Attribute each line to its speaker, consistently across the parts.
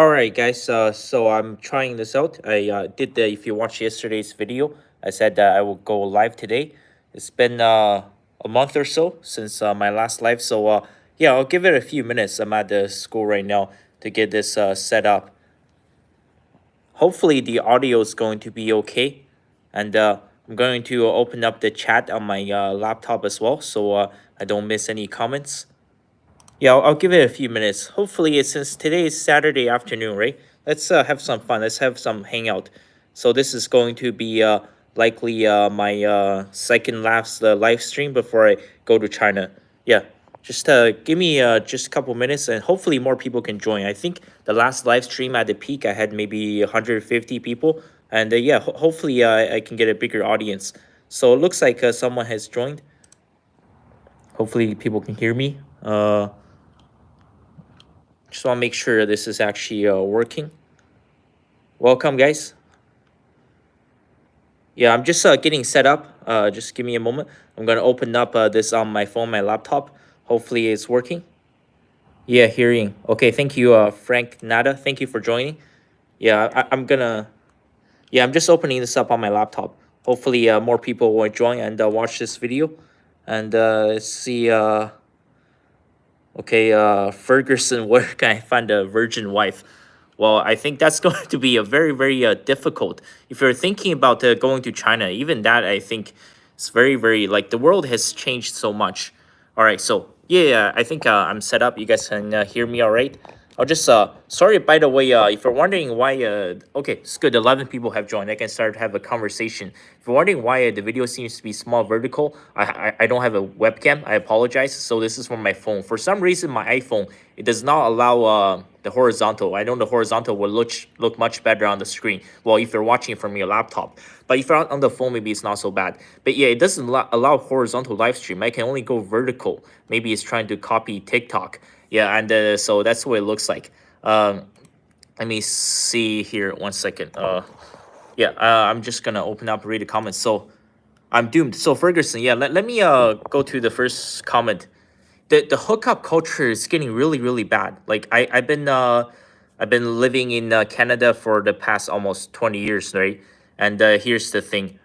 Speaker 1: All right, guys. So I'm trying this out. I did the. If you watched yesterday's video, I said that I will go live today. It's been a month or so since my last live. So yeah, I'll give it a few minutes. I'm at the school right now to get this set up. Hopefully the audio is going to be okay, and I'm going to open up the chat on my laptop as well, so I don't miss any comments. Yeah, I'll give it a few minutes. Hopefully, since today is Saturday afternoon, right? Let's have some fun. Let's have some hangout. So this is going to be likely my second last live stream before I go to China. Yeah, just give me just a couple minutes, and hopefully more people can join. I think the last live stream at the peak, I had maybe 150 people, and yeah, hopefully I can get a bigger audience. So it looks like someone has joined. Hopefully people can hear me. Just want to make sure this is actually working. Welcome, guys. Yeah, I'm just getting set up. Just give me a moment. I'm going to open up this on my phone, my laptop. Hopefully it's working. Yeah, hearing. Okay, thank you, Frank Nada. Thank you for joining. Yeah, I'm going to... Yeah, I'm just opening this up on my laptop. Hopefully more people will join and watch this video. And let's see... Okay, Ferguson, where can I find a virgin wife? Well, I think that's going to be a very, very difficult. If you're thinking about going to China, even that, I think it's very, very, like, the world has changed so much. All right, so, yeah, I think I'm set up. You guys can hear me all right? I'll just, sorry, by the way, if you're wondering why, okay, it's good. 11 people have joined. I can start to have a conversation. If you're wondering why the video seems to be small vertical, I don't have a webcam. I apologize. So this is from my phone. For some reason, my iPhone, it does not allow the horizontal. I know the horizontal will look much better on the screen. Well, if you're watching from your laptop. But if you're on the phone, maybe it's not so bad. But yeah, it doesn't allow horizontal live stream. I can only go vertical. Maybe it's trying to copy TikTok. Yeah, and so that's what it looks like. Let me see here. 1 second. Yeah, I'm just gonna open up, read the comments. So I'm doomed. So Ferguson, yeah, let me go to the first comment. The hookup culture is getting really, really bad. Like I've been living in Canada for the past almost 20 years, right? And here's the thing.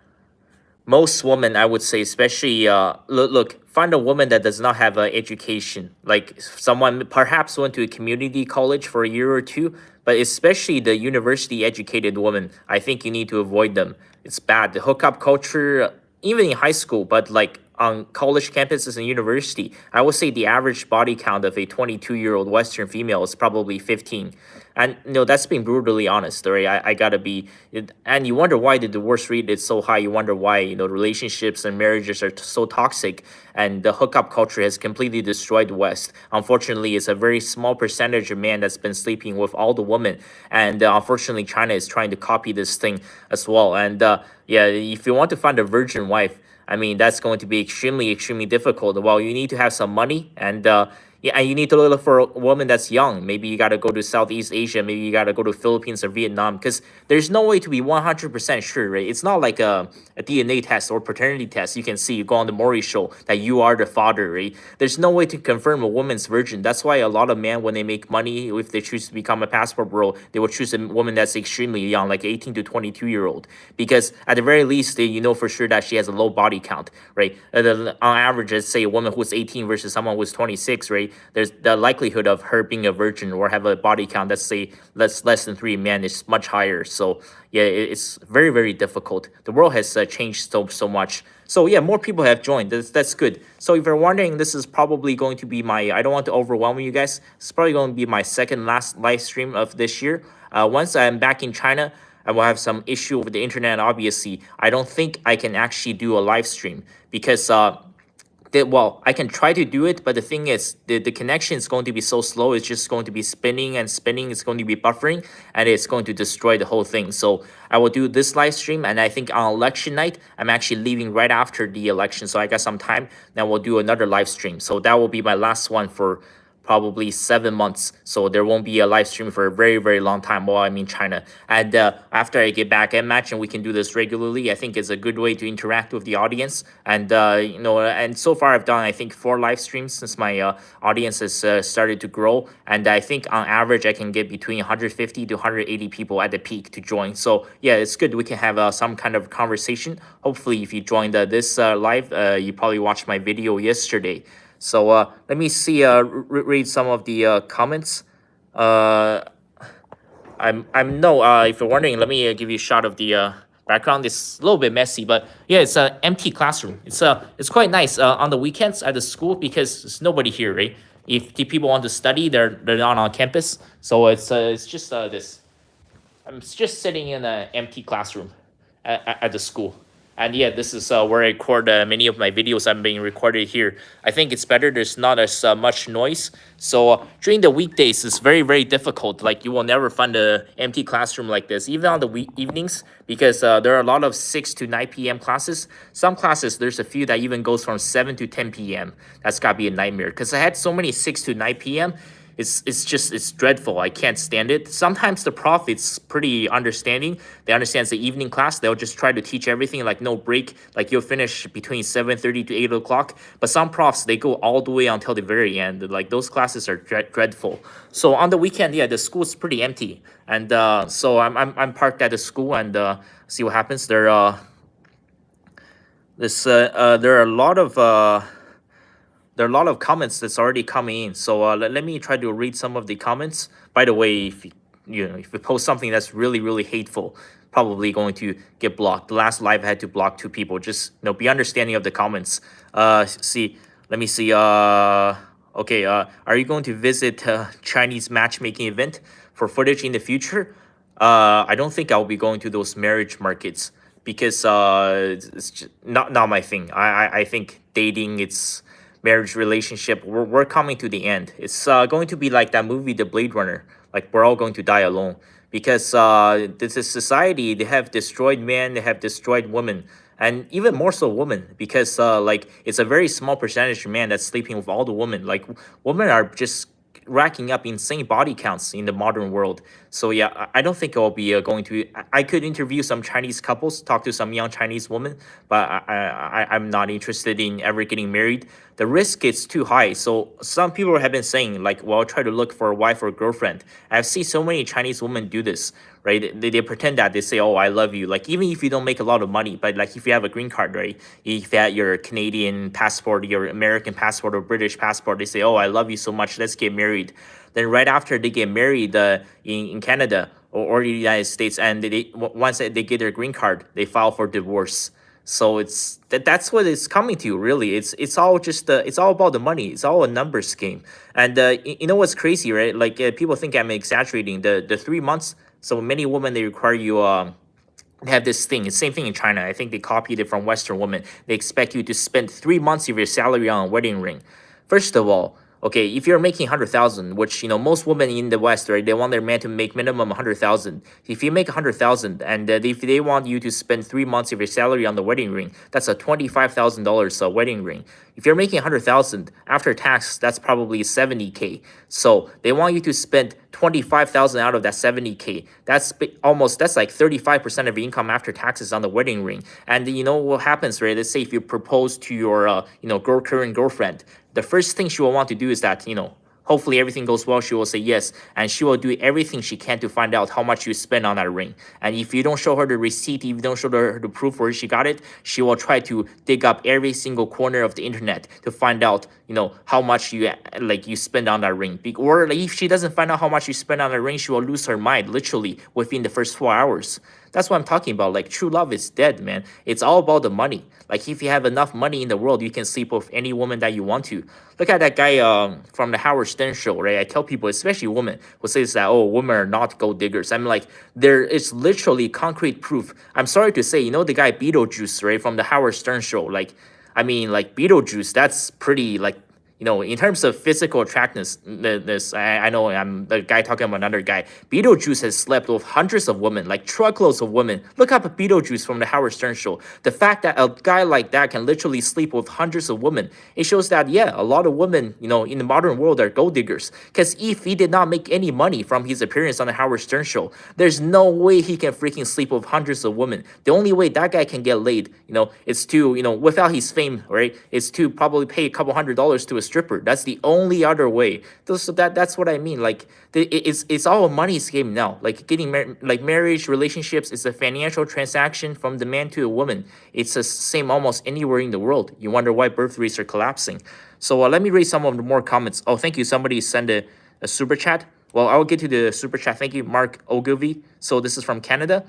Speaker 1: Most women, I would say, especially look, find a woman that does not have an education, like someone perhaps went to a community college for a year or two, but especially the university educated woman, I think you need to avoid them. It's bad. The hookup culture, even in high school, but like on college campuses and university, I would say the average body count of a 22-year-old Western female is probably 15. And that's being brutally honest, right? I gotta be, and you wonder why the divorce rate is so high. You wonder why relationships and marriages are so toxic, and the hookup culture has completely destroyed the West. Unfortunately, it's a very small percentage of men that's been sleeping with all the women, and unfortunately, China is trying to copy this thing as well. And yeah, if you want to find a virgin wife, I mean, that's going to be extremely, extremely difficult. Well, you need to have some money, and yeah, and you need to look for a woman that's young. Maybe you got to go to Southeast Asia. Maybe you got to go to Philippines or Vietnam, because there's no way to be 100% sure, right? It's not like a DNA test or paternity test. You can see, you go on the Maury show, that you are the father, right? There's no way to confirm a woman's virgin. That's why a lot of men, when they make money, if they choose to become a passport bro, they will choose a woman that's extremely young, like 18 to 22-year-old, because at the very least, you know for sure that she has a low body count, right? On average, let's say a woman who's 18 versus someone who's 26, right? There's the likelihood of her being a virgin or have a body count, let's say less than 3 men, is much higher. So yeah, it's very, very difficult. The world has changed so much. So yeah, more people have joined. That's good. So if you're wondering, this is probably going to be my, I don't want to overwhelm you guys. It's probably going to be my second last live stream of this year. Once I'm back in China, I will have some issue with the internet. Obviously, I don't think I can actually do a live stream, because well, I can try to do it, but the thing is, the connection is going to be so slow. It's just going to be spinning and spinning. It's going to be buffering, and it's going to destroy the whole thing. So I will do this live stream, and I think on election night, I'm actually leaving right after the election, so I got some time. Then we'll do another live stream. So that will be my last one for probably 7 months. So there won't be a live stream for a very, very long time. Well, I mean China. And after I get back and match and we can do this regularly, I think it's a good way to interact with the audience. And and so far I've done I think 4 live streams since my audience has started to grow. And I think on average I can get between 150 to 180 people at the peak to join. So yeah, it's good. We can have some kind of conversation. Hopefully, if you joined this live, you probably watched my video yesterday. So let me see. Read some of the comments. Uh, I'm no. If you're wondering, let me give you a shot of the background. It's a little bit messy, but yeah, it's an empty classroom. It's quite nice on the weekends at the school because there's nobody here, right? If the people want to study, they're not on campus. So it's just this. I'm just sitting in an empty classroom at the school. And yeah, this is where I record many of my videos. I'm being recorded here. I think it's better. There's not as much noise. So during the weekdays, it's very, very difficult. Like you will never find an empty classroom like this, even on the evenings, because there are a lot of 6 to 9 p.m. classes. Some classes, there's a few that even goes from 7 to 10 p.m. That's got to be a nightmare because I had so many 6 to 9 p.m. It's dreadful. I can't stand it. Sometimes the prof is pretty understanding. They understand the evening class. They'll just try to teach everything like no break. Like you'll finish between 7:30 to 8 o'clock. But some profs they go all the way until the very end. Like those classes are dreadful. So on the weekend, yeah, the school's pretty empty. And so I'm parked at the school and see what happens. There are a lot of comments that's already coming in. So let me try to read some of the comments. By the way, if if you post something that's really, really hateful, probably going to get blocked. The last live I had to block 2 people. Just be understanding of the comments. Let me see. Okay. Are you going to visit Chinese matchmaking event for footage in the future? I don't think I'll be going to those marriage markets because it's just not my thing. I think dating it's marriage relationship we're coming to the end. It's going to be like that movie The Blade Runner, like we're all going to die alone because this is society. They have destroyed men, they have destroyed women, and even more so women because like it's a very small percentage of men that's sleeping with all the women. Like women are just racking up insane body counts in the modern world. So yeah, I don't think I'll be going to. I could interview some Chinese couples, talk to some young Chinese women, but I'm not interested in ever getting married. The risk is too high. So some people have been saying like, well, try to look for a wife or girlfriend. I've seen so many Chinese women do this, right? They pretend that they say, oh, I love you. Like even if you don't make a lot of money, but like if you have a green card, right? If you have your Canadian passport, your American passport or British passport, they say, oh, I love you so much. Let's get married. Then right after they get married in Canada or the United States, and once they get their green card, they file for divorce. So that's what it's coming to really. It's all just it's all about the money. It's all a numbers game. And you know what's crazy, right? Like people think I'm exaggerating. The 3 months. So many women they require you have this thing. It's same thing in China. I think they copied it from Western women. They expect you to spend 3 months of your salary on a wedding ring. First of all, okay, if you're making 100,000, which most women in the West, right, they want their man to make minimum 100,000. If you make 100,000, and if they want you to spend 3 months of your salary on the wedding ring, that's a $25,000 wedding ring. If you're making 100,000 after tax, that's probably 70K. So they want you to spend 25,000 out of that 70K. That's like 35% of your income after taxes on the wedding ring. And you know what happens, right? Let's say if you propose to your current girlfriend, the first thing she will want to do is that, hopefully everything goes well, she will say yes, and she will do everything she can to find out how much you spend on that ring. And if you don't show her the receipt, if you don't show her the proof where she got it, she will try to dig up every single corner of the internet to find out, how much you spend on that ring. Or if she doesn't find out how much you spend on the ring, she will lose her mind literally within the first 4 hours. That's what I'm talking about. Like true love is dead, man. It's all about the money. Like if you have enough money in the world, you can sleep with any woman that you want to. Look at that guy from the Howard Stern show, right? I tell people, especially women, who says that, oh, women are not gold diggers. I'm like, there is literally concrete proof. I'm sorry to say, the guy Beetlejuice, right, from the Howard Stern show. Like, I mean, like Beetlejuice, that's pretty like In terms of physical attractiveness, I know I'm the guy talking about another guy. Beetlejuice has slept with hundreds of women, like truckloads of women. Look up Beetlejuice from the Howard Stern show. The fact that a guy like that can literally sleep with hundreds of women, it shows that, yeah, a lot of women, in the modern world are gold diggers. Because if he did not make any money from his appearance on the Howard Stern show, there's no way he can freaking sleep with hundreds of women. The only way that guy can get laid, is to, without his fame, right, is to probably pay a couple $100s to a stripper. That's the only other way. So that's what I mean. Like, it's all a money game now. Like, like marriage, relationships is a financial transaction from the man to a woman. It's the same almost anywhere in the world. You wonder why birth rates are collapsing. So let me read some of the more comments. Oh, thank you. Somebody sent a super chat. Well, I'll get to the super chat. Thank you, Mark Ogilvy. So this is from Canada.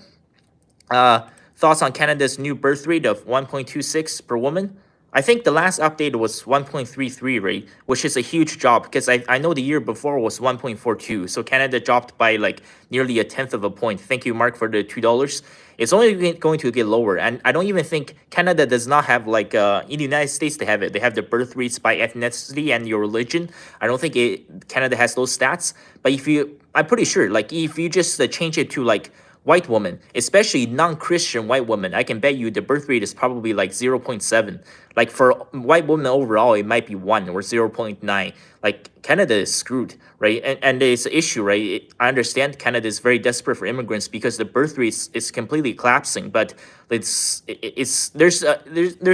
Speaker 1: Thoughts on Canada's new birth rate of 1.26 per woman? I think the last update was 1.33 rate, which is a huge drop because I know the year before was 1.42. So Canada dropped by like nearly a tenth of a point. Thank you, Mark, for the $2. It's only going to get lower. And I don't even think Canada does not have like, in the United States, they have it. They have the birth rates by ethnicity and your religion. I don't think Canada has those stats. But I'm pretty sure, like if you just change it to like white woman, especially non-Christian white woman, I can bet you the birth rate is probably like 0.7. Like for white women overall, it might be 1 or 0.9. Like Canada is screwed, right? And it's an issue, right? I understand Canada is very desperate for immigrants because the birth rate is completely collapsing, but there's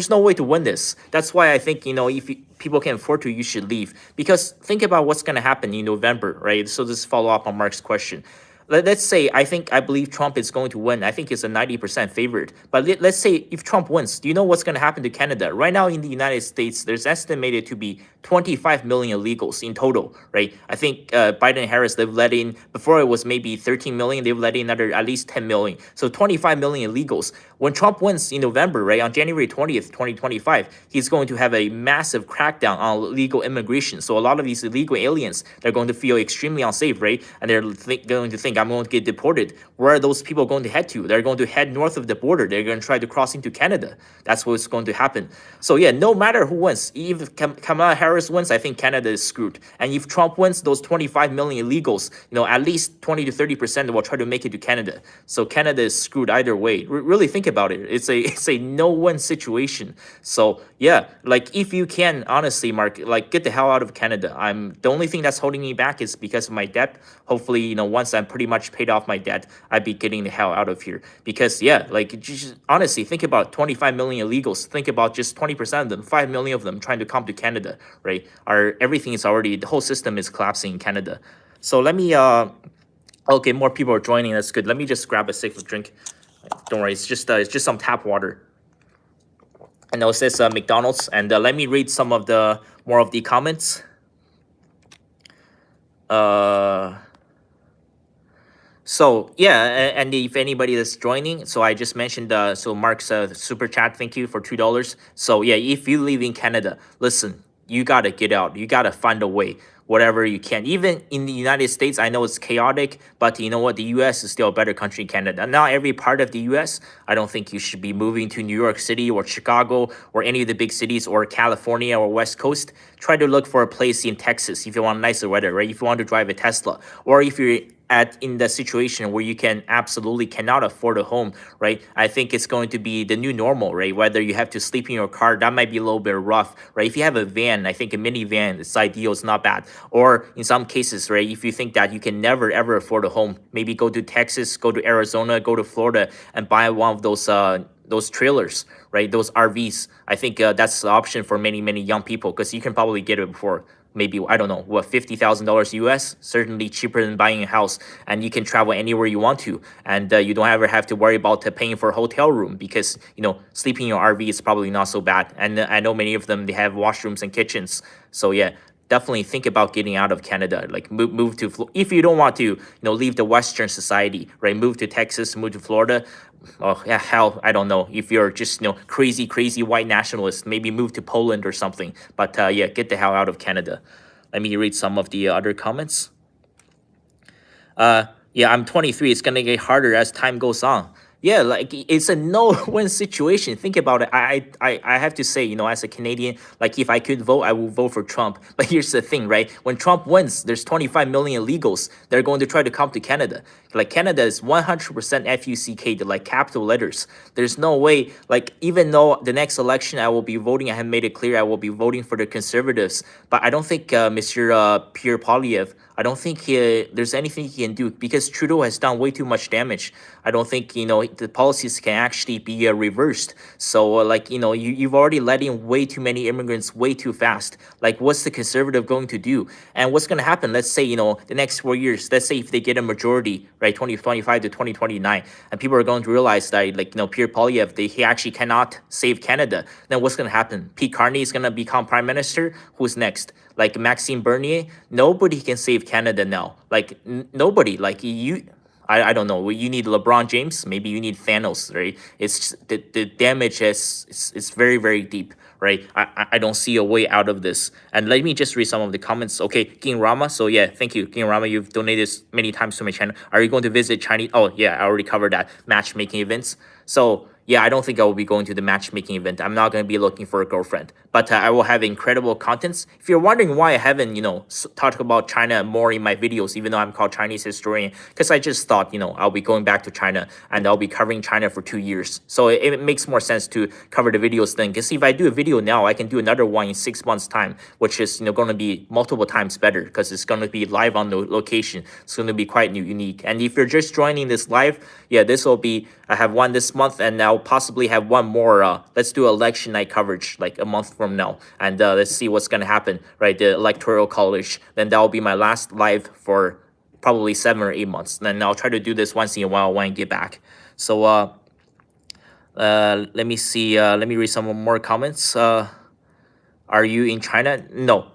Speaker 1: no way to win this. That's why I think, if people can afford to, you should leave. Because think about what's going to happen in November, right? So this follow up on Mark's question. Let's say I believe Trump is going to win. I think he's a 90% favorite. But let's say if Trump wins, do you know what's going to happen to Canada? Right now in the United States, there's estimated to be 25 million illegals in total, right? I think Biden and Harris, they've let in, before it was maybe 13 million, they've let in another at least 10 million. So 25 million illegals. When Trump wins in November, right, on January 20th, 2025, he's going to have a massive crackdown on illegal immigration. So a lot of these illegal aliens, they're going to feel extremely unsafe, right? And they're going to think, I'm going to get deported. Where are those people going to head to? They're going to head north of the border. They're going to try to cross into Canada. That's what's going to happen. So yeah, no matter who wins, if Kamala Harris wins, I think Canada is screwed. And if Trump wins, those 25 million illegals, at least 20 to 30% will try to make it to Canada. So Canada is screwed either way. Really think about it. It's a no-win situation. So yeah, like if you can, honestly, Mark, like get the hell out of Canada. The only thing that's holding me back is because of my debt. Hopefully, once I'm pretty much paid off my debt, I'd be getting the hell out of here. Because yeah, like just honestly, think about 25 million illegals. Think about just 20% of them, 5 million of them trying to come to Canada, right? Everything is already, the whole system is collapsing in Canada. So let me okay, more people are joining. That's good. Let me just grab a safe drink. Don't worry, it's just some tap water. I know it says McDonald's, and let me read some of the more of the comments. So yeah, and if anybody that's joining, so I just mentioned, so Mark's super chat, thank you for $2. So yeah, if you live in Canada, listen, you gotta get out. You gotta find a way, whatever you can. Even in the United States, I know it's chaotic, but you know what? The U.S. is still a better country than Canada. Not every part of the U.S. I don't think you should be moving to New York City or Chicago or any of the big cities or California or West Coast. Try to look for a place in Texas if you want nicer weather, right? If you want to drive a Tesla, or if you're in the situation where you cannot afford a home, right? I think it's going to be the new normal, right? Whether you have to sleep in your car, that might be a little bit rough, right? If you have a van, I think a minivan, it's ideal, it's not bad. Or in some cases, right, if you think that you can never ever afford a home, maybe go to Texas, go to Arizona, go to Florida, and buy one of those trailers, right? Those RVs. I think that's the option for many young people, because you can probably get it for maybe, I don't know, what, $50,000 US, certainly cheaper than buying a house, and you can travel anywhere you want to, and you don't ever have to worry about paying for a hotel room, because, sleeping in your RV is probably not so bad. And I know many of them, they have washrooms and kitchens. So yeah, definitely think about getting out of Canada. Like move to, if you don't want to, leave the Western society, right? Move to Texas, move to Florida. Oh yeah, hell, I don't know. If you're just crazy white nationalist, maybe move to Poland or something. But yeah, get the hell out of Canada. Let me read some of the other comments. Yeah, I'm 23. It's gonna get harder as time goes on. Yeah, like it's a no-win situation. Think about it. I have to say, as a Canadian, like if I could vote, I will vote for Trump. But here's the thing, right? When Trump wins, there's 25 million illegals. They're going to try to come to Canada. Like Canada is 100% FUCK, the like capital letters. There's no way. Like even though the next election I will be voting, I have made it clear I will be voting for the Conservatives. But I don't think Monsieur Pierre Poilievre. I don't think there's anything he can do because Trudeau has done way too much damage. I don't think the policies can actually be reversed. So like you've already let in way too many immigrants way too fast. Like what's the Conservative going to do? And what's going to happen? Let's say the next 4 years. Let's say if they get a majority, right, 2025 to 2029, and people are going to realize that like Pierre Poilievre, he actually cannot save Canada. Then what's going to happen? Pete Carney is going to become prime minister. Who's next? Like Maxime Bernier, nobody can save Canada now. Like nobody. Like you, I don't know. You need LeBron James. Maybe you need Thanos, right? It's the damage is it's very very deep, right? I don't see a way out of this. And let me just read some of the comments. Okay, King Rama. So yeah, thank you, King Rama. You've donated many times to my channel. Are you going to visit Chinese? Oh yeah, I already covered that matchmaking events. So yeah, I don't think I will be going to the matchmaking event. I'm not going to be looking for a girlfriend, but I will have incredible contents. If you're wondering why I haven't, talked about China more in my videos, even though I'm called Chinese historian, because I just thought, I'll be going back to China and I'll be covering China for 2 years. So it makes more sense to cover the videos then, because if I do a video now, I can do another one in 6 months' time, which is, going to be multiple times better because it's going to be live on the location. It's going to be quite unique. And if you're just joining this live, yeah, this will be, I have one this month and I'll possibly have one more. Let's do election night coverage like a month from now. And let's see what's going to happen, right? The Electoral College. Then that will be my last live for probably 7 or 8 months. Then I'll try to do this once in a while when I get back. So let me see. Let me read some more comments. Are you in China? No,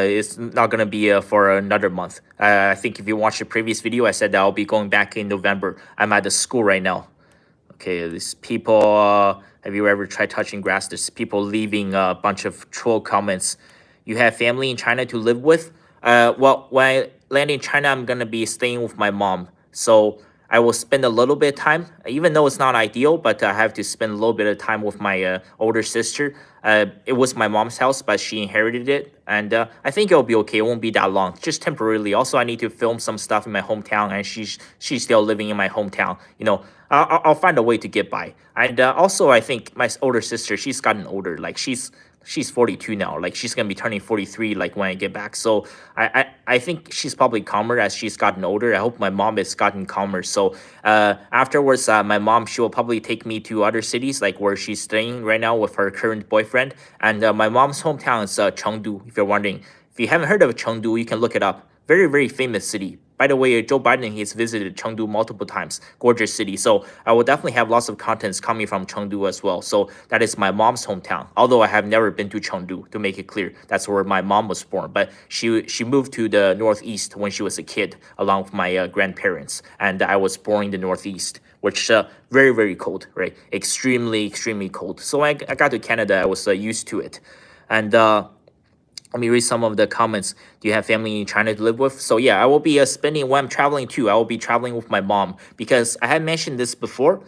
Speaker 1: it's not going to be for another month. I think if you watch the previous video, I said that I'll be going back in November. I'm at the school right now. Okay, these people, have you ever tried touching grass? There's people leaving a bunch of troll comments. You have family in China to live with? Well, when I land in China, I'm going to be staying with my mom. So I will spend a little bit of time, even though it's not ideal, but I have to spend a little bit of time with my older sister. It was my mom's house, but she inherited it. And I think it'll be okay. It won't be that long, just temporarily. Also, I need to film some stuff in my hometown, and she's still living in my hometown. I'll find a way to get by. And also, I think my older sister, she's gotten older. Like she's 42 now. Like she's gonna be turning 43 like when I get back. So I think she's probably calmer as she's gotten older. I hope my mom has gotten calmer. So afterwards, my mom, she will probably take me to other cities like where she's staying right now with her current boyfriend. And my mom's hometown is Chengdu. If you're wondering, if you haven't heard of Chengdu, you can look it up. Very, very famous city. By the way, Joe Biden, he's visited Chengdu multiple times. Gorgeous city. So I will definitely have lots of contents coming from Chengdu as well. So that is my mom's hometown. Although I have never been to Chengdu, to make it clear. That's where my mom was born. But she moved to the Northeast when she was a kid, along with my grandparents. And I was born in the Northeast, which very, very cold, right? Extremely, extremely cold. So I got to Canada, I was used to it. And let me read some of the comments. Do you have family in China to live with? So yeah, I will be spending when I'm traveling too. I will be traveling with my mom because I had mentioned this before.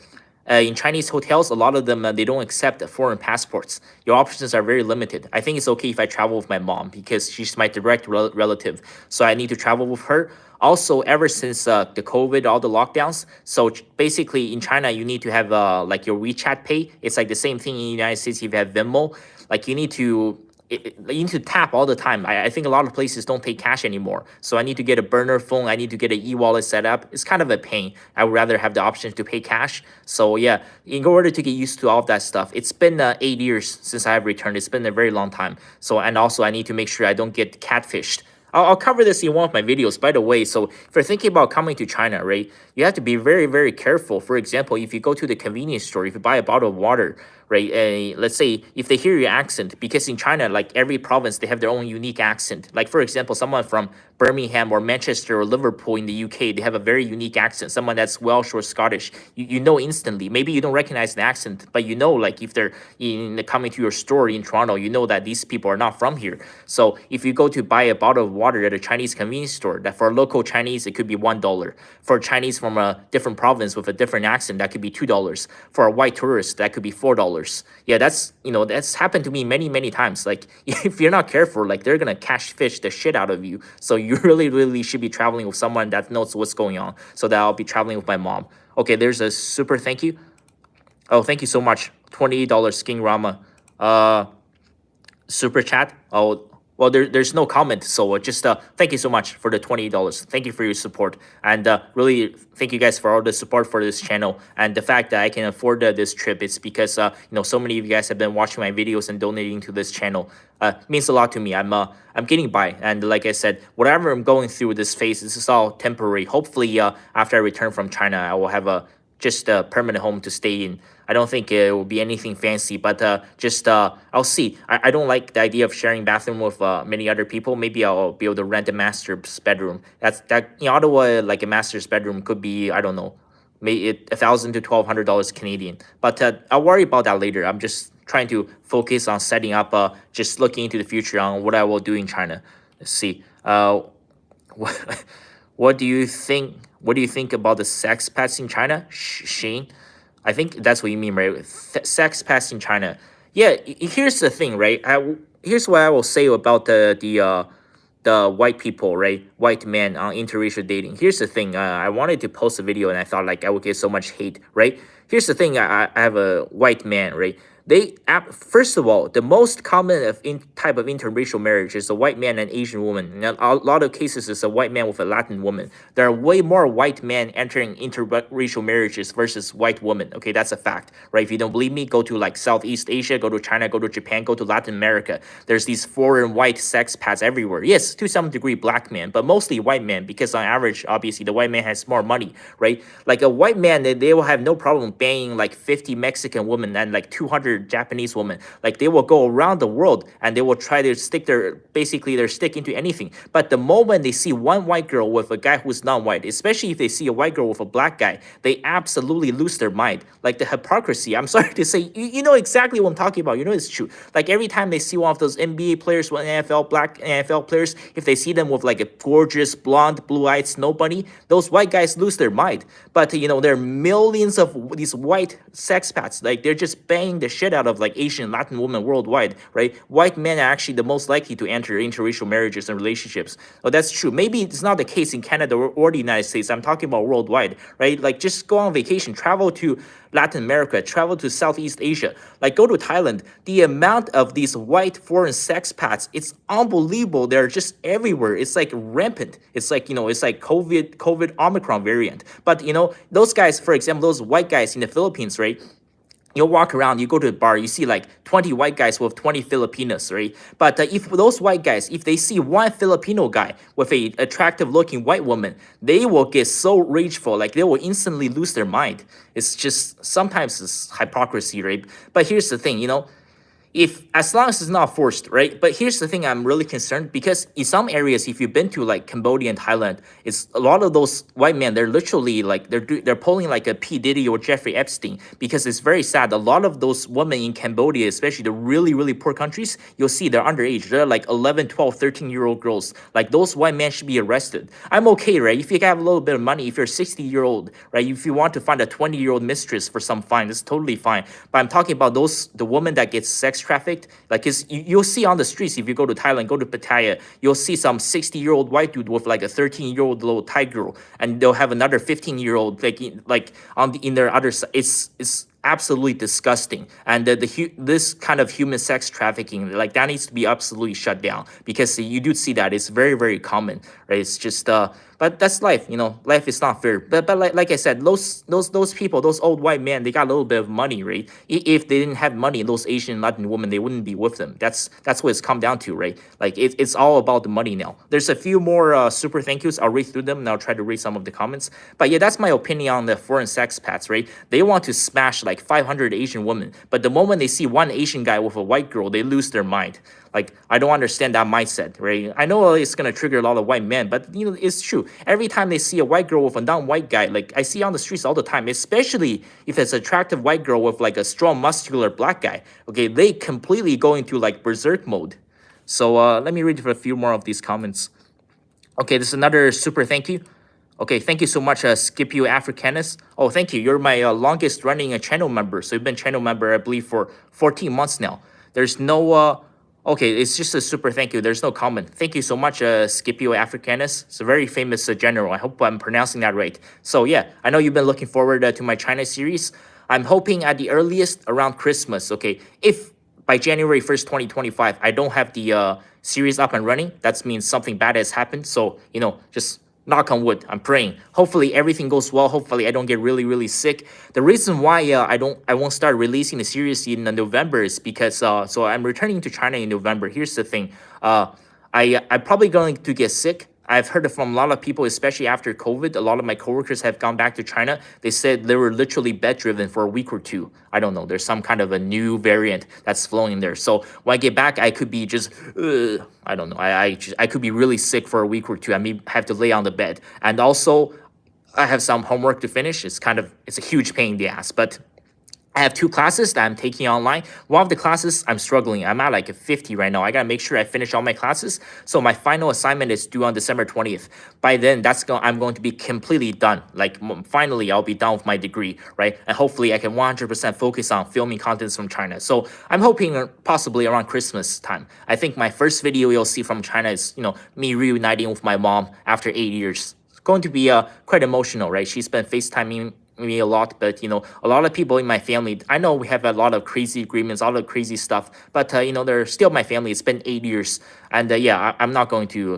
Speaker 1: In Chinese hotels, a lot of them, they don't accept foreign passports. Your options are very limited. I think it's okay if I travel with my mom because she's my direct relative. So I need to travel with her. Also, ever since the COVID, all the lockdowns, so basically in China, you need to have like your WeChat Pay. It's like the same thing in the United States if you have Venmo. Like you need to you need to tap all the time. I think a lot of places don't take cash anymore. So I need to get a burner phone. I need to get an e-wallet set up. It's kind of a pain. I would rather have the option to pay cash. So yeah, in order to get used to all of that stuff, it's been 8 years since I have returned. It's been a very long time. So, and also I need to make sure I don't get catfished. I'll cover this in one of my videos, by the way. So if you're thinking about coming to China, right, you have to be very, very careful. For example, if you go to the convenience store, if you buy a bottle of water, right? Let's say if they hear your accent, because in China, like every province, they have their own unique accent. Like for example, someone from Birmingham or Manchester or Liverpool in the UK, they have a very unique accent. Someone that's Welsh or Scottish, you know instantly. Maybe you don't recognize the accent, but you know, like if they're coming to your store in Toronto, you know that these people are not from here. So if you go to buy a bottle of water at a Chinese convenience store, that for a local Chinese it could be $1. For a Chinese from a different province with a different accent, that could be $2. For a white tourist, that could be $4. Yeah, that's happened to me many times. Like if you're not careful, like they're gonna cash fish the shit out of you. So you really should be traveling with someone that knows what's going on. So that I'll be traveling with my mom. Okay, there's a super thank you. Oh, thank you so much. $28 Sking Rama. Super chat. Oh, well, there's no comment, so just thank you so much for the $28. Thank you for your support, and really thank you guys for all the support for this channel, and the fact that I can afford this trip. It's because so many of you guys have been watching my videos and donating to this channel. Means a lot to me. I'm getting by, and like I said, whatever I'm going through this phase, this is all temporary. Hopefully, after I return from China, I will have just a permanent home to stay in. I don't think it will be anything fancy, but just I'll see. I don't like the idea of sharing bathroom with many other people. Maybe I'll be able to rent a master's bedroom. That in Ottawa, like a master's bedroom could be, I don't know, maybe $1,000 to $1,200 Canadian. But I'll worry about that later. I'm just trying to focus on setting up, just looking into the future on what I will do in China. Let's see. What do you think? What do you think about the sex pets in China, Shane? I think that's what you mean, right? Sex pets in China. Yeah, here's the thing, right? Here's what I will say about the white people, right? White men on interracial dating. Here's the thing. I wanted to post a video and I thought like I would get so much hate, right? Here's the thing. I have a white man, right? First of all, the most common type of interracial marriage is a white man and Asian woman. And a lot of cases is a white man with a Latin woman. There are way more white men entering interracial marriages versus white women. Okay, that's a fact, right? If you don't believe me, go to like Southeast Asia, go to China, go to Japan, go to Latin America. There's these foreign white sex pets everywhere. Yes, to some degree black men, but mostly white men, because on average, obviously, the white man has more money, right? Like a white man, they will have no problem banging like 50 Mexican women and like 200 Japanese women. Like they will go around the world and they will try to stick their stick into anything. But the moment they see one white girl with a guy who's non-white, especially if they see a white girl with a black guy, they absolutely lose their mind. Like the hypocrisy, I'm sorry to say, you know exactly what I'm talking about. You know it's true. Like every time they see one of those NBA players, one black NFL players, if they see them with like a gorgeous blonde, blue-eyed snow bunny, those white guys lose their mind. But there are millions of these white sex pets. Like they're just banging the shit out of like Asian, Latin women worldwide, right? White men are actually the most likely to enter interracial marriages and relationships. Well, that's true. Maybe it's not the case in Canada or the United States. I'm talking about worldwide, right? Like just go on vacation, travel to Latin America, travel to Southeast Asia, like go to Thailand. The amount of these white foreign sex pets, it's unbelievable. They're just everywhere. It's like rampant. It's like, it's like COVID Omicron variant. But, those guys, for example, those white guys in the Philippines, right? You'll walk around, you go to the bar, you see like 20 white guys with 20 Filipinos, right? But if those white guys, if they see one Filipino guy with a attractive looking white woman, they will get so rageful, like they will instantly lose their mind. It's just, sometimes it's hypocrisy, right? But here's the thing, as long as it's not forced, right? But here's the thing, I'm really concerned because in some areas, if you've been to like Cambodia and Thailand, it's a lot of those white men, they're literally like they're pulling like a P Diddy or Jeffrey Epstein, because it's very sad. A lot of those women in Cambodia, especially the really poor countries, you'll see they're underage. They're like 11, 12, 13-year-old girls. Like those white men should be arrested. I'm okay, right? If you have a little bit of money, if you're 60-year-old, right? If you want to find a 20-year-old mistress for some fine, it's totally fine. But I'm talking about the woman that gets sex trafficked. Like you'll see on the streets, if you go to Thailand, go to Pattaya, you'll see some 60-year-old white dude with like a 13-year-old little Thai girl, and they'll have another 15-year-old like in their other side. It's absolutely disgusting. And this kind of human sex trafficking, like that needs to be absolutely shut down, because you do see that it's very common, right? It's just But that's life, life is not fair. But like I said, those people, those old white men, they got a little bit of money, right? If they didn't have money, those Asian Latin women, they wouldn't be with them. That's what it's come down to, right? Like it's all about the money now. There's a few more super thank yous. I'll read through them and I'll try to read some of the comments. But yeah, that's my opinion on the foreign sexpats, right? They want to smash like 500 Asian women, but the moment they see one Asian guy with a white girl, they lose their mind. Like, I don't understand that mindset, right? I know it's gonna trigger a lot of white men, but it's true. Every time they see a white girl with a non-white guy, like I see on the streets all the time, especially if it's an attractive white girl with like a strong, muscular black guy, okay, they completely go into like berserk mode. So let me read a few more of these comments. Okay, this is another super thank you. Okay, thank you so much, Scipio Africanus. Oh, thank you. You're my longest running channel member. So you've been channel member, I believe, for 14 months now. There's no, okay, it's just a super thank you. There's no comment. Thank you so much, Scipio Africanus. It's a very famous general. I hope I'm pronouncing that right. So yeah, I know you've been looking forward to my China series. I'm hoping at the earliest around Christmas, okay? If by January 1st, 2025, I don't have the series up and running, that means something bad has happened. So, just knock on wood, I'm praying. Hopefully everything goes well. Hopefully I don't get really, really sick. The reason why I won't start releasing the series in November is because so I'm returning to China in November. Here's the thing. I'm probably going to get sick. I've heard from a lot of people, especially after COVID, a lot of my coworkers have gone back to China. They said they were literally bedridden for a week or two. I don't know. There's some kind of a new variant that's flowing there. So when I get back, I could be just, I don't know. I could be really sick for a week or two. I may have to lay on the bed. And also, I have some homework to finish. It's a huge pain in the ass, but I have 2 classes that I'm taking online. One of the classes, I'm struggling. I'm at like a 50 right now. I gotta make sure I finish all my classes. So my final assignment is due on December 20th. By then, I'm going to be completely done. Like, finally, I'll be done with my degree, right? And hopefully, I can 100% focus on filming contents from China. So I'm hoping possibly around Christmas time. I think my first video you'll see from China is, me reuniting with my mom after 8 years. It's going to be quite emotional, right? She's been FaceTiming me a lot, but a lot of people in my family, I know we have a lot of crazy agreements, a lot of crazy stuff, but they're still my family. It's been 8 years, and yeah, I'm going to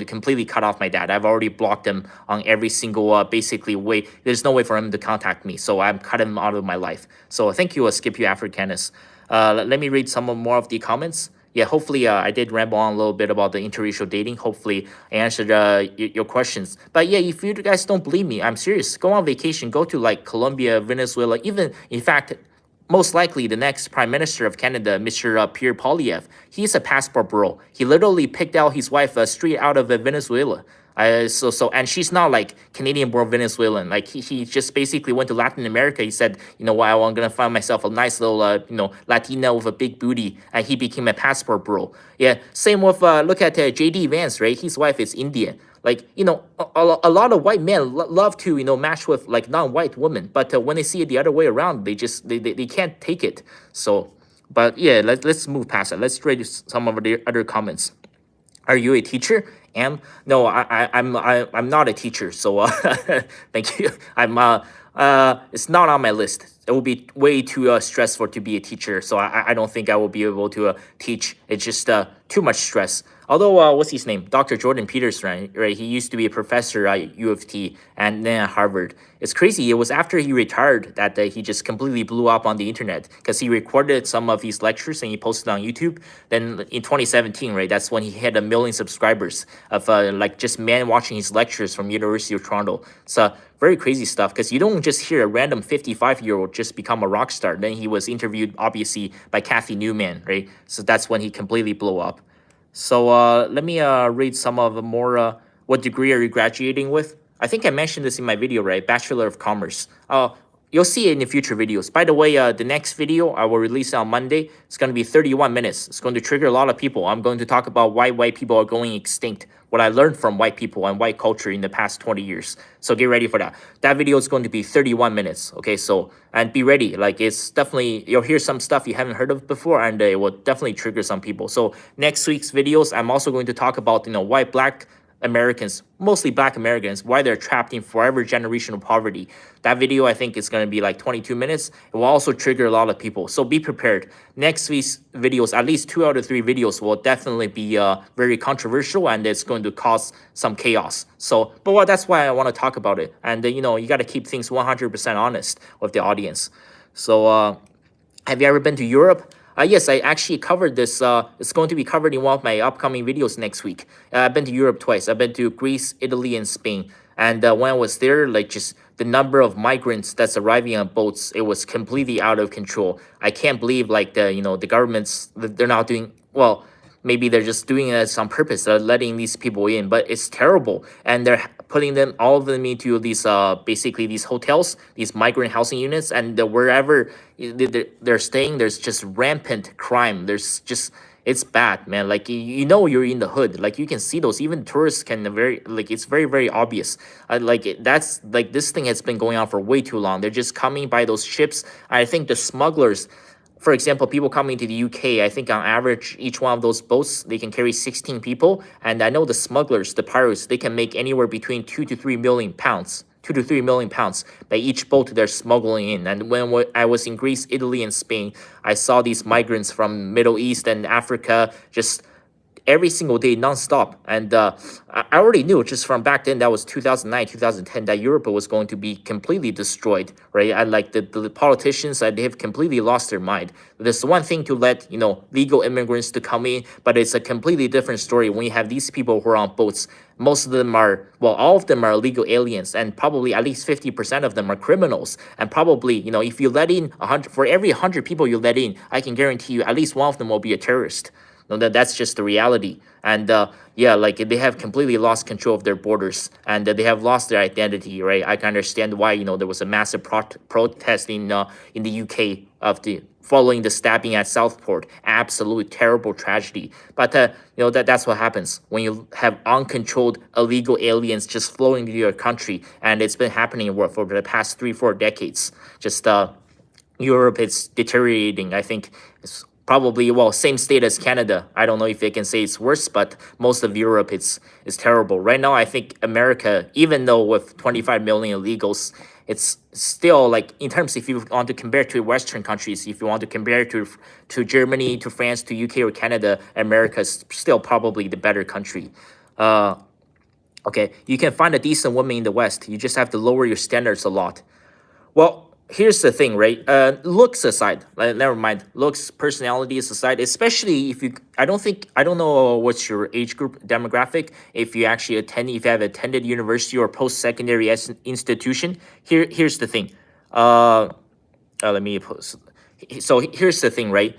Speaker 1: completely cut off my dad. I've already blocked him on every single basically way. There's no way for him to contact me, so I'm cutting him out of my life. So thank you, Scipio Africanus. Let me read some more of the comments. Yeah, hopefully I did ramble on a little bit about the interracial dating. Hopefully I answered your questions. But yeah, if you guys don't believe me, I'm serious. Go on vacation. Go to like Colombia, Venezuela. Even, in fact, most likely the next Prime Minister of Canada, Mr. Pierre Poilievre, he's a passport bro. He literally picked out his wife straight out of Venezuela. And she's not like Canadian-born Venezuelan. Like he just basically went to Latin America. He said, I'm gonna find myself a nice little Latina with a big booty, and he became a passport bro. Yeah, same with look at JD Vance, right? His wife is Indian. Like a lot of white men love to match with like non-white women, but when they see it the other way around, they can't take it. So, but yeah, let's move past it. Let's read some of the other comments. Are you a teacher? No, I'm not a teacher. So thank you. It's not on my list. It will be way too stressful to be a teacher. So I don't think I will be able to teach. It's just too much stress. Although, what's his name? Dr. Jordan Peterson, right? He used to be a professor at U of T and then at Harvard. It's crazy. It was after he retired that he just completely blew up on the internet because he recorded some of his lectures and he posted on YouTube. Then in 2017, right, that's when he had 1 million subscribers of like just men watching his lectures from University of Toronto. It's very crazy stuff because you don't just hear a random 55-year-old just become a rock star. Then he was interviewed, obviously, by Kathy Newman, right? So that's when he completely blew up. So let me read some of the more, what degree are you graduating with? I think I mentioned this in my video, right? Bachelor of Commerce. You'll see it in the future videos. By the way, the next video I will release on Monday. It's going to be 31 minutes. It's going to trigger a lot of people. I'm going to talk about why white people are going extinct, what I learned from white people and white culture in the past 20 years. So get ready for that. That video is going to be 31 minutes. Okay, so, and be ready. Like, it's definitely, you'll hear some stuff you haven't heard of before, and it will definitely trigger some people. So next week's videos, I'm also going to talk about, why black Americans, mostly Black Americans, why they're trapped in forever generational poverty. That video, I think, is going to be like 22 minutes. It will also trigger a lot of people. So be prepared. Next week's videos, at least 2 out of 3 videos, will definitely be very controversial, and it's going to cause some chaos. So, but well, that's why I want to talk about it. And, you got to keep things 100% honest with the audience. So, have you ever been to Europe? Yes, I actually covered this. It's going to be covered in one of my upcoming videos next week. I've been to Europe twice. I've been to Greece, Italy, and Spain. And when I was there, like just the number of migrants that's arriving on boats, it was completely out of control. I can't believe like the governments, they're not doing well. Maybe they're just doing it on purpose. They're letting these people in, but it's terrible. And they're putting them, all of them, into these basically these hotels, these migrant housing units, and wherever they're staying, there's just rampant crime. There's just, it's bad, man. Like you're in the hood. Like you can see those. Even tourists can very like, it's very very obvious. That's like, this thing has been going on for way too long. They're just coming by those ships. I think the smugglers, for example, people coming to the UK, I think on average, each one of those boats, they can carry 16 people. And I know the smugglers, the pirates, they can make anywhere between 2 to 3 million pounds. 2 to 3 million pounds by each boat they're smuggling in. And when I was in Greece, Italy, and Spain, I saw these migrants from Middle East and Africa just every single day nonstop. And I already knew just from back then, that was 2009, 2010, that Europe was going to be completely destroyed, right? I like the politicians, they have completely lost their mind. There's one thing to let, legal immigrants to come in, but it's a completely different story when you have these people who are on boats. Most of them are, well, all of them are illegal aliens, and probably at least 50% of them are criminals. And probably, if you let in 100, for every 100 people you let in, I can guarantee you at least one of them will be a terrorist. No, that's just the reality. And yeah, like they have completely lost control of their borders, and they have lost their identity, right? I can understand why there was a massive protest in the UK of the following the stabbing at Southport. Absolute terrible tragedy. But that's what happens when you have uncontrolled illegal aliens just flowing into your country, and it's been happening for the past 3-4 decades. Just Europe is deteriorating. I think it's probably, well, same state as Canada. I don't know if they can say it's worse, but most of Europe, it's terrible. Right now, I think America, even though with 25 million illegals, it's still like, in terms, if you want to compare to Western countries, if you want to compare to Germany, to France, to UK or Canada, America is still probably the better country. Okay, you can find a decent woman in the West. You just have to lower your standards a lot. Well, here's the thing, right? Looks aside, never mind. Looks, personalities aside, especially if you, I don't know what's your age group demographic. If you actually if you have attended university or post-secondary institution, here's the thing. Let me post. So here's the thing, right?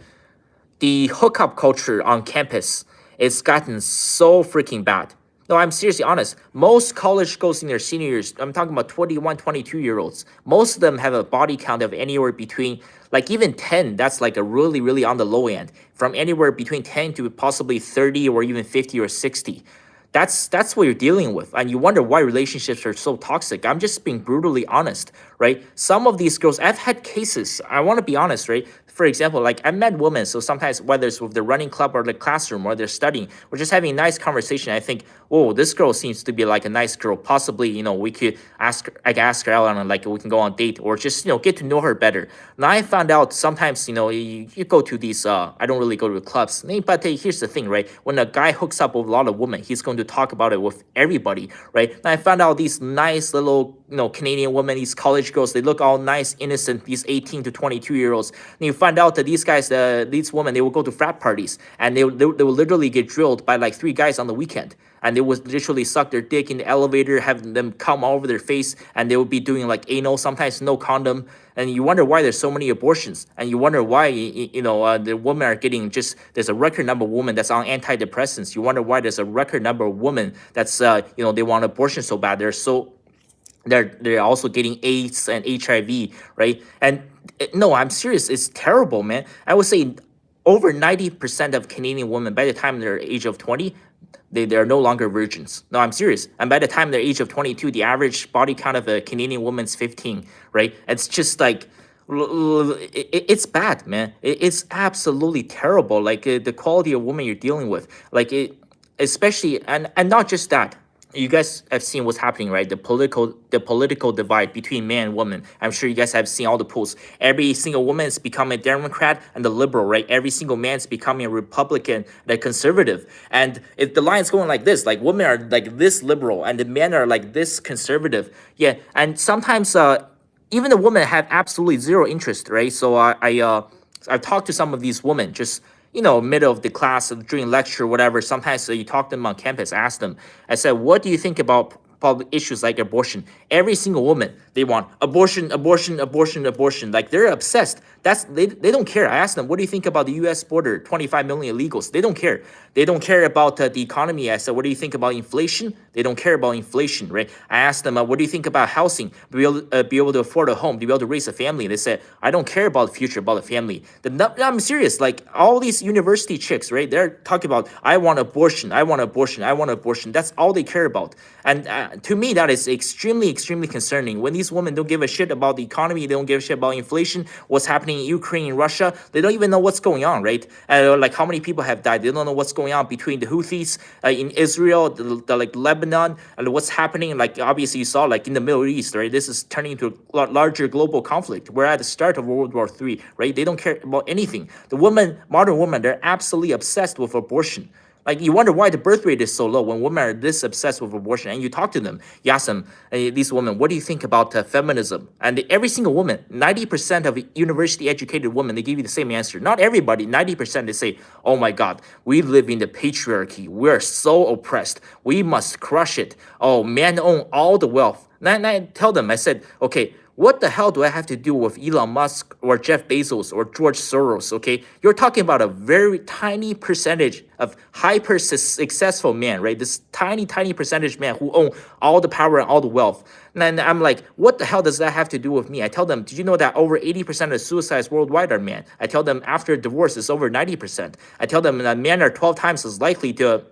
Speaker 1: The hookup culture on campus, it's gotten so freaking bad. No, I'm seriously honest. Most college girls in their senior years, I'm talking about 21, 22-year-olds, most of them have a body count of anywhere between, like even 10, that's like a really, really on the low end, from anywhere between 10 to possibly 30 or even 50 or 60. That's what you're dealing with, and you wonder why relationships are so toxic. I'm just being brutally honest, right? Some of these girls, I've had cases, I want to be honest, right? For example, like I met women, so sometimes whether it's with the running club or the classroom or they're studying, we're just having a nice conversation. I think, oh, this girl seems to be like a nice girl. Possibly, we could ask her out and like we can go on a date or just, get to know her better. Now I found out sometimes, you go to these, I don't really go to clubs, but here's the thing, right? When a guy hooks up with a lot of women, he's going to talk about it with everybody, right? Now I found out these nice little, Canadian women, these college girls, they look all nice, innocent, these 18 to 22-year-olds. And you find out that these guys, these women, they will go to frat parties and they will literally get drilled by like 3 guys on the weekend. And they would literally suck their dick in the elevator, have them come all over their face, and they would be doing like anal, sometimes no condom. And you wonder why there's so many abortions. And you wonder why, the women are getting there's a record number of women that's on antidepressants. You wonder why there's a record number of women that's, they want abortion so bad. They're also getting AIDS and HIV, right? And no, I'm serious. It's terrible, man. I would say over 90% of Canadian women, by the time they're age of 20, they are no longer virgins. No, I'm serious. And by the time they're age of 22, the average body count of a Canadian woman's 15, right? It's just like, it's bad, man. It's absolutely terrible. Like the quality of woman you're dealing with, like especially, and not just that. you guys have seen what's happening, right? The political divide between man and woman. I'm sure you guys have seen all the polls. Every single woman is becoming a Democrat and a liberal, right? Every single man is becoming a Republican and a conservative. And if the line's going like this, like women are like this liberal and the men are like this conservative. Yeah, and sometimes even the women have absolutely zero interest, right? So I've talked to some of these women just middle of the class during lecture, whatever. Sometimes you talk to them on campus, ask them. I said, what do you think about public issues like abortion? Every single woman, they want abortion, abortion, abortion, abortion. Like they're obsessed. They don't care. I asked them, what do you think about the U.S. border, 25 million illegals? They don't care. They don't care about the economy. I said, what do you think about inflation? They don't care about inflation, right? I asked them, what do you think about housing? Be able to afford a home, to be able to raise a family. They said, I don't care about the future, about the family. I'm serious. Like all these university chicks, right? They're talking about, I want abortion, I want abortion, I want abortion. That's all they care about. And to me, that is extremely, extremely concerning. When these women don't give a shit about the economy, they don't give a shit about inflation, what's happening in Ukraine and Russia, they don't even know what's going on, right? Like how many people have died. They don't know what's going on between the Houthis in Israel, the like Lebanon, and what's happening. Like obviously you saw like in the Middle East, right? This is turning into a larger global conflict. We're at the start of World War III, right? They don't care about anything. The modern women, they're absolutely obsessed with abortion. Like you wonder why the birth rate is so low when women are this obsessed with abortion. And you talk to them, you ask them, these women, what do you think about feminism? And every single woman, 90% of university educated women, they give you the same answer. Not everybody, 90% they say, oh my God, we live in the patriarchy. We're so oppressed. We must crush it. Oh, men own all the wealth. And I tell them, I said, okay, what the hell do I have to do with Elon Musk or Jeff Bezos or George Soros? Okay, you're talking about a very tiny percentage of hyper successful men, right? This tiny, tiny percentage man who own all the power and all the wealth. And I'm like, what the hell does that have to do with me? I tell them, did you know that over 80% of suicides worldwide are men? I tell them after divorce, it's over 90%. I tell them that men are 12 times as likely to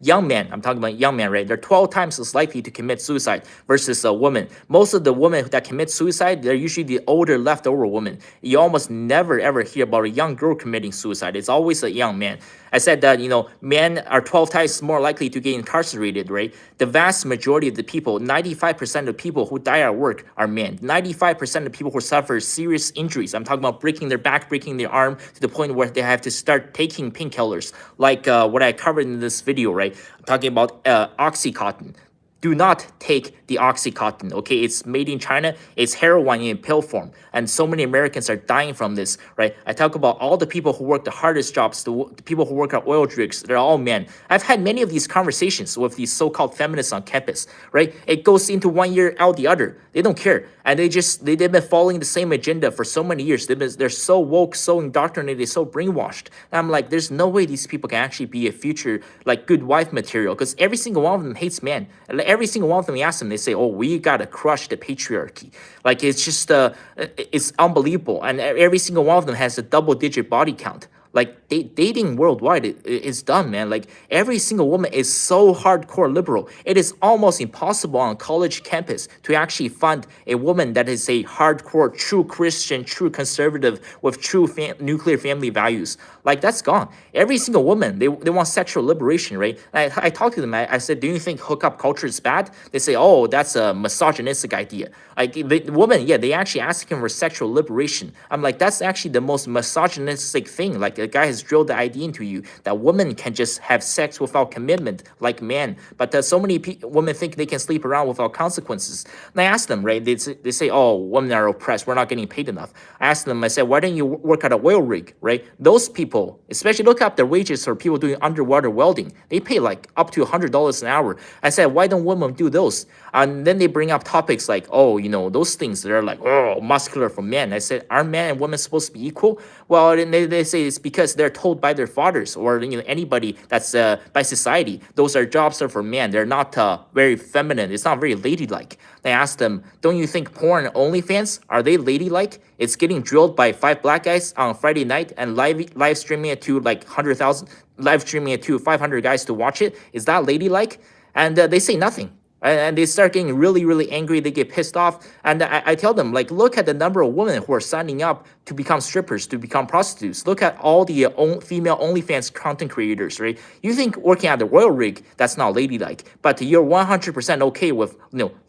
Speaker 1: young men, I'm talking about young men, right? They're 12 times as likely to commit suicide versus a woman. Most of the women that commit suicide, they're usually the older leftover women. You almost never ever hear about a young girl committing suicide. It's always a young man. I said that, men are 12 times more likely to get incarcerated, right? The vast majority of the people, 95% of people who die at work are men. 95% of people who suffer serious injuries, I'm talking about breaking their back, breaking their arm to the point where they have to start taking painkillers, like what I covered in this video, right? I'm talking about Oxycontin. Do not take the Oxycontin, okay? It's made in China. It's heroin in pill form. And so many Americans are dying from this, right? I talk about all the people who work the hardest jobs, the people who work at oil rigs, they're all men. I've had many of these conversations with these so-called feminists on campus, right? It goes into one ear, out the other. They don't care. And they've been following the same agenda for so many years. They're so woke, so indoctrinated, so brainwashed. And I'm like, there's no way these people can actually be a future, like, good wife material, because every single one of them hates men. Every single one of them, you ask them, they say, oh, we gotta crush the patriarchy. Like, it's just, it's unbelievable. And every single one of them has a double-digit body count. Like, dating worldwide is done, man. Like, every single woman is so hardcore liberal. It is almost impossible on college campus to actually find a woman that is a hardcore, true Christian, true conservative with true nuclear family values. Like, that's gone. Every single woman, they want sexual liberation, right? I talked to them. I said, do you think hookup culture is bad? They say, oh, that's a misogynistic idea. Like, the woman, yeah, they actually asking for sexual liberation. I'm like, that's actually the most misogynistic thing. Like, the guy has drilled the idea into you that women can just have sex without commitment like men. But so many women think they can sleep around without consequences. And I asked them, right, they say, oh, women are oppressed. We're not getting paid enough. I asked them, I said, why don't you work at an oil rig, right? Those people, especially look up the wages for people doing underwater welding. They pay like up to $100 an hour. I said, why don't women do those? And then they bring up topics like, oh, those things that are like, oh, muscular for men. I said, are men and women supposed to be equal? Well, then they say it's because they're told by their fathers or anybody that's by society. Those are jobs that are for men. They're not very feminine. It's not very ladylike. I asked them, don't you think porn and OnlyFans, are they ladylike? It's getting drilled by 5 black guys on Friday night and live streaming it to like 100,000, live streaming it to 500 guys to watch it. Is that ladylike? And they say nothing. And they start getting really, really angry. They get pissed off. And I tell them, like, look at the number of women who are signing up to become strippers, to become prostitutes. Look at all the female OnlyFans content creators, right? You think working at the royal rig, that's not ladylike, but you're 100% okay with,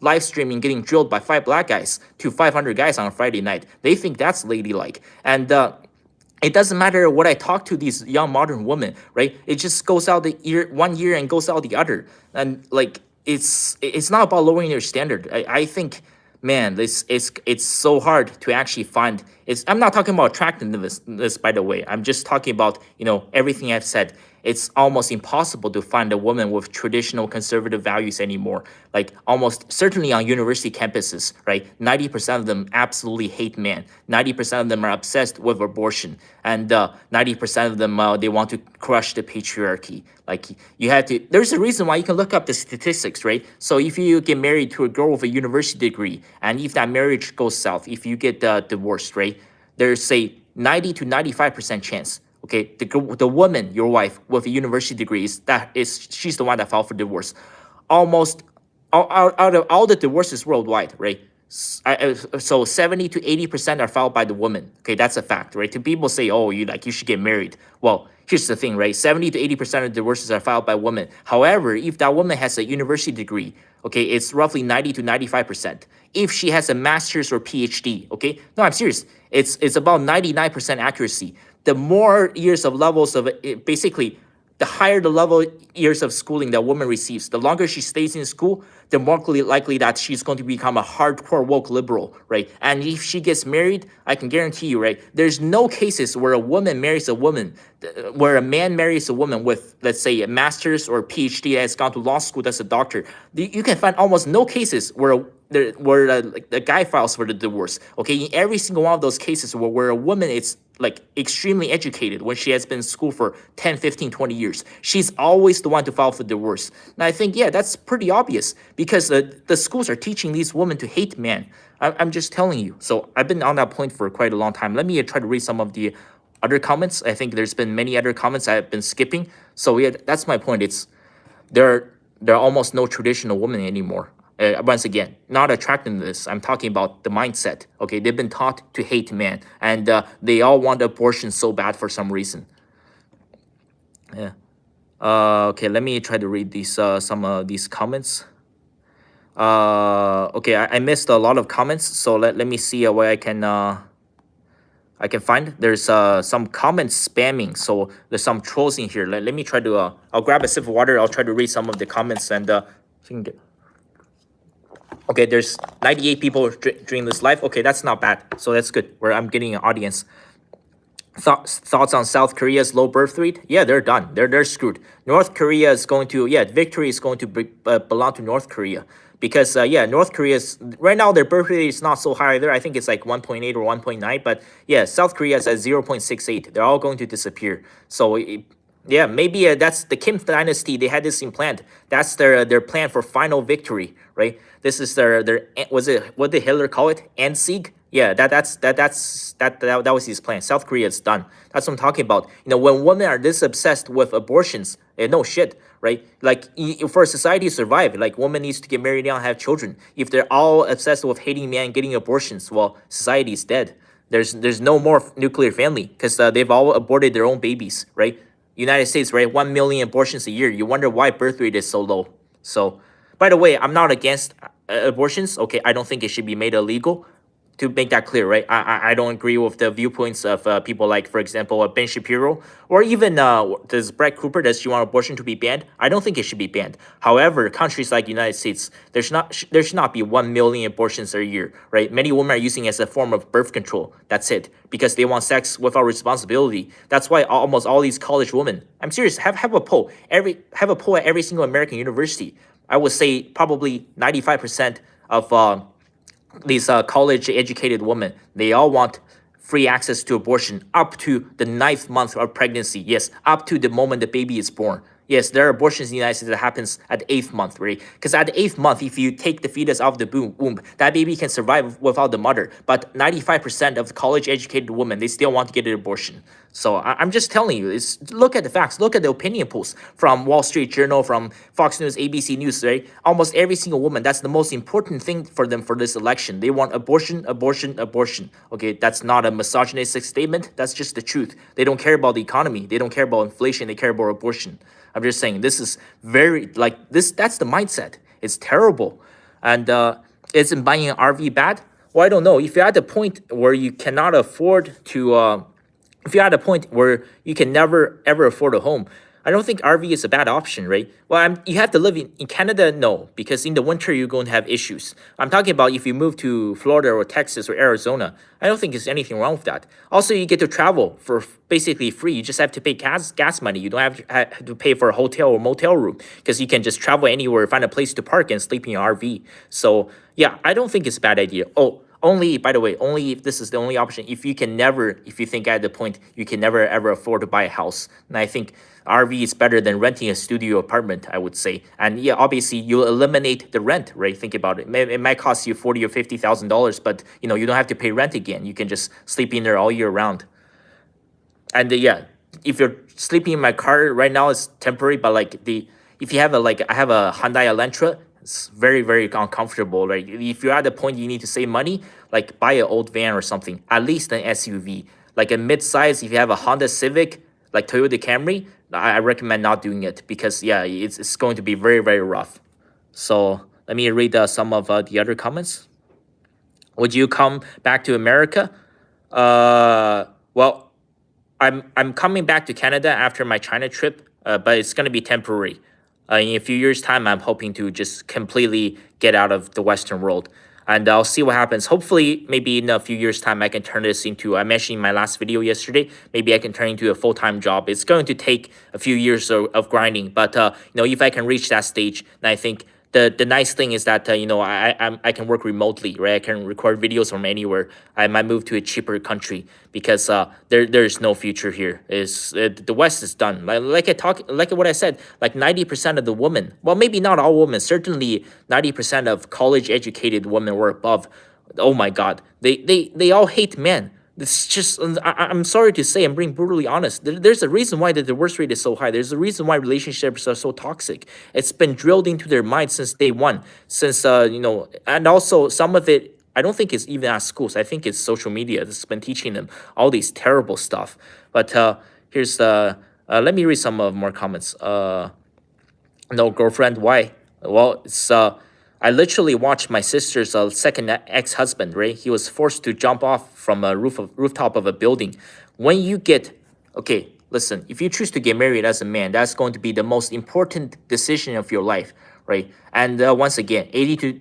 Speaker 1: live streaming getting drilled by 5 black guys to 500 guys on a Friday night. They think that's ladylike. And it doesn't matter what I talk to these young modern women, right? It just goes out the ear one year and goes out the other. And like, it's not about lowering your standard. I think, man, it's so hard to actually find. I'm not talking about attractiveness, by the way. I'm just talking about everything I've said. It's almost impossible to find a woman with traditional conservative values anymore. Like almost certainly on university campuses, right? 90% of them absolutely hate men. 90% of them are obsessed with abortion, and 90% of them they want to crush the patriarchy. Like you have to. There's a reason why you can look up the statistics, right? So if you get married to a girl with a university degree, and if that marriage goes south, if you get divorced, right? There's a 90 to 95% chance. Okay, the woman, your wife, with a university degree, she's the one that filed for divorce. Almost out of all the divorces worldwide, right? So 70 to 80% are filed by the woman. Okay, that's a fact, right? To people say, oh, you should get married. Well, here's the thing, right? 70 to 80% of divorces are filed by women. However, if that woman has a university degree, okay, it's roughly 90 to 95%. If she has a master's or PhD, okay, no, I'm serious. It's about 99% accuracy. The more years of levels of basically, the higher the level years of schooling that woman receives, the longer she stays in school, the more likely that she's going to become a hardcore woke liberal, right? And if she gets married, I can guarantee you, right? There's no cases where a woman marries a woman, where a man marries a woman with, let's say, a master's or PhD, has gone to law school, that's a doctor. You can find almost no cases where the guy files for the divorce. Okay, in every single one of those cases where a woman is like extremely educated, when she has been in school for 10, 15, 20 years, she's always the one to file for divorce. And I think, yeah, that's pretty obvious because the schools are teaching these women to hate men. I'm just telling you. So I've been on that point for quite a long time. Let me try to read some of the other comments. I think there's been many other comments I've been skipping. So yeah, that's my point. There are almost no traditional women anymore. Once again, not attractiveness. I'm talking about the mindset. Okay, they've been taught to hate men, and they all want abortion so bad for some reason. Yeah. Okay, let me try to read some of these comments. Okay, I missed a lot of comments, so let me see where I can find. There's some comments spamming, so there's some trolls in here. Let me try to. I'll grab a sip of water. I'll try to read some of the comments and. Okay, there's 98 people during this live. Okay, that's not bad. So that's good. Where I'm getting an audience. Thoughts on South Korea's low birth rate? Yeah, they're done. They're screwed. North Korea is going to, victory is going to belong to North Korea. Because, North Korea's, right now their birth rate is not so high either. I think it's like 1.8 or 1.9. But yeah, South Korea is at 0.68. They're all going to disappear. So yeah, maybe that's the Kim dynasty. They had this implant. That's their plan for final victory, right? This is their what did Hitler call it? Endsieg? Yeah, that was his plan. South Korea is done. That's what I'm talking about. When women are this obsessed with abortions, no shit, right? Like for a society to survive, like women needs to get married and have children. If they're all obsessed with hating men, getting abortions, well, society is dead. There's no more nuclear family because they've all aborted their own babies, right? United States, right? 1 million abortions a year. You wonder why birth rate is so low. So, by the way, I'm not against abortions. Okay, I don't think it should be made illegal. To make that clear, right? I don't agree with the viewpoints of people like, for example, Ben Shapiro, or even does Brett Cooper, does she want abortion to be banned? I don't think it should be banned. However, countries like United States, there should not be 1 million abortions a year, right? Many women are using it as a form of birth control. That's it, because they want sex without responsibility. That's why almost all these college women, I'm serious, have a poll. Have a poll at every single American university. I would say probably 95% of these college-educated women, they all want free access to abortion up to the 9th month of pregnancy. Yes, up to the moment the baby is born. Yes, there are abortions in the United States that happens at the eighth month, right? Because at the eighth month, if you take the fetus out of the womb, that baby can survive without the mother. But 95% of college-educated women, they still want to get an abortion. So I'm just telling you, look at the facts, look at the opinion polls from Wall Street Journal, from Fox News, ABC News, right? Almost every single woman, that's the most important thing for them for this election. They want abortion, abortion, abortion. Okay, that's not a misogynistic statement. That's just the truth. They don't care about the economy. They don't care about inflation. They care about abortion. I'm just saying this is very like this. That's the mindset. It's terrible, and isn't buying an RV bad? Well, I don't know. If you're at the point where you cannot afford to, if you're at a point where you can never ever afford a home, I don't think RV is a bad option, right? Well, you have to live in Canada, no, because in the winter you're going to have issues. I'm talking about if you move to Florida or Texas or Arizona. I don't think there's anything wrong with that. Also, you get to travel for basically free. You just have to pay gas money. You don't have to pay for a hotel or motel room because you can just travel anywhere, find a place to park and sleep in your RV. So yeah, I don't think it's a bad idea. Oh, only, by the way, only if this is the only option, if you can never, if you think at the point you can never ever afford to buy a house. And I think RV is better than renting a studio apartment, I would say. And yeah, obviously you'll eliminate the rent, right? Think about it. It might cost you $40,000 or $50,000, but you don't have to pay rent again. You can just sleep in there all year round. And yeah, if you're sleeping in my car right now, it's temporary. But if you have I have a Hyundai Elantra, it's very very uncomfortable. Like if you're at the point you need to save money, like buy an old van or something, at least an SUV, like a mid-size. If you have a Honda Civic, like Toyota Camry, I recommend not doing it because yeah, it's going to be very very rough. So let me read some of the other comments. Would you come back to America? Well, I'm coming back to Canada after my China trip, but it's gonna be temporary. In a few years' time, I'm hoping to just completely get out of the Western world, and I'll see what happens. Hopefully, maybe in a few years' time, I can turn this into. I mentioned in my last video yesterday. Maybe I can turn into a full-time job. It's going to take a few years of grinding, but if I can reach that stage, then I think the nice thing is that I can work remotely, right? I can record videos from anywhere. I might move to a cheaper country because there's no future here. Is the West is done. Like what I said, like 90% of the women, well, maybe not all women, certainly 90% of college educated women were above. Oh my God, they all hate men. It's just, I'm sorry to say, I'm being brutally honest. There's a reason why the divorce rate is so high. There's a reason why relationships are so toxic. It's been drilled into their minds since day one. And also some of it, I don't think it's even at schools. I think it's social media that's been teaching them all these terrible stuff. But here's let me read some more comments. No girlfriend, why? Well, it's I literally watched my sister's second ex-husband, right? He was forced to jump off from a rooftop of a building. When you get, okay, listen, if you choose to get married as a man, that's going to be the most important decision of your life, right? And once again,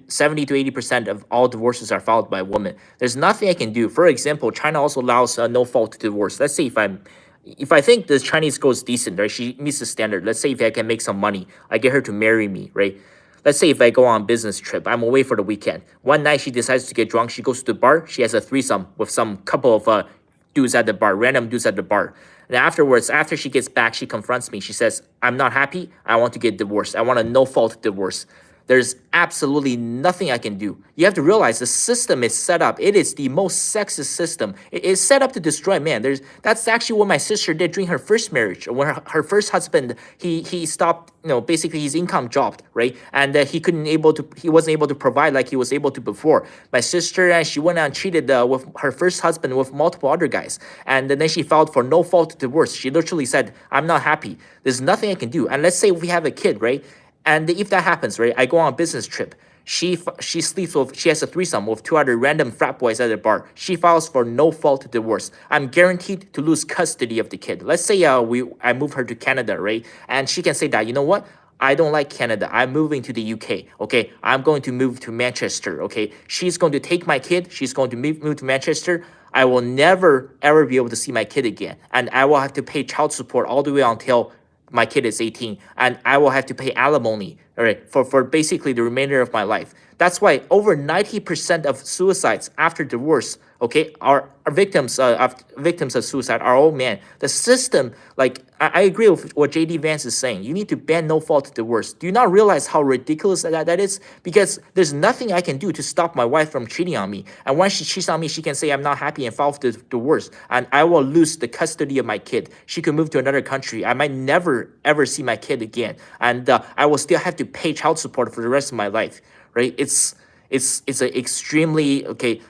Speaker 1: 70 to 80% of all divorces are filed by women. There's nothing I can do. For example, China also allows no-fault divorce. Let's say if I think the Chinese girl is decent, right? She meets the standard. Let's say if I can make some money, I get her to marry me, right? Let's say if I go on a business trip, I'm away for the weekend. One night she decides to get drunk. She goes to the bar. She has a threesome with some couple of dudes at the bar, random dudes at the bar. And afterwards, after she gets back, she confronts me. She says, I'm not happy. I want to get divorced. I want a no-fault divorce. There's absolutely nothing I can do. You have to realize the system is set up. It is the most sexist system. It is set up to destroy man. That's actually what my sister did during her first marriage. When her first husband, he stopped, basically his income dropped, right? And he wasn't able to provide like he was able to before. My sister, she went out and cheated with her first husband with multiple other guys. And then she filed for no-fault divorce. She literally said, I'm not happy. There's nothing I can do. And let's say we have a kid, right? And if that happens, right, I go on a business trip. She has a threesome with two other random frat boys at the bar. She files for no-fault divorce. I'm guaranteed to lose custody of the kid. Let's say I move her to Canada, right? And she can say that, you know what? I don't like Canada. I'm moving to the UK, okay? I'm going to move to Manchester, okay? She's going to take my kid. She's going to move to Manchester. I will never, ever be able to see my kid again. And I will have to pay child support all the way until my kid is 18, and I will have to pay alimony, all right, for basically the remainder of my life. That's why over 90% of suicides after divorce, okay, are victims of suicide are all men. The system, like I agree with what JD Vance is saying. You need to ban no fault divorce. Do you not realize how ridiculous that is? Because there's nothing I can do to stop my wife from cheating on me. And once she cheats on me, she can say I'm not happy and file for the divorce, and I will lose the custody of my kid. She could move to another country. I might never ever see my kid again, and I will still have to pay child support for the rest of my life. Right? It's a extremely okay.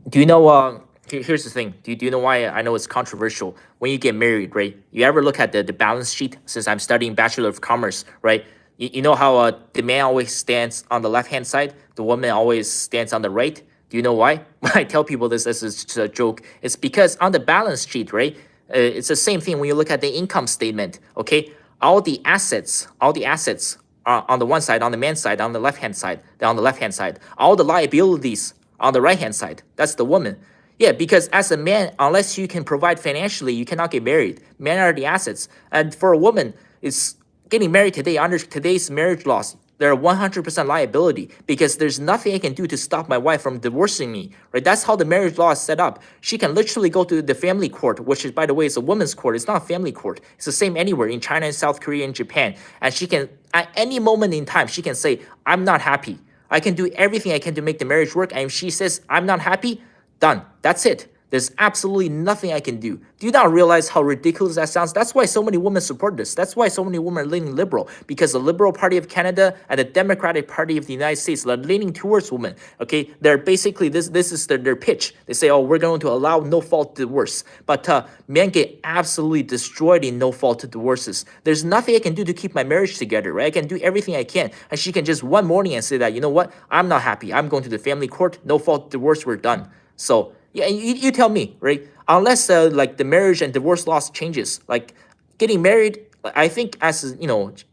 Speaker 1: Do you know? Here's the thing. Do you know why I know it's controversial? When you get married, right? You ever look at the balance sheet? Since I'm studying Bachelor of Commerce, right? You know how the man always stands on the left hand side, the woman always stands on the right. Do you know why? When I tell people this as just a joke, it's because on the balance sheet, right? It's the same thing when you look at the income statement. Okay, all the assets on the one side, on the man's side, on the left hand side, then on the left hand side, all the liabilities on the right hand side. That's the woman. Yeah, because as a man, unless you can provide financially, you cannot get married. Men are the assets. And for a woman, it's getting married today under today's marriage laws. They're 100% liability because there's nothing I can do to stop my wife from divorcing me, right? That's how the marriage law is set up. She can literally go to the family court, which is, by the way, is a women's court. It's not a family court. It's the same anywhere in China and South Korea and Japan. And she can, at any moment in time, she can say, I'm not happy. I can do everything I can to make the marriage work. And if she says, I'm not happy, done. That's it. There's absolutely nothing I can do. Do you not realize how ridiculous that sounds? That's why so many women support this. That's why so many women are leaning liberal, because the Liberal Party of Canada and the Democratic Party of the United States are leaning towards women. Okay, they're basically this is their pitch. They say, oh, we're going to allow no fault divorce, but men get absolutely destroyed in no fault divorces. There's nothing I can do to keep my marriage together, right? I can do everything I can, and she can just one morning and say that, you know what, I'm not happy. I'm going to the family court. No fault divorce. We're done. So yeah, you tell me, right? Unless like the marriage and divorce laws changes, like getting married, I think as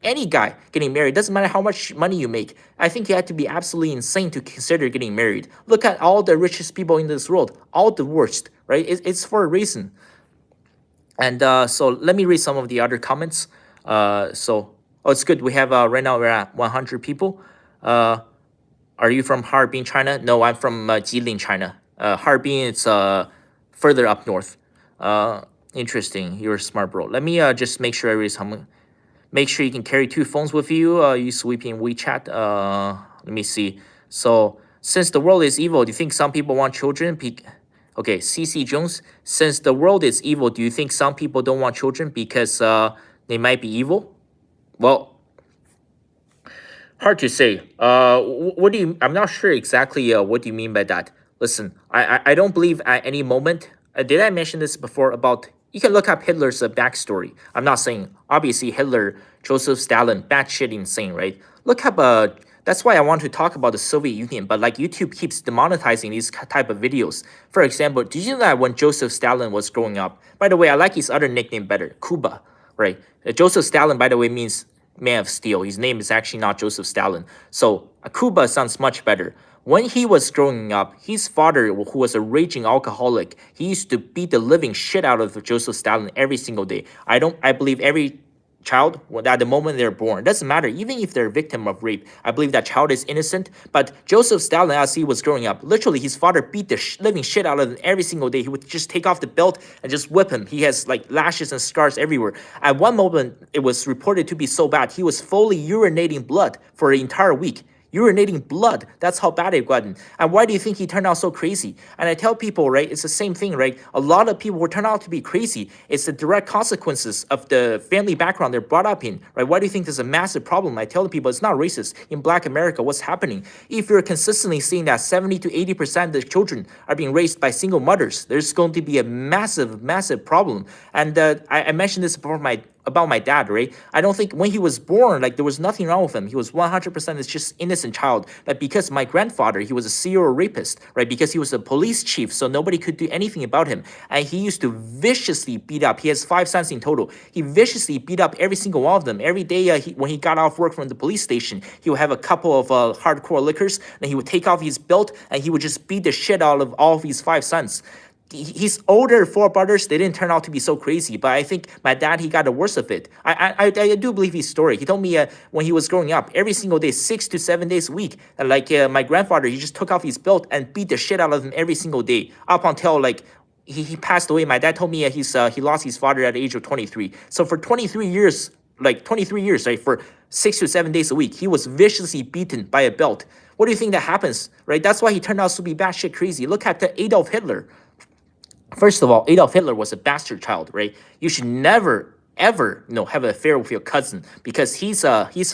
Speaker 1: any guy getting married, doesn't matter how much money you make. I think you have to be absolutely insane to consider getting married. Look at all the richest people in this world, all divorced, right? It's for a reason. And so let me read some of the other comments. It's good. We have right now we're at 100 people. Are you from Harbin, China? No, I'm from Jilin, China. Harbin, it's further up north. Interesting. You're a smart bro. Let me just make sure make sure you can carry 2 phones with you. You sweeping WeChat. Let me see. So since the world is evil, do you think some people want children? Okay, CC Jones. Since the world is evil, do you think some people don't want children because they might be evil? Well, hard to say. What do you? I'm not sure exactly. What do you mean by that? Listen, I don't believe at any moment. Did I mention this before about? You can look up Hitler's backstory. I'm not saying obviously Hitler, Joseph Stalin, batshit insane, right? Look up. That's why I want to talk about the Soviet Union. But like YouTube keeps demonetizing these type of videos. For example, did you know that when Joseph Stalin was growing up? By the way, I like his other nickname better, Kuba, right? Joseph Stalin, by the way, means man of steel. His name is actually not Joseph Stalin. So Kuba sounds much better. When he was growing up, his father, who was a raging alcoholic, he used to beat the living shit out of Joseph Stalin every single day. I believe every child, at the moment they're born, it doesn't matter, even if they're a victim of rape, I believe that child is innocent. But Joseph Stalin, as he was growing up, literally his father beat the living shit out of him every single day. He would just take off the belt and just whip him. He has like lashes and scars everywhere. At one moment, it was reported to be so bad, he was fully urinating blood for an entire week. Urinating blood. That's how bad it gotten. And why do you think he turned out so crazy? And I tell people, right, it's the same thing, right? A lot of people who turn out to be crazy, it's the direct consequences of the family background they're brought up in, right? Why do you think there's a massive problem? I tell the people it's not racist. In Black America, what's happening? If you're consistently seeing that 70 to 80% of the children are being raised by single mothers, there's going to be a massive, massive problem. And I mentioned this before about my dad, right? I don't think when he was born, like there was nothing wrong with him. He was 100% it's just innocent child. But because my grandfather, he was a serial rapist, right? Because he was a police chief, so nobody could do anything about him. And he used to viciously beat up. He has 5 sons in total. He viciously beat up every single one of them. Every day when he got off work from the police station, he would have a couple of hardcore liquors, and he would take off his belt, and he would just beat the shit out of all of his 5 sons. his older four brothers, they didn't turn out to be so crazy, but I think my dad, he got the worst of it. I do believe his story. He told me when he was growing up, every single day, 6 to 7 days a week, my grandfather, he just took off his belt and beat the shit out of him every single day up until he passed away. My dad told me he lost his father at the age of 23. So for 23 years, 23 years, right, for 6 to 7 days a week, he was viciously beaten by a belt. What do you think that happens, right? That's why he turned out to be batshit crazy. Look at the Adolf Hitler. First of all, Adolf Hitler was a bastard child, right? You should never ever have an affair with your cousin, because his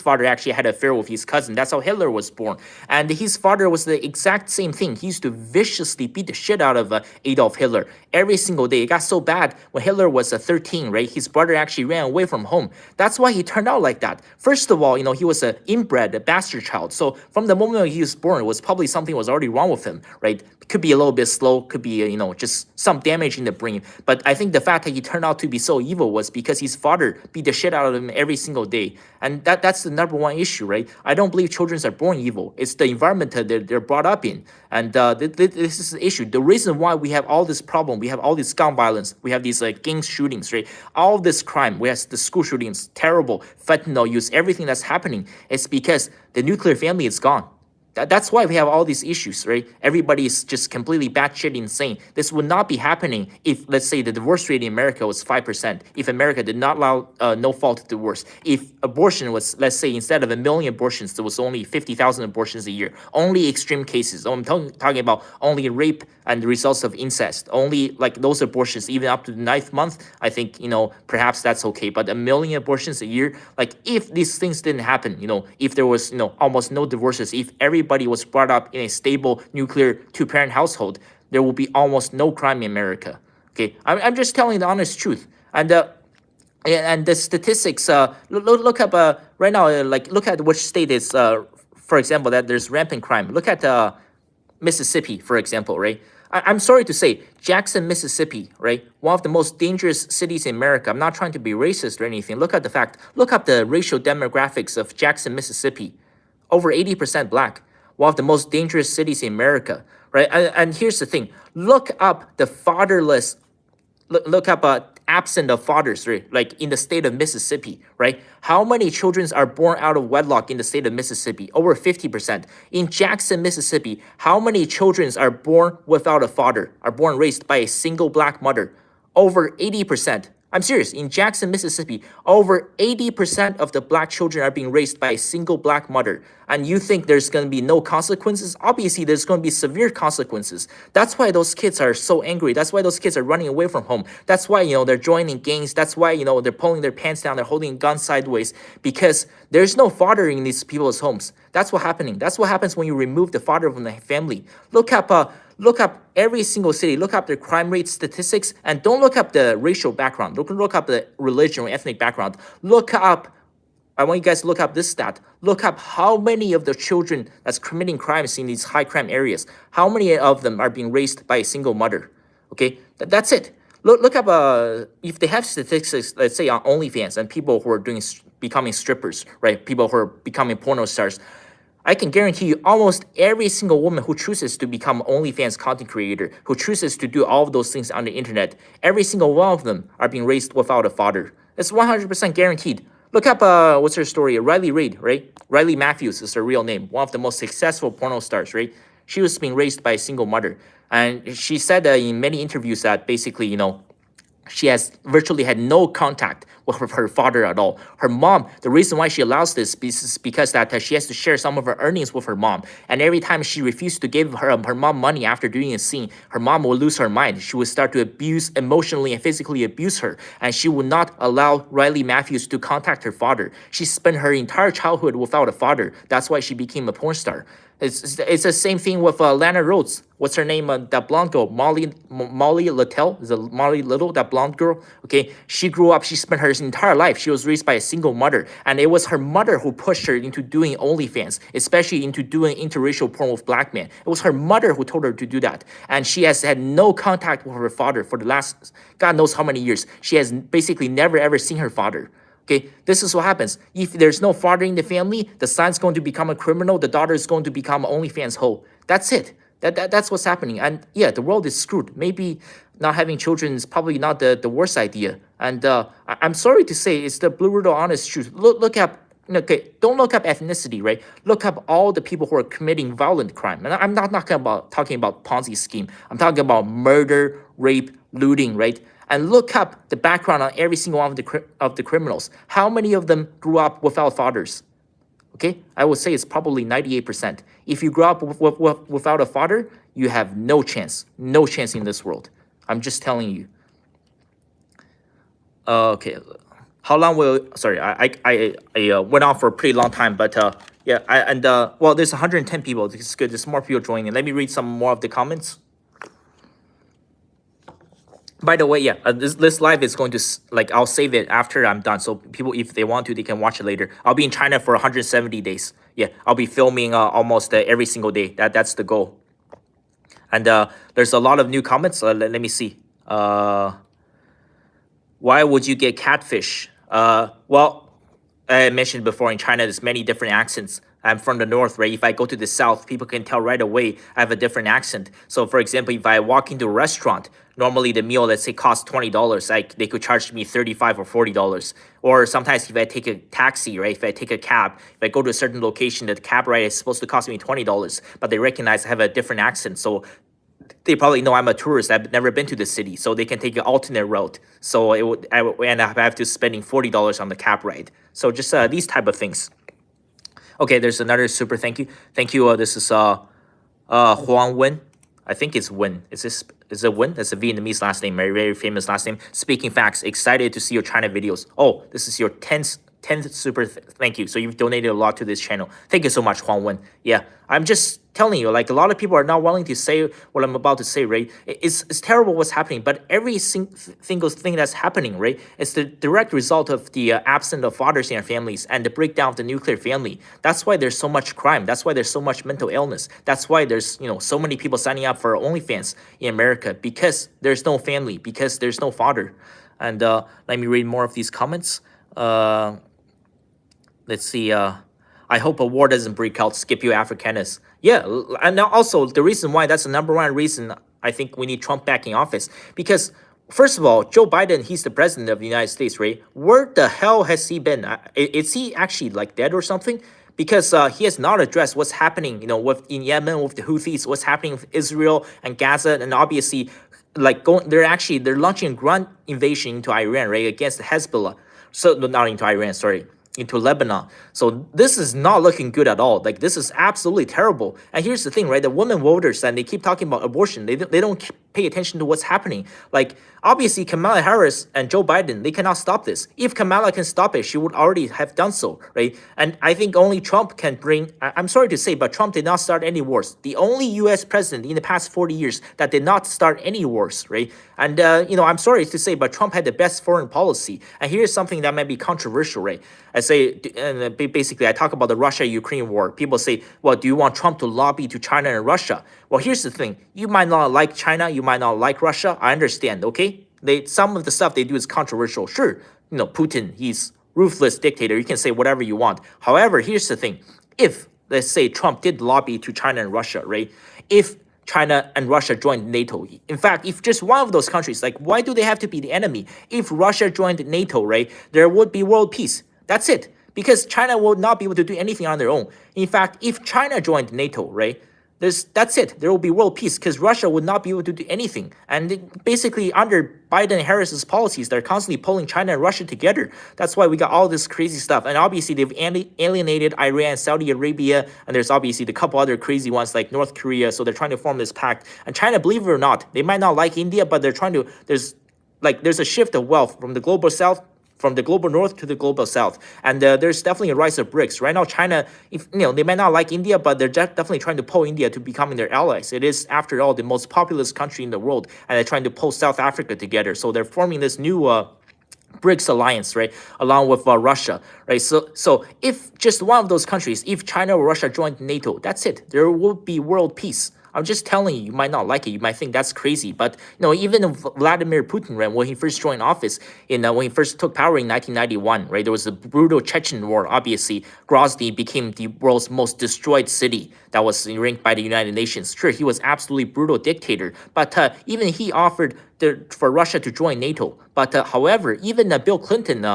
Speaker 1: father actually had an affair with his cousin. That's how Hitler was born, and his father was the exact same thing. He used to viciously beat the shit out of Adolf Hitler every single day. It got so bad when Hitler was 13, right? His brother actually ran away from home. That's why he turned out like that. First of all, he was an inbred, a bastard child. So from the moment he was born, it was probably something was already wrong with him, right? Could be a little bit slow, could be just some damage in the brain. But I think the fact that he turned out to be so evil was because his father beat the shit out of him every single day, and that's the number one issue, right? I don't believe children are born evil. It's the environment that they're brought up in, and this is the issue. The reason why we have all this problem, we have all this gun violence, we have these gang shootings, right? All this crime, we have the school shootings, terrible fentanyl use, everything that's happening. It's because the nuclear family is gone. That's why we have all these issues, right? Everybody is just completely batshit insane. This would not be happening if, let's say, the divorce rate in America was 5%. If America did not allow no-fault divorce. If abortion was, let's say, instead of 1 million abortions, there was only 50,000 abortions a year. Only extreme cases. I'm talking about only rape and the results of incest. Only those abortions, even up to the 9th month, I think, perhaps that's okay. But 1 million abortions a year, if these things didn't happen, if there was, almost no divorces, if everybody was brought up in a stable nuclear two-parent household, there will be almost no crime in America. Okay, I'm just telling the honest truth. And the statistics, look up right now, look at which state is, for example, that there's rampant crime. Look at Mississippi, for example, right? I'm sorry to say, Jackson, Mississippi, right? One of the most dangerous cities in America. I'm not trying to be racist or anything. Look up the racial demographics of Jackson, Mississippi. Over 80% black. One of the most dangerous cities in America, right? And here's the thing. Look up the fatherless, look up absent of fathers, right? In the state of Mississippi, right? How many children are born out of wedlock in the state of Mississippi? Over 50%. In Jackson, Mississippi, how many children are born without a father, are born raised by a single black mother? Over 80%. I'm serious. In Jackson, Mississippi, over 80% of the black children are being raised by a single black mother. And you think there's going to be no consequences? Obviously, there's going to be severe consequences. That's why those kids are so angry. That's why those kids are running away from home. That's why, they're joining gangs. That's why, they're pulling their pants down. They're holding guns sideways, because there's no father in these people's homes. That's what's happening. That's what happens when you remove the father from the family. Look up every single city. Look up their crime rate statistics, and don't look up the racial background. Look up the religion or ethnic background. I want you guys to look up this stat. Look up how many of the children that's committing crimes in these high crime areas, how many of them are being raised by a single mother. Okay, that's it. Look up if they have statistics, let's say on OnlyFans, and people who are becoming strippers, right? People who are becoming porno stars. I can guarantee you almost every single woman who chooses to become OnlyFans content creator, who chooses to do all of those things on the internet, every single one of them are being raised without a father. It's 100% guaranteed. Look up, what's her story? Riley Reid, right? Riley Matthews is her real name. One of the most successful porno stars, right? She was being raised by a single mother. And she said in many interviews that basically, she has virtually had no contact with her father at all. Her mom, the reason why she allows this is because that she has to share some of her earnings with her mom. And every time she refused to give her mom money after doing a scene, her mom will lose her mind. She would start to emotionally and physically abuse her. And she would not allow Riley Matthews to contact her father. She spent her entire childhood without a father. That's why she became a porn star. It's the same thing with Lana Rhoades. What's her name? That blonde girl, Molly Littell. Is it Molly Little? That blonde girl. Okay, she grew up. She spent her entire life. She was raised by a single mother, and it was her mother who pushed her into doing OnlyFans, especially into doing interracial porn with black men. It was her mother who told her to do that, and she has had no contact with her father for the last God knows how many years. She has basically never ever seen her father. Okay, this is what happens. If there's no father in the family, the son's going to become a criminal, the daughter is going to become an OnlyFans hoe. That's it. That's what's happening. And yeah, the world is screwed. Maybe not having children is probably not the worst idea. And I'm sorry to say, it's the brutal, honest truth. Look up. Okay, don't look up ethnicity, right? Look up all the people who are committing violent crime. And I'm not talking about Ponzi scheme. I'm talking about murder, rape, looting, right? And look up the background on every single one of the criminals. How many of them grew up without fathers? Okay, I would say it's probably 98%. If you grow up without a father, you have no chance in this world. I'm just telling you. Okay, how long will? Sorry, I went on for a pretty long time, but yeah, well, there's 110 people. This is good. There's more people joining. Let me read some more of the comments. By the way, yeah, this live is going to like, I'll save it after I'm done, so people, if they want to, they can watch it later. I'll be in China for 170 days. Yeah, I'll be filming almost every single day. That's the goal. And there's a lot of new comments. Let me see. Why would you get catfish? Well, I mentioned before, in China, there's many different accents. I'm from the north, right? If I go to the south, people can tell right away I have a different accent. So, for example, if I walk into a restaurant, normally the meal, let's say, costs $20. Like, they could charge me $35 or $40. Or sometimes if I take a taxi, right? If I take a cab, if I go to a certain location, the cab ride is supposed to cost me $20, but they recognize I have a different accent. So they probably know I'm a tourist. I've never been to the city, so they can take an alternate route. So I would end up have to spending $40 on the cab ride. So just these type of things. Okay, there's another super thank you. Thank you. This is Huang Wen. I think it's Wen. Is it Wen? That's a Vietnamese last name, very, very famous last name. Speaking facts, excited to see your China videos. Oh, this is your 10th super thank you. So you've donated a lot to this channel. Thank you so much, Huang Wen. Yeah, I'm just telling you, like, a lot of people are not willing to say what I'm about to say, right? It's terrible what's happening, but every single thing that's happening, right, is the direct result of the absence of fathers in our families and the breakdown of the nuclear family. That's why there's so much crime. That's why there's so much mental illness. That's why there's, so many people signing up for OnlyFans in America, because there's no family, because there's no father. And let me read more of these comments. Let's see. I hope a war doesn't break out. Scipio Africanus. Yeah, and now also the reason why, that's the number one reason I think we need Trump back in office, because first of all, Joe Biden, he's the president of the United States, right? Where the hell has he been? Is he actually like dead or something? Because he has not addressed what's happening, in Yemen with the Houthis, what's happening with Israel and Gaza, and obviously, like they're launching a ground invasion into Iran, right, against Hezbollah. So not into Iran, sorry, into Lebanon. So this is not looking good at all. Like, this is absolutely terrible. And here's the thing, right? The women voters, and they keep talking about abortion. They don't pay attention to what's happening. Like, obviously, Kamala Harris and Joe Biden, they cannot stop this. If Kamala can stop it, she would already have done so, right? And I think only Trump can bring, I'm sorry to say, but Trump did not start any wars. The only U.S. president in the past 40 years that did not start any wars, right? And, I'm sorry to say, but Trump had the best foreign policy. And here's something that might be controversial, right? I say, basically, I talk about the Russia-Ukraine war. People say, well, do you want Trump to lobby to China and Russia? Well, here's the thing. You might not like China. You might not like Russia. I understand, okay? Some of the stuff they do is controversial. Sure, Putin, he's ruthless dictator. You can say whatever you want. However, here's the thing. If, let's say, Trump did lobby to China and Russia, right? If China and Russia joined NATO. In fact, if just one of those countries, like, why do they have to be the enemy? If Russia joined NATO, right, there would be world peace. That's it. Because China will not be able to do anything on their own. In fact, if China joined NATO, right, that's it. There will be world peace, because Russia would not be able to do anything. And basically, under Biden and Harris's policies, they're constantly pulling China and Russia together. That's why we got all this crazy stuff. And obviously, they've alienated Iran, Saudi Arabia, and there's obviously the couple other crazy ones like North Korea. So they're trying to form this pact. And China, believe it or not, they might not like India, but they're trying to, there's a shift of wealth from the global south, from the global north to the global south. And there's definitely a rise of BRICS. Right now, China, they might not like India, but they're definitely trying to pull India to becoming their allies. It is, after all, the most populous country in the world, and they're trying to pull South Africa together. So they're forming this new BRICS alliance, right, along with Russia, right? So if just one of those countries, if China or Russia joined NATO, that's it. There will be world peace. I'm just telling you, you might not like it. You might think that's crazy. But even Vladimir Putin, right, when he first joined office, when he first took power in 1991, right, there was a brutal Chechen war. Obviously, Grozny became the world's most destroyed city that was ranked by the United Nations. Sure, he was absolutely brutal dictator, but even he offered for Russia to join NATO. But however, even Bill Clinton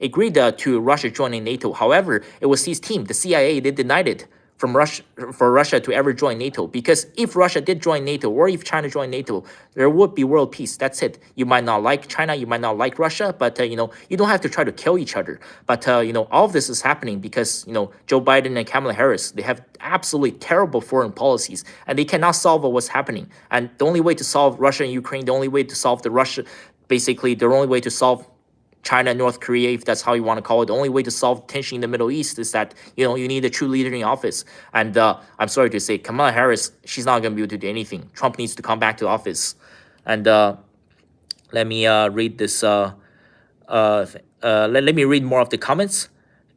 Speaker 1: agreed to Russia joining NATO. However, it was his team, the CIA, they denied it from Russia for Russia to ever join NATO, because if Russia did join NATO or if China joined NATO, there would be world peace. That's it. You might not like China, you might not like Russia, but you don't have to try to kill each other. But all of this is happening because Joe Biden and Kamala Harris, they have absolutely terrible foreign policies, and they cannot solve what's happening. And the only way to solve Russia and Ukraine, the only way to solve basically the only way to solve China, North Korea, if that's how you want to call it, the only way to solve tension in the Middle East is that you need a true leader in office. And I'm sorry to say, Kamala Harris, she's not going to be able to do anything. Trump needs to come back to office. And let me read this. Let me read more of the comments.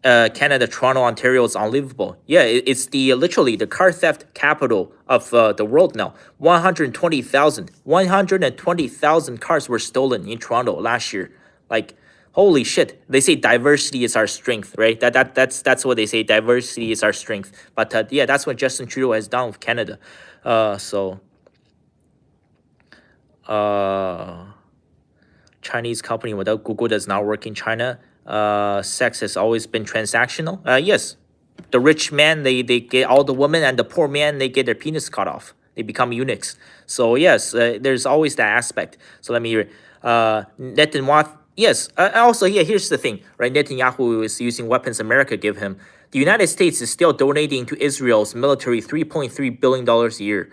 Speaker 1: Canada, Toronto, Ontario is unlivable. Yeah, it's literally the car theft capital of the world now. 120,000 cars were stolen in Toronto last year. Like, holy shit. They say diversity is our strength, right? That's what they say. Diversity is our strength. But yeah, that's what Justin Trudeau has done with Canada. Chinese company without Google does not work in China. Sex has always been transactional. Yes, the rich man, they get all the women, and the poor man, they get their penis cut off. They become eunuchs. So yes, there's always that aspect. So let me Netanyahu. Yes. Also, yeah. Here's the thing, right? Netanyahu is using weapons America give him. The United States is still donating to Israel's military $3.3 billion a year.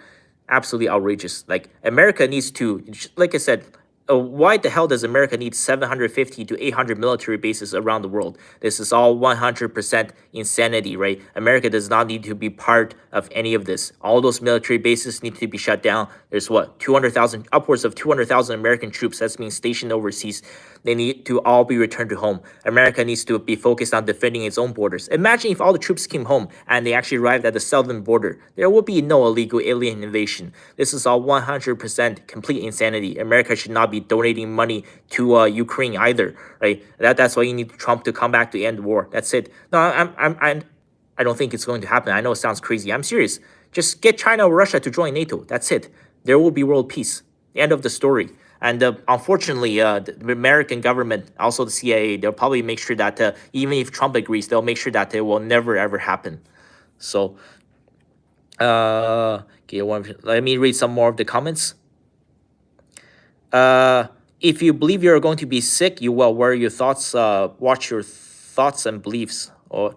Speaker 1: Absolutely outrageous. Like, America needs to, like I said, why the hell does America need 750 to 800 military bases around the world? This is all 100% insanity, right? America does not need to be part of any of this. All those military bases need to be shut down. There's 200,000, upwards of 200,000 American troops that's being stationed overseas. They need to all be returned to home. America needs to be focused on defending its own borders. Imagine if all the troops came home and they actually arrived at the southern border. There would be no illegal alien invasion. This is all 100% complete insanity. America should not be donating money to Ukraine either, right? That's why you need Trump to come back to end the war. That's it. No, I don't think it's going to happen. I know it sounds crazy. I'm serious. Just get China or Russia to join NATO. That's it. There will be world peace. The end of the story. And unfortunately, the American government, also the CIA, they'll probably make sure that even if Trump agrees, they'll make sure that it will never, ever happen. So, okay, let me read some more of the comments. If you believe you're going to be sick, you will wear your thoughts, watch your thoughts and beliefs. Or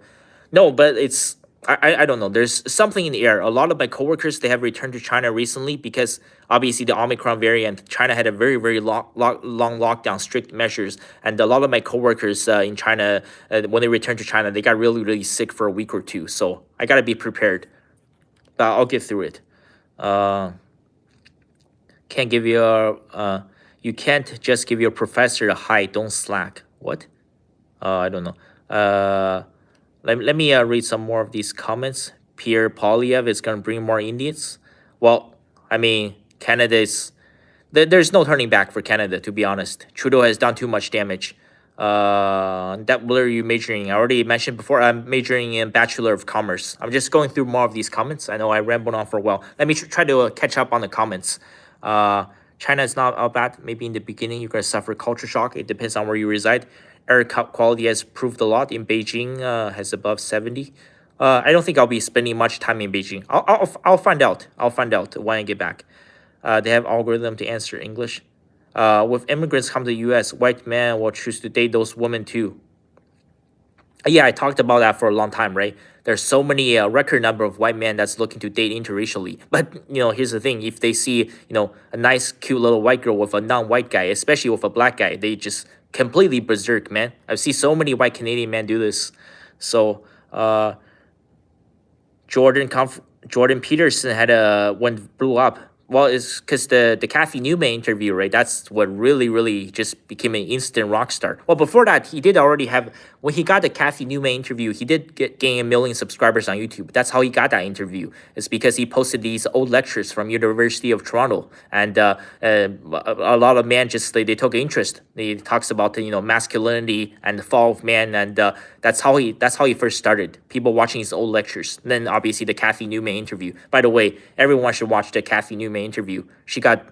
Speaker 1: no, but it's I don't know. There's something in the air. A lot of my coworkers, they have returned to China recently because obviously the Omicron variant, China had a very, very long lockdown, strict measures. And a lot of my coworkers in China, when they returned to China, they got really, really sick for a week or two. So I got to be prepared. But I'll get through it. Can't give you you can't just give your professor a hi, don't slack. What? I don't know. Let me read some more of these comments. Pierre Polyev is going to bring more Indians. Well, I mean, Canada is... There's no turning back for Canada, to be honest. Trudeau has done too much damage. What are you majoring in? I already mentioned before, I'm majoring in Bachelor of Commerce. I'm just going through more of these comments. I know I rambled on for a while. Let me try to catch up on the comments. China is not all bad. Maybe in the beginning, you're going to suffer culture shock. It depends on where you reside. Air quality has improved a lot in Beijing, has above 70. I don't think I'll be spending much time in Beijing. I'll find out. I'll find out when I get back. They have algorithm to answer English. With immigrants come to the U.S., white men will choose to date those women too. Yeah, I talked about that for a long time, right? There's so many record number of white men that's looking to date interracially. But, here's the thing. If they see, a nice, cute little white girl with a non-white guy, especially with a black guy, they just completely berserk, man. I've seen so many white Canadian men do this. So, Jordan Peterson had blew up. well, it's because the Kathy Newman interview, right? That's what really just became an instant rock star. Well, before that, he did already have when he got the Kathy Newman interview, he did gain 1 million subscribers on YouTube. That's how he got that interview. It's because he posted these old lectures from University of Toronto, and a lot of men just they took interest. He talks about the masculinity and the fall of man, and that's how he first started. People watching his old lectures. And then obviously the Kathy Newman interview. By the way, everyone should watch the Kathy Newman interview. She got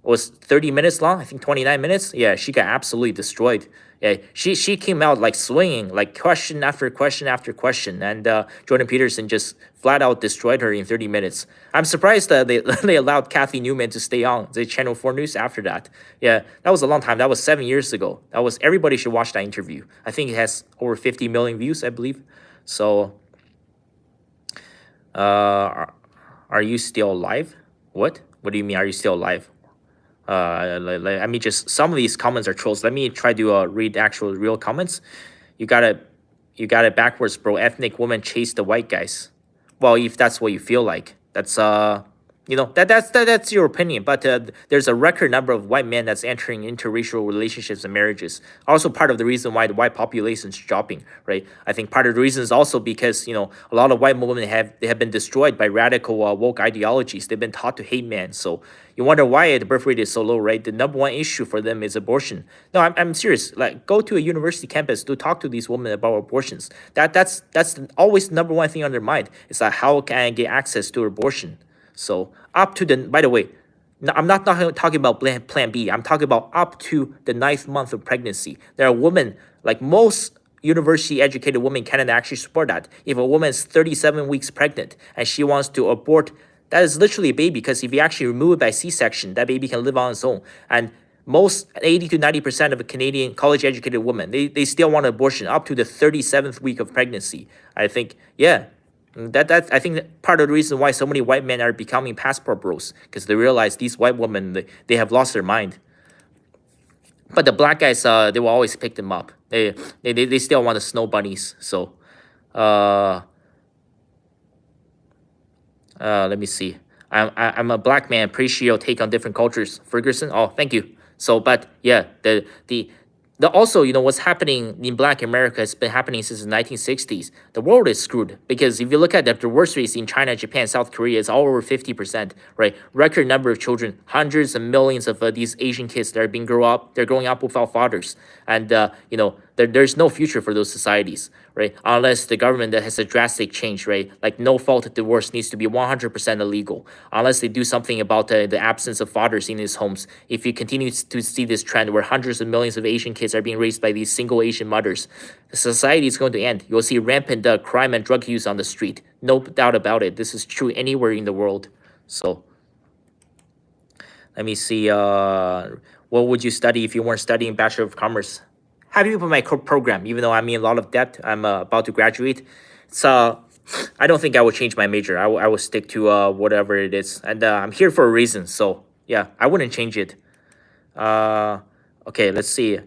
Speaker 1: was 30 minutes long. I think 29 minutes. Yeah, she got absolutely destroyed. Yeah, she came out like swinging, like question after question after question, and Jordan Peterson just flat out destroyed her in 30 minutes. I'm surprised that they they allowed Kathy Newman to stay on the Channel 4 News after that. Yeah, that was a long time. That was 7 years ago. That was everybody should watch that interview. I think it has over 50 million views, I believe. So, are you still alive? What? What do you mean? Are you still alive? I mean, just some of these comments are trolls. Let me try to read actual real comments. You got it, you got it backwards, bro. Ethnic women chase the white guys. Well, if that's what you feel like, that's that's your opinion. But there's a record number of white men that's entering interracial relationships and marriages. Also, part of the reason why the white population is dropping, right? I think part of the reason is also because a lot of white women have been destroyed by radical woke ideologies. They've been taught to hate men. So you wonder why the birth rate is so low, right? The number one issue for them is abortion. No, I'm serious. Like, go to a university campus to talk to these women about abortions. That's always the number one thing on their mind. It's like, how can I get access to abortion? So up to by the way, I'm not talking about plan B. I'm talking about up to the 9th month of pregnancy. There are women, like most university educated women, cannot actually support that. If a woman is 37 weeks pregnant and she wants to abort, that is literally a baby, because if you actually remove it by C-section, that baby can live on its own. And most 80 to 90% of Canadian college educated women, they still want abortion up to the 37th week of pregnancy. I think, yeah. I think that part of the reason why so many white men are becoming passport bros, because they realize these white women, they have lost their mind. But the black guys, they will always pick them up. They still want the snow bunnies. So, let me see. I'm a black man. Appreciate your take on different cultures, Ferguson. Oh, thank you. So, but yeah, the also, what's happening in Black America has been happening since the 1960s. The world is screwed, because if you look at the divorce rates in China, Japan, South Korea, it's all over 50%, right? Record number of children, hundreds of millions of these Asian kids that are they're growing up without fathers. And, there's no future for those societies, right? Unless the government that has a drastic change, right? Like, no fault divorce needs to be 100% illegal. Unless they do something about the absence of fathers in these homes. If you continue to see this trend where hundreds of millions of Asian kids are being raised by these single Asian mothers, the society is going to end. You'll see rampant crime and drug use on the street. No doubt about it. This is true anywhere in the world. So, let me see. What would you study if you weren't studying Bachelor of Commerce? Happy with my program, even though I'm in a lot of debt. I'm about to graduate. So I don't think I would change my major. I will stick to whatever it is. And I'm here for a reason. So yeah, I wouldn't change it. Okay, let's see.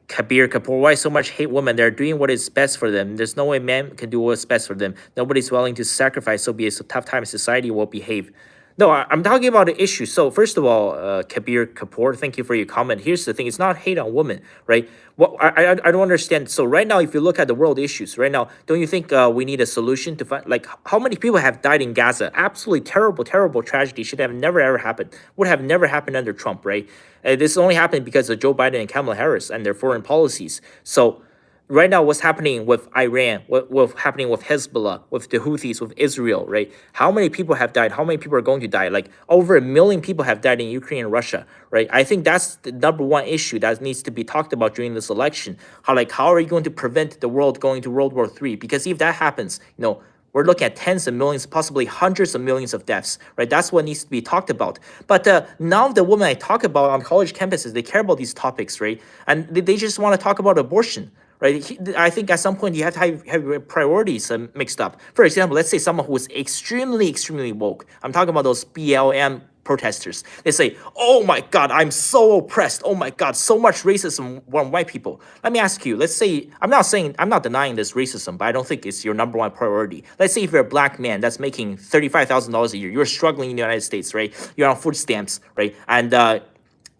Speaker 1: Kabir Kapoor, why so much hate women? They're doing what is best for them. There's no way men can do what's best for them. Nobody's willing to sacrifice, so be it. So tough times, society will behave. No, I'm talking about the issue. So first of all, Kabir Kapoor, thank you for your comment. Here's the thing: it's not hate on women, right? What I don't understand. So right now, if you look at the world issues right now, don't you think we need a solution to find, like, how many people have died in Gaza? Absolutely terrible tragedy. Should have never ever happened. Would have never happened under Trump, right? This only happened because of Joe Biden and Kamala Harris and their foreign policies. So right now, what's happening with Iran, what's happening with Hezbollah, with the Houthis, with Israel, right? How many people have died? How many people are going to die? Like, over 1 million people have died in Ukraine and Russia, right? I think that's the number one issue that needs to be talked about during this election. How are you going to prevent the world going to World War III? Because if that happens, we're looking at tens of millions, possibly hundreds of millions of deaths, right? That's what needs to be talked about. But now the women I talk about on college campuses, they care about these topics, right? And they just want to talk about abortion, right? I think at some point you have to have your priorities mixed up. For example, let's say someone who is extremely, extremely woke. I'm talking about those BLM protesters. They say, "Oh my God, I'm so oppressed. Oh my God, so much racism from white people." Let me ask you. Let's say I'm not denying this racism, but I don't think it's your number one priority. Let's say if you're a black man that's making $35,000 a year, you're struggling in the United States, right? You're on food stamps, right? And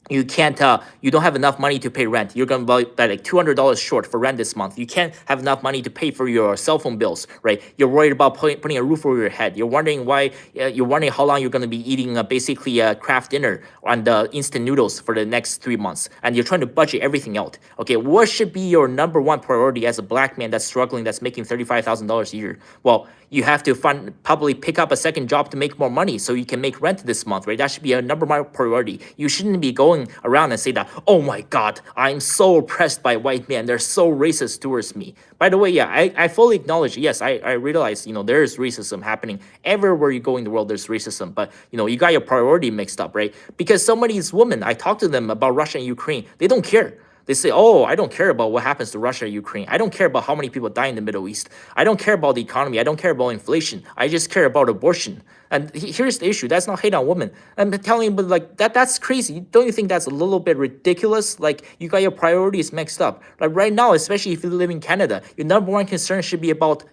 Speaker 1: you can't you don't have enough money to pay rent. You're gonna be like $200 short for rent this month. You can't have enough money to pay for your cell phone bills, right? You're worried about putting a roof over your head. You're wondering why you're wondering how long you're gonna be eating basically a craft dinner on the instant noodles for the next 3 months, and you're trying to budget everything out. Okay, what should be your number one priority as a black man that's struggling, that's making $35,000 a year? Well, you have to probably pick up a second job to make more money so you can make rent this month, right? That should be a number one priority. You shouldn't be going around and say that, "Oh my God, I'm so oppressed by white men. They're so racist towards me." By the way, yeah, I fully acknowledge, yes, I realize, there is racism happening. Everywhere you go in the world, there's racism. But, you got your priority mixed up, right? Because so many of these women, I talk to them about Russia and Ukraine, they don't care. They say, "Oh, I don't care about what happens to Russia or Ukraine. I don't care about how many people die in the Middle East. I don't care about the economy. I don't care about inflation. I just care about abortion." And here's the issue. That's not hate on women. I'm telling you, but like that's crazy. Don't you think that's a little bit ridiculous? Like you got your priorities mixed up. Like right now, especially if you live in Canada, your number one concern should be about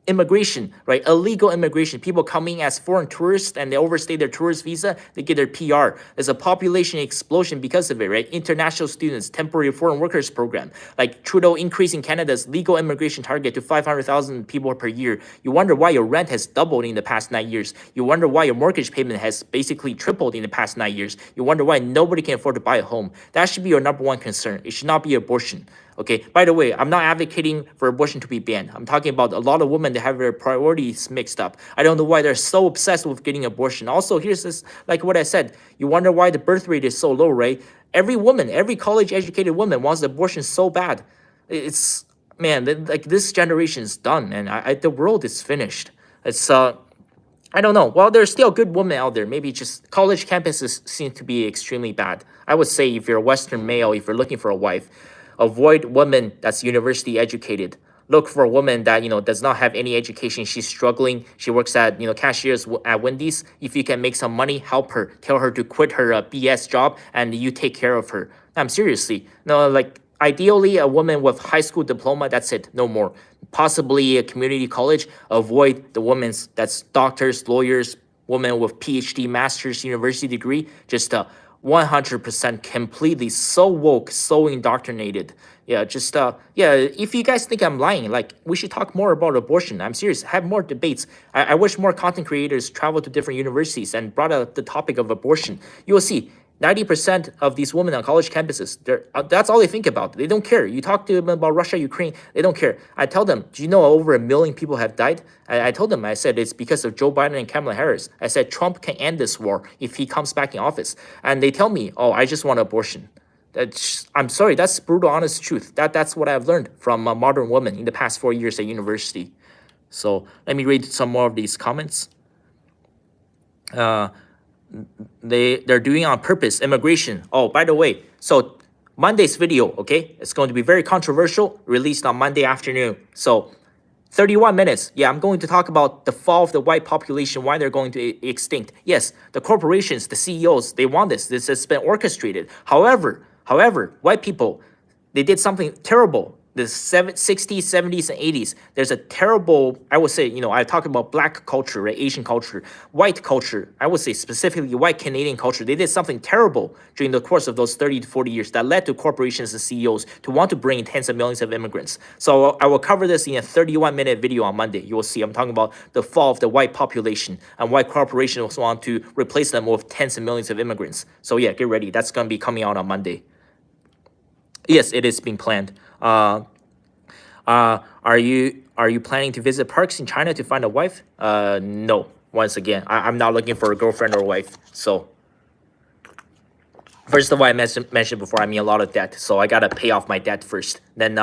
Speaker 1: immigration, right? Illegal immigration, people coming as foreign tourists and they overstay their tourist visa, they get their PR. There's a population explosion because of it, right? International students, temporary foreign workers program, like Trudeau increasing Canada's legal immigration target to 500,000 people per year. You wonder why your rent has doubled in the past 9 years. You wonder why your mortgage payment has basically tripled in the past 9 years. You wonder why nobody can afford to buy a home. That should be your number one concern. It should not be abortion. Okay, by the way, I'm not advocating for abortion to be banned. I'm talking about a lot of women that have their priorities mixed up. I don't know why they're so obsessed with getting abortion. Also, here's this, like what I said, you wonder why the birth rate is so low, right? Every woman, every college educated woman wants abortion so bad. It's, man, like this generation is done, and the world is finished. It's, I don't know. Well, there's still good women out there. Maybe just college campuses seem to be extremely bad. I would say if you're a Western male, if you're looking for a wife, avoid women that's university educated. Look for a woman that does not have any education. She's struggling. She works at cashiers at Wendy's. If you can make some money, help her. Tell her to quit her BS job, and you take care of her. I'm seriously no, like ideally a woman with high school diploma. That's it. No more. Possibly a community college. Avoid the women's that's doctors, lawyers, women with PhD, master's, university degree. Just 100% completely so woke, so indoctrinated. Yeah, just yeah, if you guys think I'm lying, like we should talk more about abortion. I'm serious. Have more debates. I wish more content creators traveled to different universities and brought up the topic of abortion. You will see 90% of these women on college campuses, that's all they think about. They don't care. You talk to them about Russia, Ukraine, they don't care. I tell them, do you know over 1 million people have died? I told them, I said, it's because of Joe Biden and Kamala Harris. I said, Trump can end this war if he comes back in office. And they tell me, oh, I just want abortion. I'm sorry, that's brutal, honest truth. That's what I've learned from a modern woman in the past 4 years at university. So let me read some more of these comments. They're doing on purpose immigration. Oh, by the way, so Monday's video, okay, it's going to be very controversial, released on Monday afternoon. So 31 minutes. Yeah, I'm going to talk about the fall of the white population, why they're going to extinct. Yes, the corporations, the CEOs, they want this. This has been orchestrated. However, white people, they did something terrible. The 60s, 70s, and 80s, there's a terrible, I would say, I talk about black culture, right? Asian culture, white culture, I would say specifically white Canadian culture. They did something terrible during the course of those 30 to 40 years that led to corporations and CEOs to want to bring in tens of millions of immigrants. So I will cover this in a 31-minute video on Monday. You will see I'm talking about the fall of the white population and why corporations want to replace them with tens of millions of immigrants. So yeah, get ready. That's going to be coming out on Monday. Yes, it is being planned. Are you planning to visit parks in China to find a wife? No. Once again, I'm not looking for a girlfriend or a wife. So, first of all, I mentioned before, I'm in a lot of debt. So I gotta pay off my debt first. Then,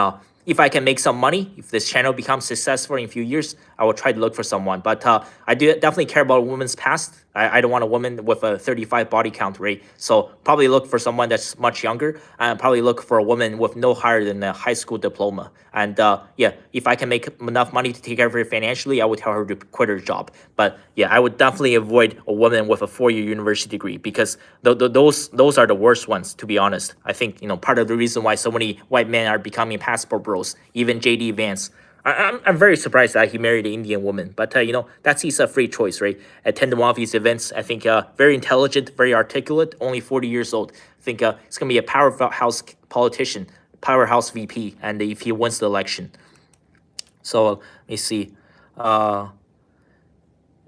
Speaker 1: if I can make some money, if this channel becomes successful in a few years, I will try to look for someone. But I do definitely care about a woman's past. I don't want a woman with a 35 body count, right? So probably look for someone that's much younger, and probably look for a woman with no higher than a high school diploma. And yeah, if I can make enough money to take care of her financially, I would tell her to quit her job. But yeah, I would definitely avoid a woman with a 4-year university degree, because those are the worst ones, to be honest. I think, part of the reason why so many white men are becoming passport bros, even JD Vance. I'm very surprised that he married an Indian woman, but that's his free choice, right? Attend one of these events. I think very intelligent, very articulate, only 40 years old. I think it's gonna be a powerhouse politician, powerhouse VP, and if he wins the election. So let me see. Uh,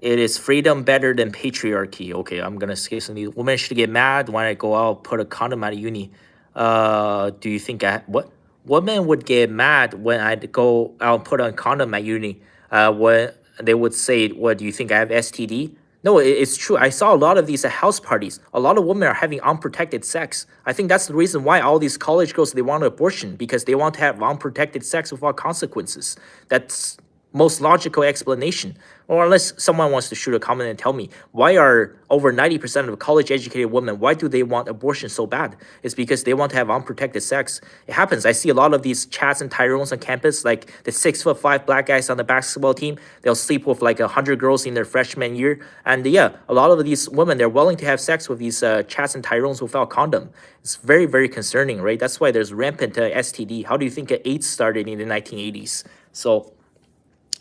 Speaker 1: it is freedom better than patriarchy. Okay, I'm gonna skip some of these. Women should get mad when I go out, put a condom at uni. Do you think what? Women would get mad when I go out and put on condom at uni. When they would say, "What do you think I have STD?" No, it's true. I saw a lot of these at house parties. A lot of women are having unprotected sex. I think that's the reason why all these college girls, they want an abortion, because they want to have unprotected sex without consequences. That's most logical explanation. Or unless someone wants to shoot a comment and tell me, why are over 90% of college educated women, why do they want abortion so bad? It's because they want to have unprotected sex. It happens. I see a lot of these Chads and Tyrones on campus, like the 6'5" black guys on the basketball team. They'll sleep with like 100 girls in their freshman year. And yeah, a lot of these women, they're willing to have sex with these Chads and Tyrones without condom. It's very, very concerning, right? That's why there's rampant STD. How do you think AIDS started in the 1980s? So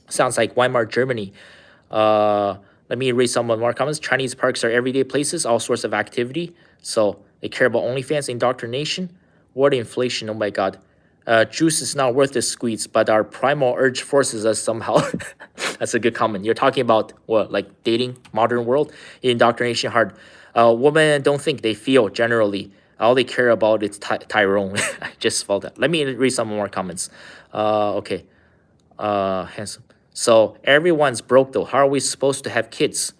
Speaker 1: sounds like Weimar Germany. Let me read some more comments. Chinese parks are everyday places, all sorts of activity. So they care about OnlyFans, indoctrination, what inflation. Oh my God. Juice is not worth the squeeze, but our primal urge forces us somehow. That's a good comment. You're talking about what, like dating, modern world, indoctrination hard. Women don't think, they feel generally. All they care about is Tyrone. I just felt that. Let me read some more comments. Okay. Handsome. So everyone's broke though. How are we supposed to have kids?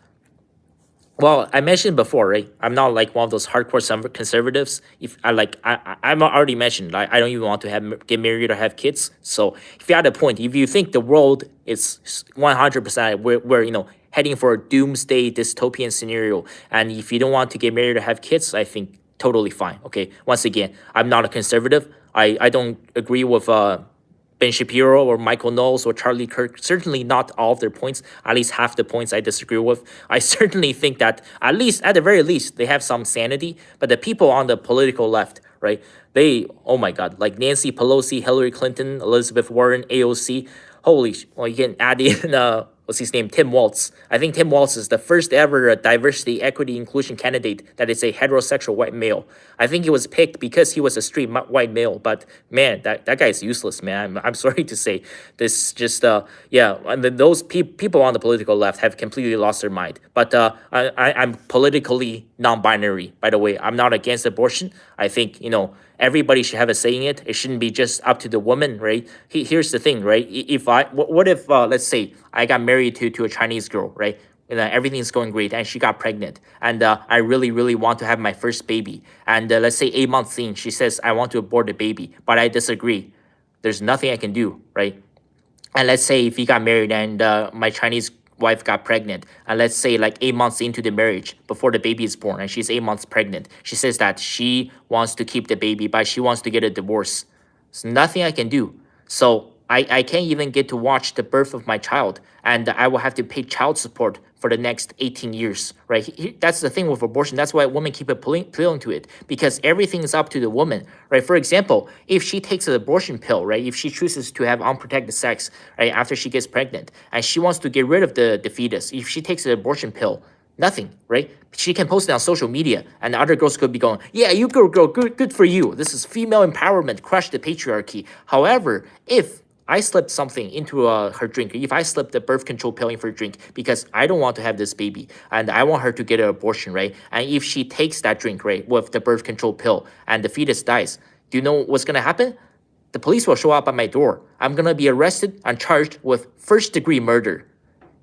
Speaker 1: Well, I mentioned before, right? I'm not like one of those hardcore conservatives. If I'm already mentioned, like I don't even want to get married or have kids. So if you're at a point, if you think the world is 100%, we're heading for a doomsday dystopian scenario, and if you don't want to get married or have kids, I think totally fine. Okay, once again, I'm not a conservative. I don't agree with Ben Shapiro or Michael Knowles or Charlie Kirk. Certainly not all of their points. At least half the points I disagree with. I certainly think that at the very least, they have some sanity. But the people on the political left, right? Oh my God, like Nancy Pelosi, Hillary Clinton, Elizabeth Warren, AOC. Well, you can add in what's his name, Tim Walz. I think Tim Walz is the first ever diversity, equity, inclusion candidate that is a heterosexual white male. I think he was picked because he was a straight white male, but man, that guy is useless, man. I'm sorry to say. This just, yeah, and those people on the political left have completely lost their mind. But I'm politically non-binary, by the way. I'm not against abortion. I think, everybody should have a say in it. It shouldn't be just up to the woman, right? Here's the thing, right? What if, let's say, I got married to a Chinese girl, right? And everything's going great, and she got pregnant, and I really, really want to have my first baby. And let's say 8 months in, she says, I want to abort the baby, but I disagree. There's nothing I can do, right? And let's say if he got married and my Chinese wife got pregnant, and let's say like 8 months into the marriage, before the baby is born, and she's 8 months pregnant, she says that she wants to keep the baby, but she wants to get a divorce. There's nothing I can do. So I can't even get to watch the birth of my child, and I will have to pay child support for the next 18 years, right? That's the thing with abortion. That's why women keep appealing to it, because everything is up to the woman, right? For example, if she takes an abortion pill, right? If she chooses to have unprotected sex, right, after she gets pregnant, and she wants to get rid of the fetus, if she takes an abortion pill, nothing, right? She can post it on social media, and other girls could be going, yeah, you girl, good for you. This is female empowerment, crush the patriarchy. However, if I slipped something into her drink, if I slipped the birth control pill in her drink because I don't want to have this baby and I want her to get an abortion, right? And if she takes that drink, right, with the birth control pill and the fetus dies, do you know what's going to happen? The police will show up at my door. I'm going to be arrested and charged with first-degree murder.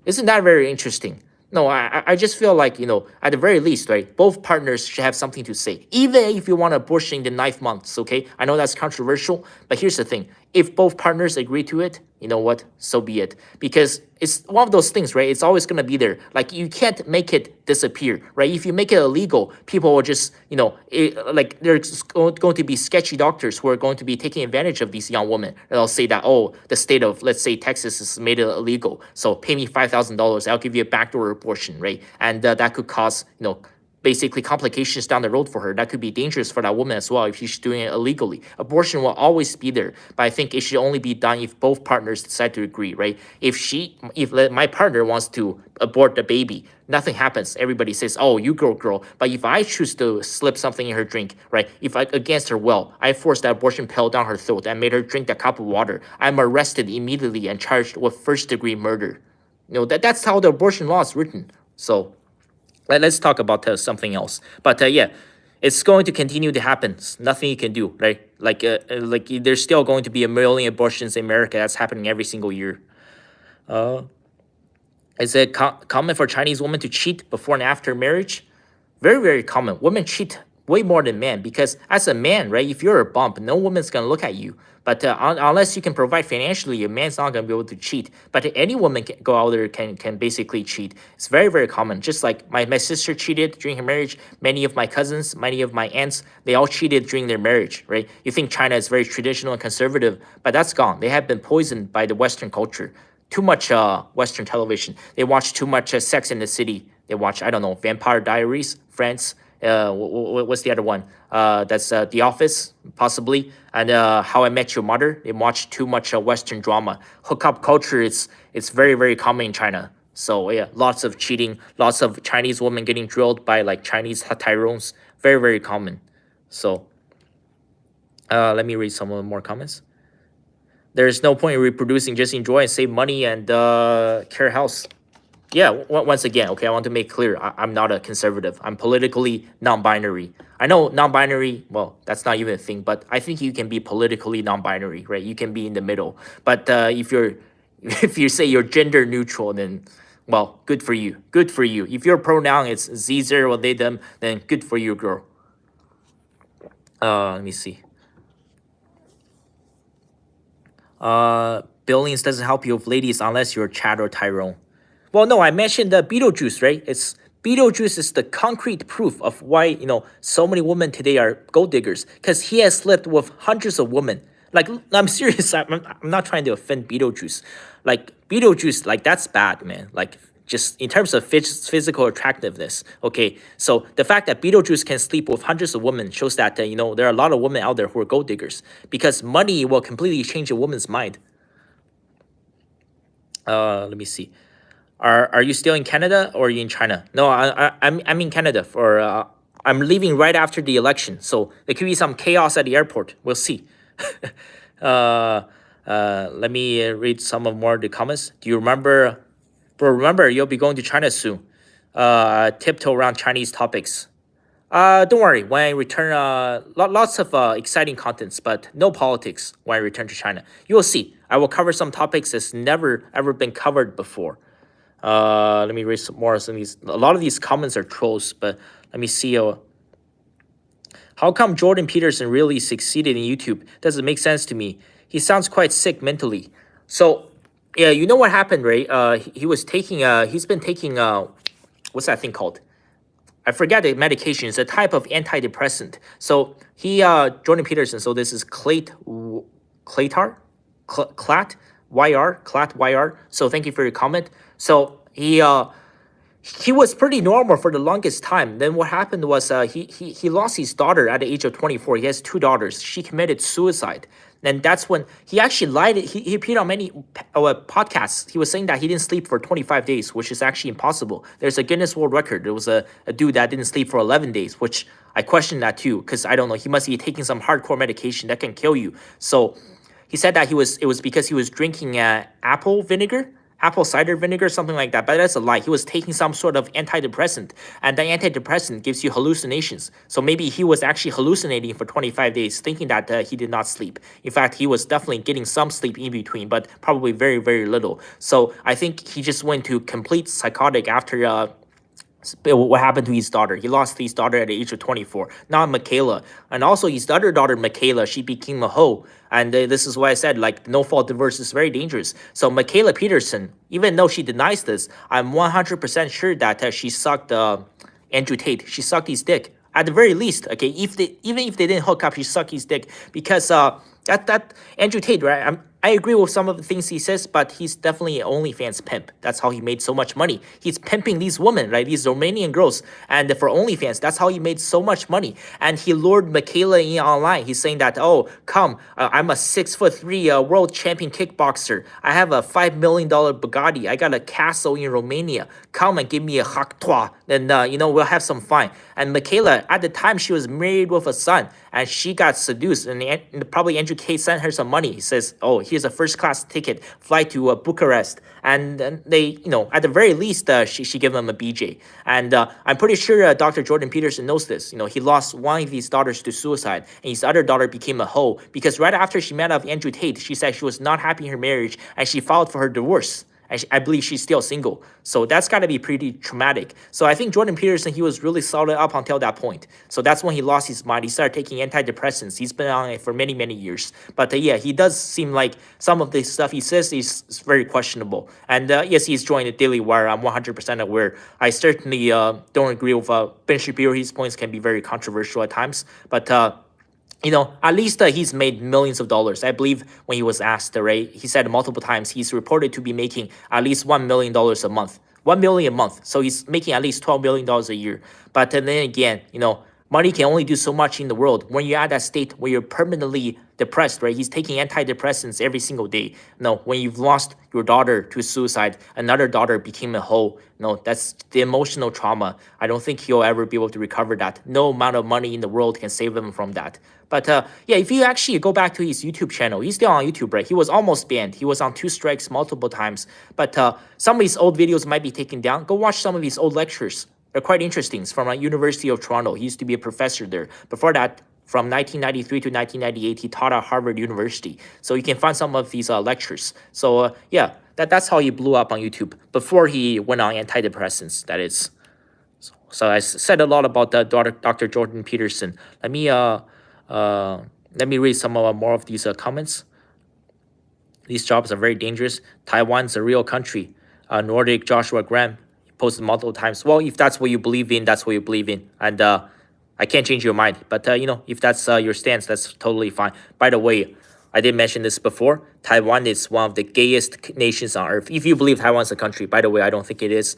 Speaker 1: Isn't that very interesting? No, I just feel like, at the very least, right, both partners should have something to say, even if you want abortion in the 9th month, okay? I know that's controversial, but here's the thing. If both partners agree to it, you know what? So be it. Because it's one of those things, right? It's always going to be there. Like, you can't make it disappear, right? If you make it illegal, people will just, like, there's going to be sketchy doctors who are going to be taking advantage of these young women. And they'll say that, oh, the state of, let's say, Texas has made it illegal. So pay me $5,000. I'll give you a backdoor abortion, right? And that could cause, basically complications down the road for her. That could be dangerous for that woman as well if she's doing it illegally. Abortion will always be there, but I think it should only be done if both partners decide to agree, right? If my partner wants to abort the baby, nothing happens. Everybody says, oh, you girl. But if I choose to slip something in her drink, right? If I, against her will, I forced that abortion pill down her throat and made her drink that cup of water, I'm arrested immediately and charged with first-degree murder. That's how the abortion law is written. So let's talk about something else. But yeah, it's going to continue to happen. It's nothing you can do, right? Like there's still going to be a million abortions in America. That's happening every single year. Is it common for Chinese women to cheat before and after marriage? Very, very common. Women cheat way more than men because as a man, right, if you're a bump, no woman's going to look at you. But unless you can provide financially, a man's not going to be able to cheat. But any woman can go out there can basically cheat. It's very, very common. Just like my sister cheated during her marriage. Many of my cousins, many of my aunts, they all cheated during their marriage, right? You think China is very traditional and conservative, but that's gone. They have been poisoned by the Western culture. Too much Western television. They watch too much Sex in the City. They watch, I don't know, Vampire Diaries, Friends. What's the other one? That's The Office, possibly, and How I Met Your Mother. They watch too much Western drama. Hookup culture it's very, very common in China. So yeah, lots of cheating, lots of Chinese women getting drilled by like Chinese Tyrones. Very, very common. So let me read some more comments. There's no point in reproducing. Just enjoy and save money and care health. Yeah, once again, okay, I want to make clear, I'm not a conservative. I'm politically non-binary. I know non-binary, well, that's not even a thing, but I think you can be politically non-binary, right? You can be in the middle. But if you say you're gender neutral, then, well, good for you. Good for you. If your pronoun is Z, or they, them, then good for you, girl. Let me see. Billions doesn't help you with ladies unless you're Chad or Tyrone. Well, no, I mentioned the Beetlejuice, right? Beetlejuice is the concrete proof of why, so many women today are gold diggers, because he has slept with hundreds of women. Like, I'm serious. I'm not trying to offend Beetlejuice. Like, Beetlejuice, like, that's bad, man. Like, just in terms of physical attractiveness, okay? So the fact that Beetlejuice can sleep with hundreds of women shows that, there are a lot of women out there who are gold diggers, because money will completely change a woman's mind. Let me see. Are you still in Canada or are you in China? No, I'm in Canada for I'm leaving right after the election, so there could be some chaos at the airport. We'll see. Let me read some of more of the comments. Do you remember? Bro, remember you'll be going to China soon. Tiptoe around Chinese topics. Don't worry. When I return, lots of exciting contents, but no politics when I return to China. You will see. I will cover some topics that's never ever been covered before. Let me read some more of these. A lot of these comments are trolls, but let me see. How come Jordan Peterson really succeeded in YouTube? Doesn't make sense to me. He sounds quite sick mentally. So, yeah, you know what happened, right? He was taking. He's been taking. What's that thing called? I forget the medication. It's a type of antidepressant. So Jordan Peterson. So this is Clat YR. So thank you for your comment. So he was pretty normal for the longest time. Then what happened was he lost his daughter at the age of 24. He has two daughters. She committed suicide. And that's when he actually lied. He appeared on many podcasts. He was saying that he didn't sleep for 25 days, which is actually impossible. There's a Guinness World Record. There was a dude that didn't sleep for 11 days, which I question that too, because I don't know. He must be taking some hardcore medication that can kill you. So he said that it was because he was drinking apple cider vinegar, something like that. But that's a lie. He was taking some sort of antidepressant, and the antidepressant gives you hallucinations. So maybe he was actually hallucinating for 25 days, thinking that he did not sleep. In fact, he was definitely getting some sleep in between, but probably very, very little. So I think he just went to complete psychotic after what happened to his daughter. He lost his daughter at the age of 24, not Michaela. And also his other daughter, Michaela, she became a hoe. And this is why I said, like, no fault divorce is very dangerous. So Michaela Peterson, even though she denies this, I'm 100% sure that she sucked Andrew Tate. She sucked his dick. At the very least, okay, if they even if they didn't hook up, she sucked his dick because that Andrew Tate, right? I agree with some of the things he says, but he's definitely an OnlyFans pimp. That's how he made so much money. He's pimping these women, right? These Romanian girls, and for OnlyFans, that's how he made so much money. And he lured Michaela in online. He's saying that, oh, come, I'm a 6'3" world champion kickboxer. I have a $5 million Bugatti. I got a castle in Romania. Come and give me a haktoa. Then we'll have some fun. And Michaela, at the time, she was married with a son, and she got seduced. And probably Andrew Tate sent her some money. He says, oh, here's a first class ticket, fly to Bucharest. And they, at the very least, she gave them a BJ. And I'm pretty sure Dr. Jordan Peterson knows this. He lost one of his daughters to suicide, and his other daughter became a hoe because right after she met up with Andrew Tate, she said she was not happy in her marriage, and she filed for her divorce. I believe she's still single. So that's got to be pretty traumatic. So I think Jordan Peterson, he was really solid up until that point. So that's when he lost his mind. He started taking antidepressants. He's been on it for many, many years. But yeah, he does seem like some of the stuff he says is very questionable. And yes, he's joined the Daily Wire. I'm 100% aware. I certainly don't agree with Ben Shapiro. His points can be very controversial at times. But at least he's made millions of dollars. I believe when he was asked, right, he said multiple times he's reported to be making at least $1 million a month. 1 million a month. So he's making at least $12 million a year. But then again, money can only do so much in the world. When you're at that state where you're permanently depressed, right? He's taking antidepressants every single day. When you've lost your daughter to suicide, another daughter became a hoe. That's the emotional trauma. I don't think he'll ever be able to recover that. No amount of money in the world can save him from that. But yeah, if you actually go back to his YouTube channel, he's still on YouTube, right? He was almost banned. He was on 2 strikes multiple times. But some of his old videos might be taken down. Go watch some of his old lectures. They're quite interesting. It's from University of Toronto. He used to be a professor there. Before that, from 1993 to 1998, he taught at Harvard University. So you can find some of these lectures. So yeah, that's how he blew up on YouTube before he went on antidepressants, that is. So I said a lot about Dr. Jordan Peterson. Let me read some more of these comments. These jobs are very dangerous. Taiwan's a real country. Nordic Joshua Graham posted multiple times. Well, if that's what you believe in, that's what you believe in. And I can't change your mind. But, if that's your stance, that's totally fine. By the way, I did mention this before. Taiwan is one of the gayest nations on earth. If you believe Taiwan's a country, by the way, I don't think it is.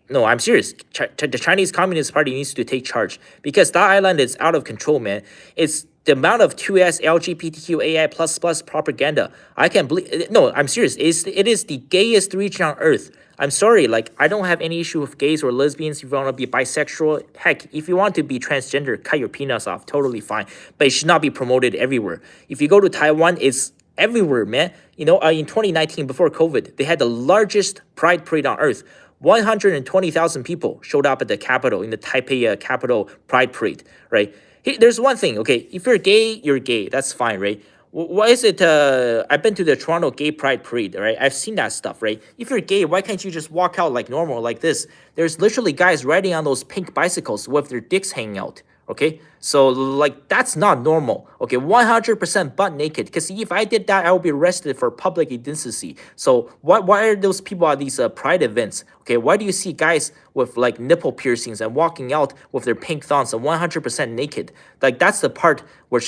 Speaker 1: No, I'm serious. The Chinese Communist Party needs to take charge because that island is out of control, man. It's the amount of 2S LGBTQAI++ propaganda. I can't believe. No, I'm serious. It is the gayest region on earth. I'm sorry, I don't have any issue with gays or lesbians. If you want to be bisexual, heck, if you want to be transgender, cut your peanuts off, totally fine. But it should not be promoted everywhere. If you go to Taiwan, it's everywhere, man. In 2019, before COVID, they had the largest pride parade on earth. 120,000 people showed up at the capital, in the Taipei capital pride parade, right? There's one thing, okay, if you're gay, you're gay. That's fine, right? Why is it, I've been to the Toronto Gay Pride Parade, right? I've seen that stuff, right? If you're gay, why can't you just walk out like normal, like this? There's literally guys riding on those pink bicycles with their dicks hanging out, okay? So, that's not normal, okay? 100% butt naked, because if I did that, I would be arrested for public indecency. So, why are those people at these pride events, okay? Why do you see guys with, nipple piercings and walking out with their pink thongs and 100% naked? That's the part where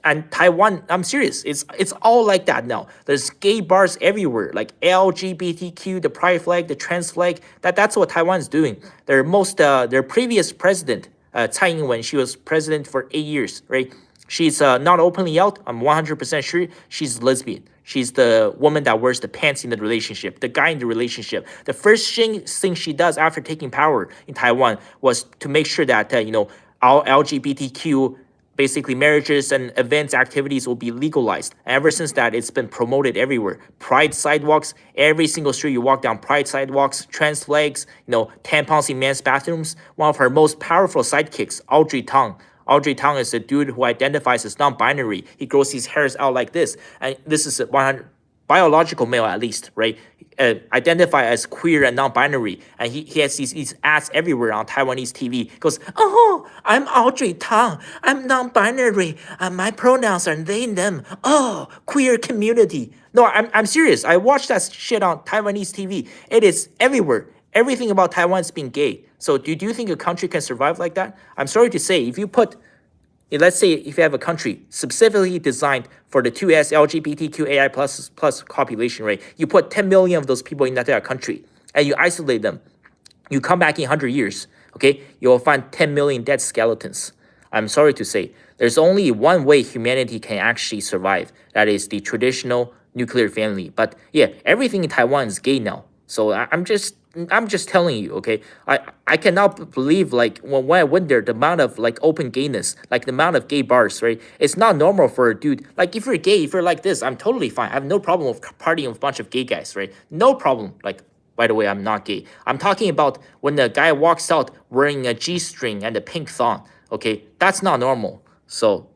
Speaker 1: and Taiwan, I'm serious, it's all like that now. There's gay bars everywhere, like LGBTQ, the pride flag, the trans flag. That's what Taiwan's doing. Their previous president, Tsai Ing-wen, she was president for 8 years, right? She's not openly out. I'm 100% sure she's lesbian. She's the woman that wears the pants in the relationship, the guy in the relationship. The first thing she does after taking power in Taiwan was to make sure that, all LGBTQ basically marriages and events, activities will be legalized. And ever since that, it's been promoted everywhere. Pride sidewalks, every single street you walk down, pride sidewalks, trans flags, tampons in men's bathrooms. One of her most powerful sidekicks, Audrey Tang. Audrey Tang is a dude who identifies as non-binary. He grows his hairs out like this. And this is a 100 biological male at least, right? identify as queer and non-binary, and he has these ads everywhere on Taiwanese TV. Goes, oh, I'm Audrey Tang. I'm non-binary. My pronouns are they, them. Oh, queer community. No, I'm serious. I watched that shit on Taiwanese TV. It is everywhere. Everything about Taiwan is being gay. So do you think a country can survive like that? I'm sorry to say, if you put let's say if you have a country specifically designed for the 2S LGBTQAI plus population, right? You put 10 million of those people in that country and you isolate them. You come back in 100 years, okay? You'll find 10 million dead skeletons. I'm sorry to say, there's only one way humanity can actually survive. That is the traditional nuclear family. But yeah, everything in Taiwan is gay now. So I'm just telling you, okay? I cannot believe like when I went there, the amount of like open gayness, like the amount of gay bars, right? It's not normal for a dude. Like if you're gay, if you're like this, I'm totally fine. I have no problem with partying with a bunch of gay guys, right? No problem. Like by the way, I'm not gay. I'm talking about when the guy walks out wearing a G-string and a pink thong. Okay, that's not normal. So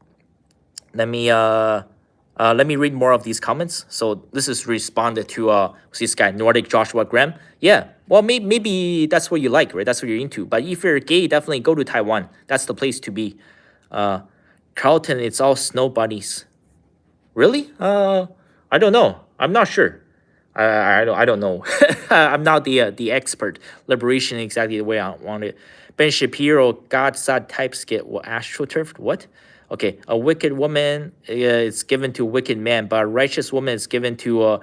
Speaker 1: let me read more of these comments. So this is responded to this guy Nordic Joshua Graham. Yeah, well maybe that's what you like, right? That's what you're into. But if you're gay, definitely go to Taiwan. That's the place to be. Carlton, it's all snow bunnies. Really? I don't know. I'm not sure. I don't know. I'm not the expert. Liberation exactly the way I want it. Ben Shapiro, God side types get what astroturfed? What? Okay, a wicked woman is given to a wicked man, but a righteous woman is given to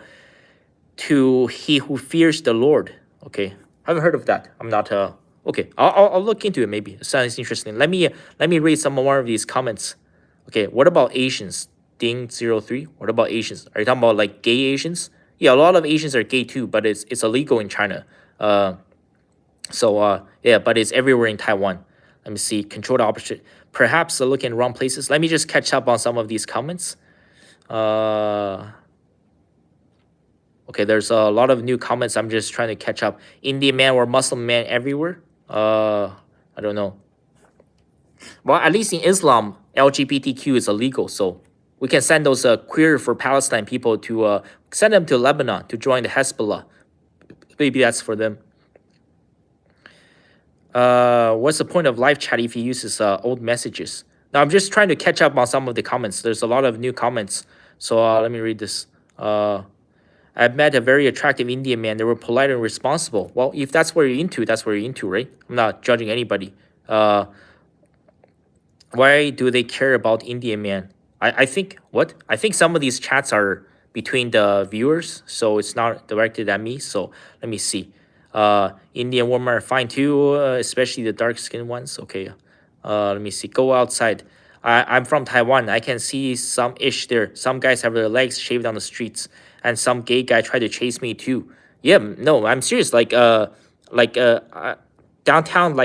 Speaker 1: he who fears the Lord. Okay, I haven't heard of that. I'm not okay. I'll look into it. Maybe it sounds interesting. Let me read some more of these comments. Okay, what about Asians? Ding03. What about Asians? Are you talking about like gay Asians? Yeah, a lot of Asians are gay too, but it's illegal in China. Yeah, but it's everywhere in Taiwan. Let me see. Control the opposite. Perhaps looking in wrong places. Let me just catch up on some of these comments. Okay, there's a lot of new comments. I'm just trying to catch up. Indian man or Muslim man everywhere. I don't know. Well, at least in Islam, LGBTQ is illegal, so we can send those queer for Palestine people to send them to Lebanon to join the Hezbollah. Maybe that's for them. What's the point of live chat if he uses old messages? Now I'm just trying to catch up on some of the comments. There's a lot of new comments, so let me read this. I met a very attractive Indian man. They were polite and responsible. Well, if that's what you're into, that's what you're into, right? I'm not judging anybody. Why do they care about Indian man? I think what? I think some of these chats are between the viewers, so it's not directed at me. So let me see. Indian women are fine too, especially the dark skinned ones. Okay. Let me see. Go outside. I'm from Taiwan. I can see some ish there. Some guys have their legs shaved on the streets, and some gay guy tried to chase me too. Yeah, no, I'm serious. Downtown like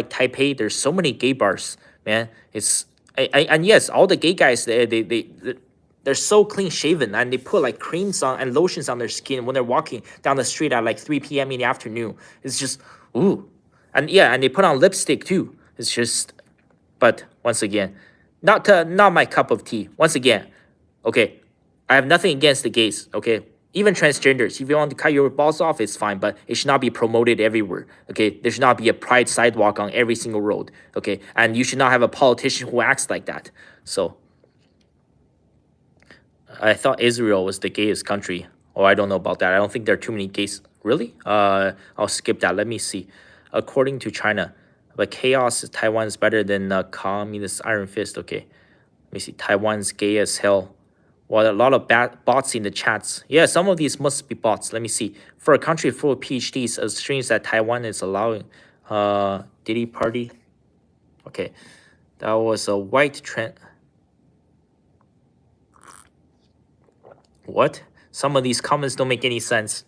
Speaker 1: Taipei, there's so many gay bars, man. And yes, all the gay guys they're so clean shaven and they put like creams on and lotions on their skin when they're walking down the street at like 3 p.m. in the afternoon. It's just ooh, and yeah, and they put on lipstick too. It's just, but once again, not my cup of tea. Once again, okay, I have nothing against the gays. Okay, even transgenders. If you want to cut your balls off, it's fine, but it should not be promoted everywhere. Okay, there should not be a pride sidewalk on every single road. Okay, and you should not have a politician who acts like that. So. I thought Israel was the gayest country. Oh, I don't know about that. I don't think there are too many gays. Really? I'll skip that. Let me see. According to China, but chaos, Taiwan is better than communist Iron Fist. Okay. Let me see. Taiwan's gay as hell. Well, a lot of bad bots in the chats. Yeah, some of these must be bots. Let me see. For a country full of PhDs, it seems that Taiwan is allowing Diddy party. Okay. That was a white trend. What? Some of these comments don't make any sense.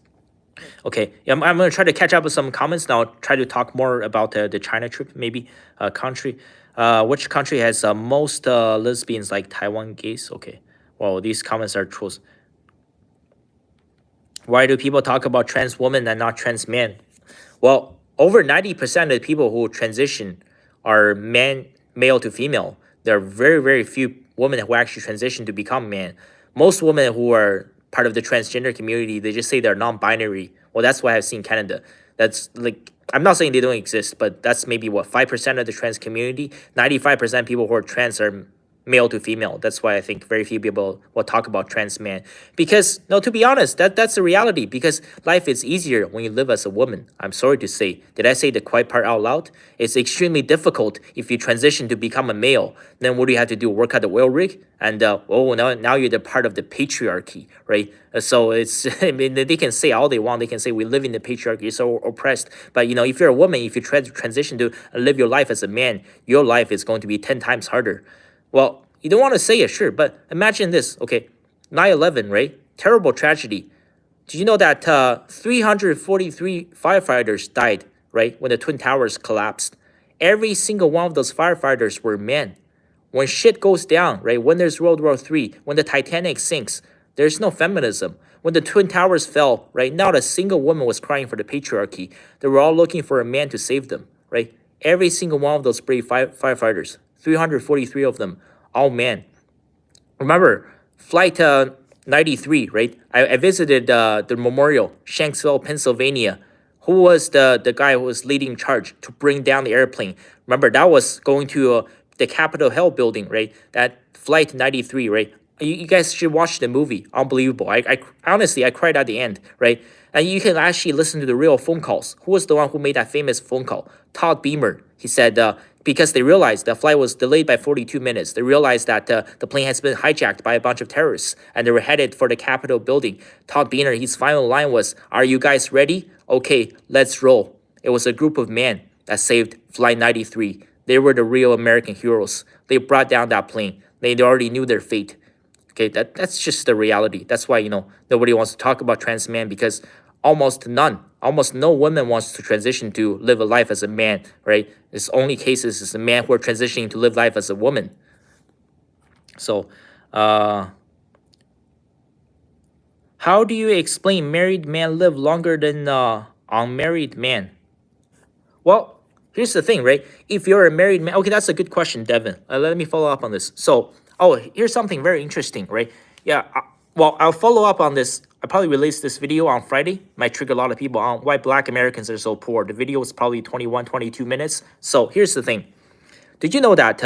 Speaker 1: Okay, I'm going to try to catch up with some comments now. Try to talk more about the China trip, maybe. Country. Which country has most lesbians like Taiwan gays? Okay. Well, these comments are true. Why do people talk about trans women and not trans men? Well, over 90% of the people who transition are male to female. There are very, very few women who actually transition to become men. Most women who are part of the transgender community, they just say they're non-binary. Well, that's why I've seen Canada. That's like, I'm not saying they don't exist, but that's maybe what, 5% of the trans community. 95% people who are trans are male to female. That's why I think very few people will talk about trans man. Because no, to be honest, that's the reality. Because life is easier when you live as a woman. I'm sorry to say. Did I say the quiet part out loud? It's extremely difficult if you transition to become a male. Then what do you have to do? Work at the oil rig? And oh, now you're the part of the patriarchy, right? So it's, I mean, they can say all they want. They can say we live in the patriarchy, you're so oppressed. But if you're a woman, if you try to transition to live your life as a man, your life is going to be 10 times harder. Well, you don't want to say it, sure, but imagine this, okay? 9/11, right? Terrible tragedy. Do you know that 343 firefighters died, right, when the Twin Towers collapsed? Every single one of those firefighters were men. When shit goes down, right, when there's World War III, when the Titanic sinks, there's no feminism. When the Twin Towers fell, right, not a single woman was crying for the patriarchy. They were all looking for a man to save them, right? Every single one of those brave firefighters, 343 of them, all men. Remember, Flight 93, right? I visited the memorial, Shanksville, Pennsylvania. Who was the guy who was leading charge to bring down the airplane? Remember, that was going to the Capitol Hill building, right? That Flight 93, right? You guys should watch the movie. Unbelievable. I honestly, I cried at the end, right? And you can actually listen to the real phone calls. Who was the one who made that famous phone call? Todd Beamer. He said, because they realized the flight was delayed by 42 minutes. They realized that the plane has been hijacked by a bunch of terrorists, and they were headed for the Capitol building. Todd Beamer, his final line was, "Are you guys ready? Okay, let's roll." It was a group of men that saved Flight 93. They were the real American heroes. They brought down that plane. They already knew their fate. Okay, that's just the reality. That's why, nobody wants to talk about trans man, because almost no woman wants to transition to live a life as a man, right? It's only cases is the man who are transitioning to live life as a woman. So, how do you explain married men live longer than unmarried man? Well, here's the thing, right? If you're a married man, okay, that's a good question, Devin. Let me follow up on this. So, here's something very interesting, right? Yeah, well, I'll follow up on this. I probably released this video on Friday. Might trigger a lot of people on why Black Americans are so poor. The video is probably 21, 22 minutes. So here's the thing. Did you know that,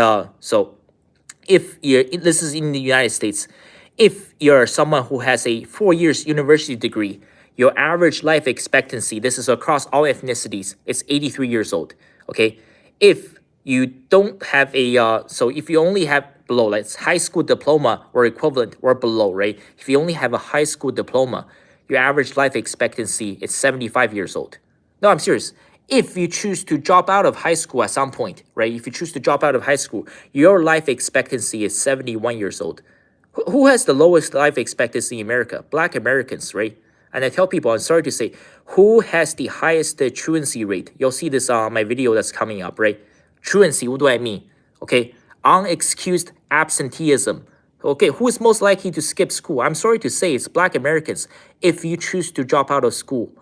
Speaker 1: if this is in the United States, if you're someone who has a 4 years university degree, your average life expectancy, this is across all ethnicities, it's 83 years old, okay? If you don't have so if you only have below, like high school diploma or equivalent or below, right? If you only have a high school diploma, your average life expectancy is 75 years old. No, I'm serious. If you choose to drop out of high school at some point, right? If you choose to drop out of high school, your life expectancy is 71 years old. Who has the lowest life expectancy in America? Black Americans, right? And I tell people, I'm sorry to say, who has the highest truancy rate? You'll see this on my video that's coming up, right? Truancy, what do I mean? Okay, unexcused absenteeism. Okay, who is most likely to skip school? I'm sorry to say, it's Black Americans. If you choose to drop out of school,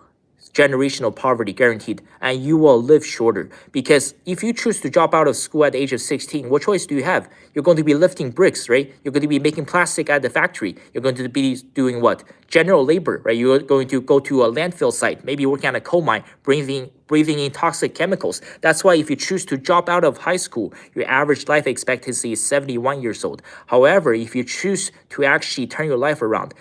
Speaker 1: generational poverty guaranteed, and you will live shorter. Because if you choose to drop out of school at the age of 16, what choice do you have? You're going to be lifting bricks, right? You're going to be making plastic at the factory. You're going to be doing what? General labor, right? You're going to go to a landfill site, maybe working on a coal mine, breathing in toxic chemicals. That's why if you choose to drop out of high school, your average life expectancy is 71 years old. However, if you choose to actually turn your life around,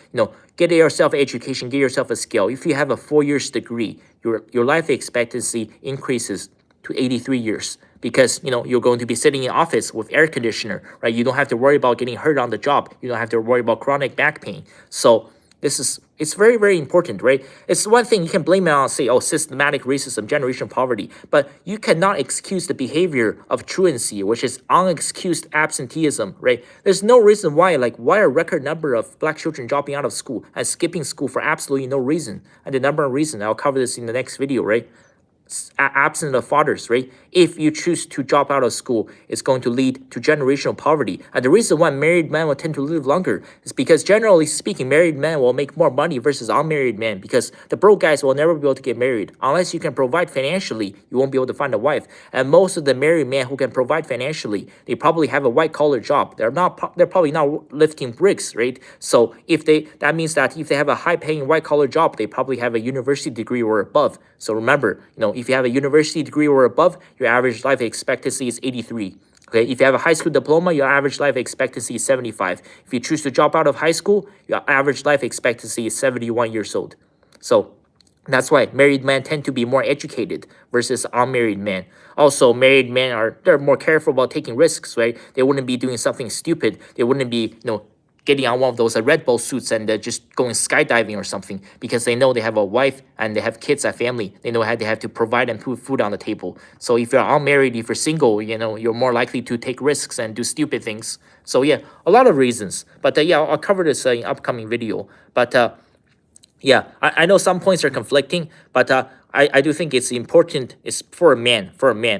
Speaker 1: get yourself education, get yourself a skill. If you have a 4 years degree, your life expectancy increases to 83 years because you're going to be sitting in office with air conditioner, right? You don't have to worry about getting hurt on the job. You don't have to worry about chronic back pain. So it's very, very important, right? It's one thing you can blame it on, say, systematic racism, generational poverty, but you cannot excuse the behavior of truancy, which is unexcused absenteeism, right? There's no reason why a record number of Black children dropping out of school and skipping school for absolutely no reason. And the number of reasons, I'll cover this in the next video, right? absent of fathers, right? If you choose to drop out of school, it's going to lead to generational poverty. And the reason why married men will tend to live longer is because, generally speaking, married men will make more money versus unmarried men, because the broke guys will never be able to get married. Unless you can provide financially, you won't be able to find a wife. And most of the married men who can provide financially, they probably have a white collar job. They're probably not lifting bricks, right? So that means that if they have a high paying white collar job, they probably have a university degree or above. So remember, if you have a university degree or above, your average life expectancy is 83. Okay, if you have a high school diploma, your average life expectancy is 75. If you choose to drop out of high school, your average life expectancy is 71 years old. So that's why married men tend to be more educated versus unmarried men. Also, married men they're more careful about taking risks, right? They wouldn't be doing something stupid. They wouldn't be, getting on one of those Red Bull suits and just going skydiving or something, because they know they have a wife and they have kids and family. They know how they have to provide and put food on the table. So if you're unmarried, if you're single, you're more likely to take risks and do stupid things. So yeah, a lot of reasons. But I'll cover this in upcoming video. But I know some points are conflicting, but I do think it's important. It's for a man,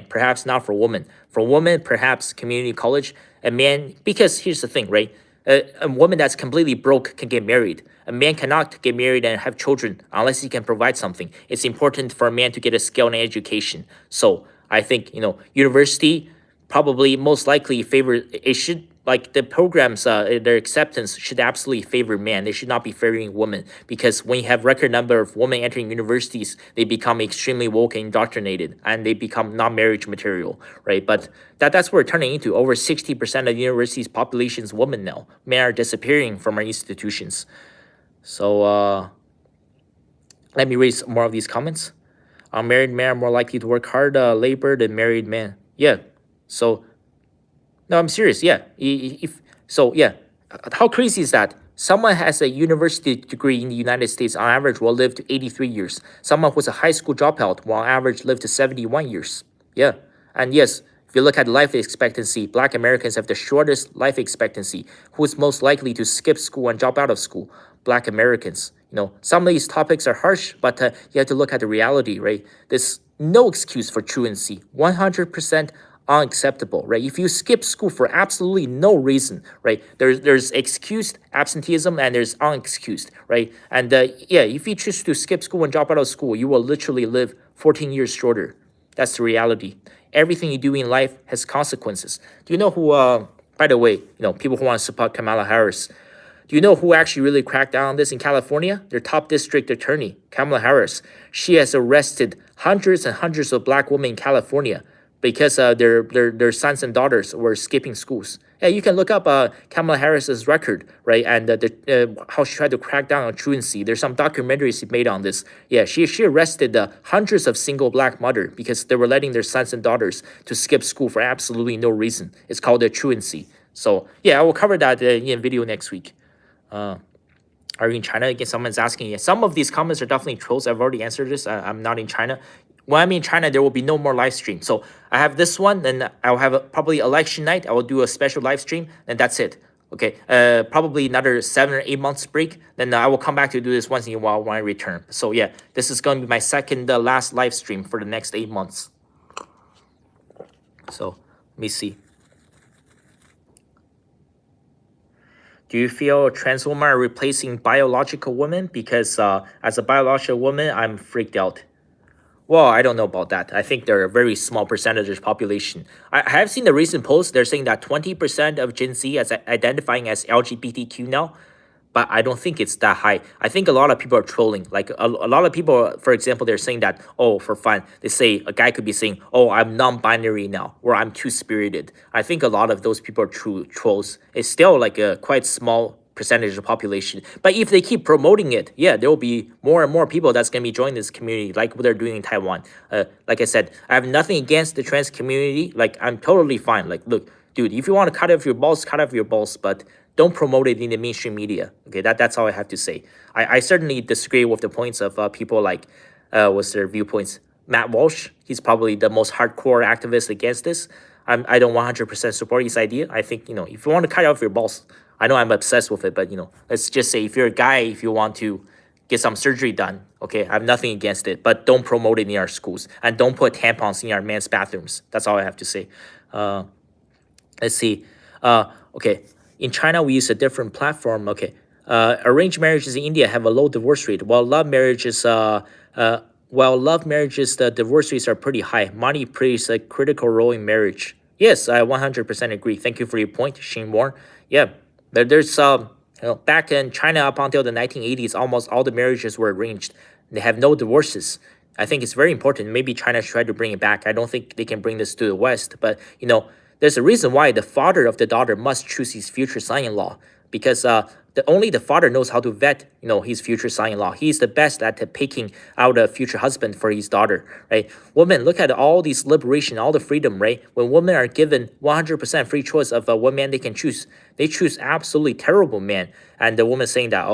Speaker 1: perhaps not for a woman. For a woman, perhaps community college. A man, because here's the thing, right? A woman that's completely broke can get married. A man cannot get married and have children unless he can provide something. It's important for a man to get a skill and education. So I think, university probably most likely it should, like, the programs, their acceptance should absolutely favor men. They should not be favoring women, because when you have record number of women entering universities, they become extremely woke and indoctrinated, and they become non-marriage material, right? But that's what we're turning into. Over 60% of the university's population is women now. Men are disappearing from our institutions. So let me read some more of these comments. Married men are more likely to work hard labor than married men. Yeah. So no, I'm serious. Yeah. How crazy is that? Someone has a university degree in the United States on average will live to 83 years. Someone who's a high school dropout will on average live to 71 years. Yeah. And yes, if you look at life expectancy, Black Americans have the shortest life expectancy. Who's most likely to skip school and drop out of school? Black Americans. Some of these topics are harsh, but you have to look at the reality, right? There's no excuse for truancy. 100% unacceptable, right? If you skip school for absolutely no reason, right? There's excused absenteeism and there's unexcused, right? And if you choose to skip school and drop out of school, you will literally live 14 years shorter. That's the reality. Everything you do in life has consequences. Do you know who, by the way, people who want to support Kamala Harris, do you know who actually really cracked down on this in California? Their top district attorney, Kamala Harris. She has arrested hundreds and hundreds of Black women in California because their sons and daughters were skipping schools. Yeah, you can look up Kamala Harris's record, right? And how she tried to crack down on truancy. There's some documentaries made on this. Yeah, she arrested hundreds of single Black mothers because they were letting their sons and daughters to skip school for absolutely no reason. It's called truancy. So yeah, I will cover that in a video next week. Are you in China? Again, someone's asking. Yeah, some of these comments are definitely trolls. I've already answered this. I'm not in China. When I'm in China, there will be no more live stream. So I have this one, then I'll have probably election night. I will do a special live stream, and that's it. Okay, probably another 7 or 8 months break. Then I will come back to do this once in a while when I return. So yeah, this is going to be my second last live stream for the next 8 months. So let me see. Do you feel trans women are replacing biological women? Because as a biological woman, I'm freaked out. Well, I don't know about that. I think they're a very small percentage of the population. I have seen the recent post. They're saying that 20% of Gen Z is identifying as LGBTQ now, but I don't think it's that high. I think a lot of people are trolling. Like a lot of people, for example, they're saying that, oh, for fun. They say, a guy could be saying, oh, I'm non-binary now, or I'm two-spirited. I think a lot of those people are true trolls. It's still like a quite small percentage of the population. But if they keep promoting it, yeah, there will be more and more people that's going to be joining this community, like what they're doing in Taiwan. Like I said, I have nothing against the trans community. Like, I'm totally fine. Like, look, dude, if you want to cut off your balls, cut off your balls, but don't promote it in the mainstream media. Okay, that's all I have to say. I certainly disagree with the points of people like, what's their viewpoints? Matt Walsh, he's probably the most hardcore activist against this. I don't 100% support his idea. I think, if you want to cut off your balls, I know I'm obsessed with it, but, let's just say if you're a guy, if you want to get some surgery done. Okay, I have nothing against it, but don't promote it in our schools and don't put tampons in our men's bathrooms. That's all I have to say. Uh, let's see. Okay, in China we use a different platform. Okay, arranged marriages in India have a low divorce rate, while love marriages the divorce rates are pretty high. Money plays a critical role in marriage. Yes, I 100% agree. Thank you for your point, Shane Moore. Yeah, there's back in China up until the 1980s, almost all the marriages were arranged. They have no divorces. I think it's very important. Maybe China should try to bring it back. I don't think they can bring this to the West, but there's a reason why the father of the daughter must choose his future son-in-law, because only the father knows how to vet, his future son-in-law. He's the best at picking out a future husband for his daughter, right? Women, look at all these liberation, all the freedom, right? When women are given 100% free choice of what man they can choose, they choose absolutely terrible men. And the woman saying that,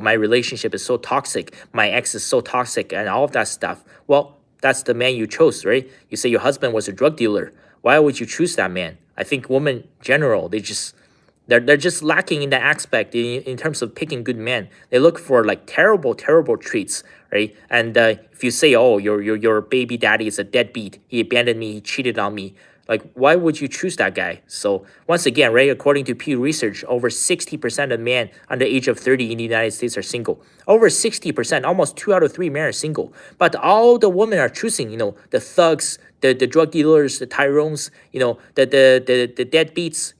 Speaker 1: my relationship is so toxic, my ex is so toxic, and all of that stuff. Well, that's the man you chose, right? You say your husband was a drug dealer. Why would you choose that man? I think women in general, they're just lacking in that aspect in terms of picking good men. They look for like terrible traits, right? And if you say, oh, your baby daddy is a deadbeat, he abandoned me, he cheated on me, like, why would you choose that guy? So once again, right, according to Pew Research, over 60% of men under the age of 30 in the United States are single. Over 60%, almost 2 out of 3 men are single. But all the women are choosing, the thugs, the drug dealers, the Tyrones, the deadbeats,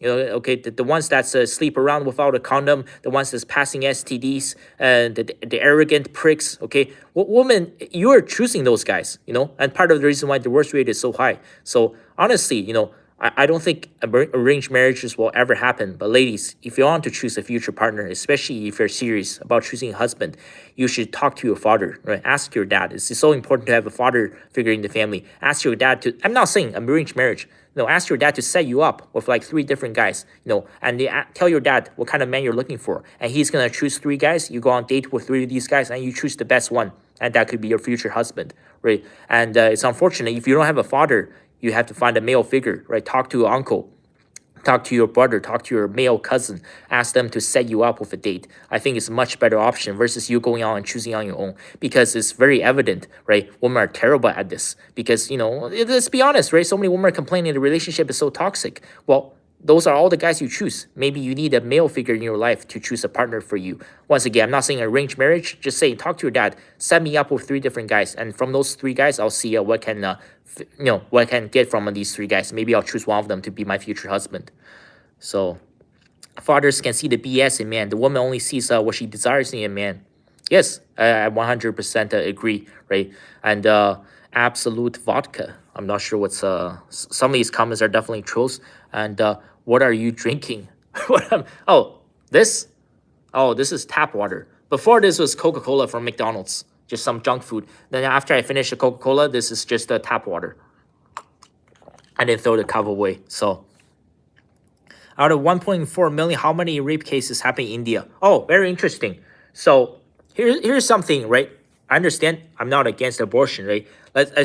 Speaker 1: the ones that sleep around without a condom, the ones that's passing STDs, and the arrogant pricks, okay? Women, you are choosing those guys, and part of the reason why the divorce rate is so high. So honestly, I don't think arranged marriages will ever happen. But ladies, if you want to choose a future partner, especially if you're serious about choosing a husband, you should talk to your father, right? Ask your dad. It's so important to have a father figure in the family. Ask your dad to, I'm not saying arranged marriage, ask your dad to set you up with like 3 different guys, and tell your dad what kind of man you're looking for. And he's going to choose 3 guys. You go on date with 3 of these guys and you choose the best one. And that could be your future husband, right? And it's unfortunate if you don't have a father, you have to find a male figure, right? Talk to your uncle, talk to your brother, talk to your male cousin, ask them to set you up with a date. I think it's a much better option versus you going out and choosing on your own, because it's very evident, right? Women are terrible at this because, let's be honest, right? So many women are complaining the relationship is so toxic. Well, those are all the guys you choose. Maybe you need a male figure in your life to choose a partner for you. Once again, I'm not saying arranged marriage. Just say, talk to your dad. Set me up with 3 different guys, and from those 3 guys, I'll see what I can get from these 3 guys. Maybe I'll choose one of them to be my future husband. So, fathers can see the BS in man. The woman only sees what she desires in a man. Yes, I 100% agree, right? And absolute vodka. I'm not sure what's some of these comments are definitely trolls. And what are you drinking? This is tap water. Before this was Coca-Cola from McDonald's, just some junk food. Then after I finished the Coca-Cola, this is just the tap water. I didn't throw the cup away. So out of 1.4 million, how many rape cases happen in India? Oh, very interesting. So here's something, right? I understand I'm not against abortion, right?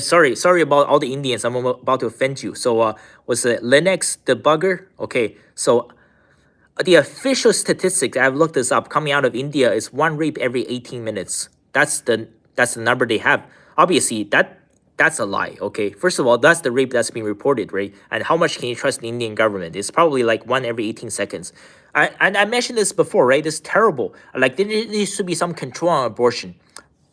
Speaker 1: Sorry about all the Indians. I'm about to offend you. So was it Linux debugger? Okay, so the official statistics, I've looked this up, coming out of India is 1 rape every 18 minutes. That's the number they have. Obviously, that's a lie, okay? First of all, that's the rape that's being reported, right? And how much can you trust the Indian government? It's probably like 1 every 18 seconds. I mentioned this before, right? This is terrible. Like, there needs to be some control on abortion.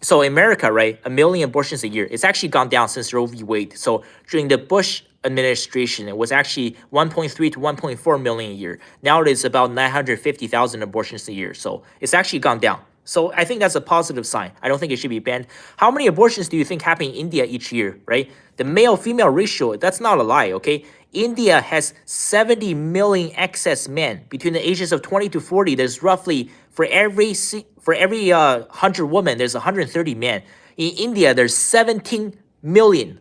Speaker 1: So in America, right, 1 million abortions a year. It's actually gone down since Roe v. Wade. So during the Bush administration, it was actually 1.3 to 1.4 million a year. Now it is about 950,000 abortions a year. So it's actually gone down. So I think that's a positive sign. I don't think it should be banned. How many abortions do you think happen in India each year, right? The male-female ratio, that's not a lie, okay? India has 70 million excess men. Between the ages of 20 to 40, there's roughly, for every 100 women, there's 130 men. In India, there's 17 million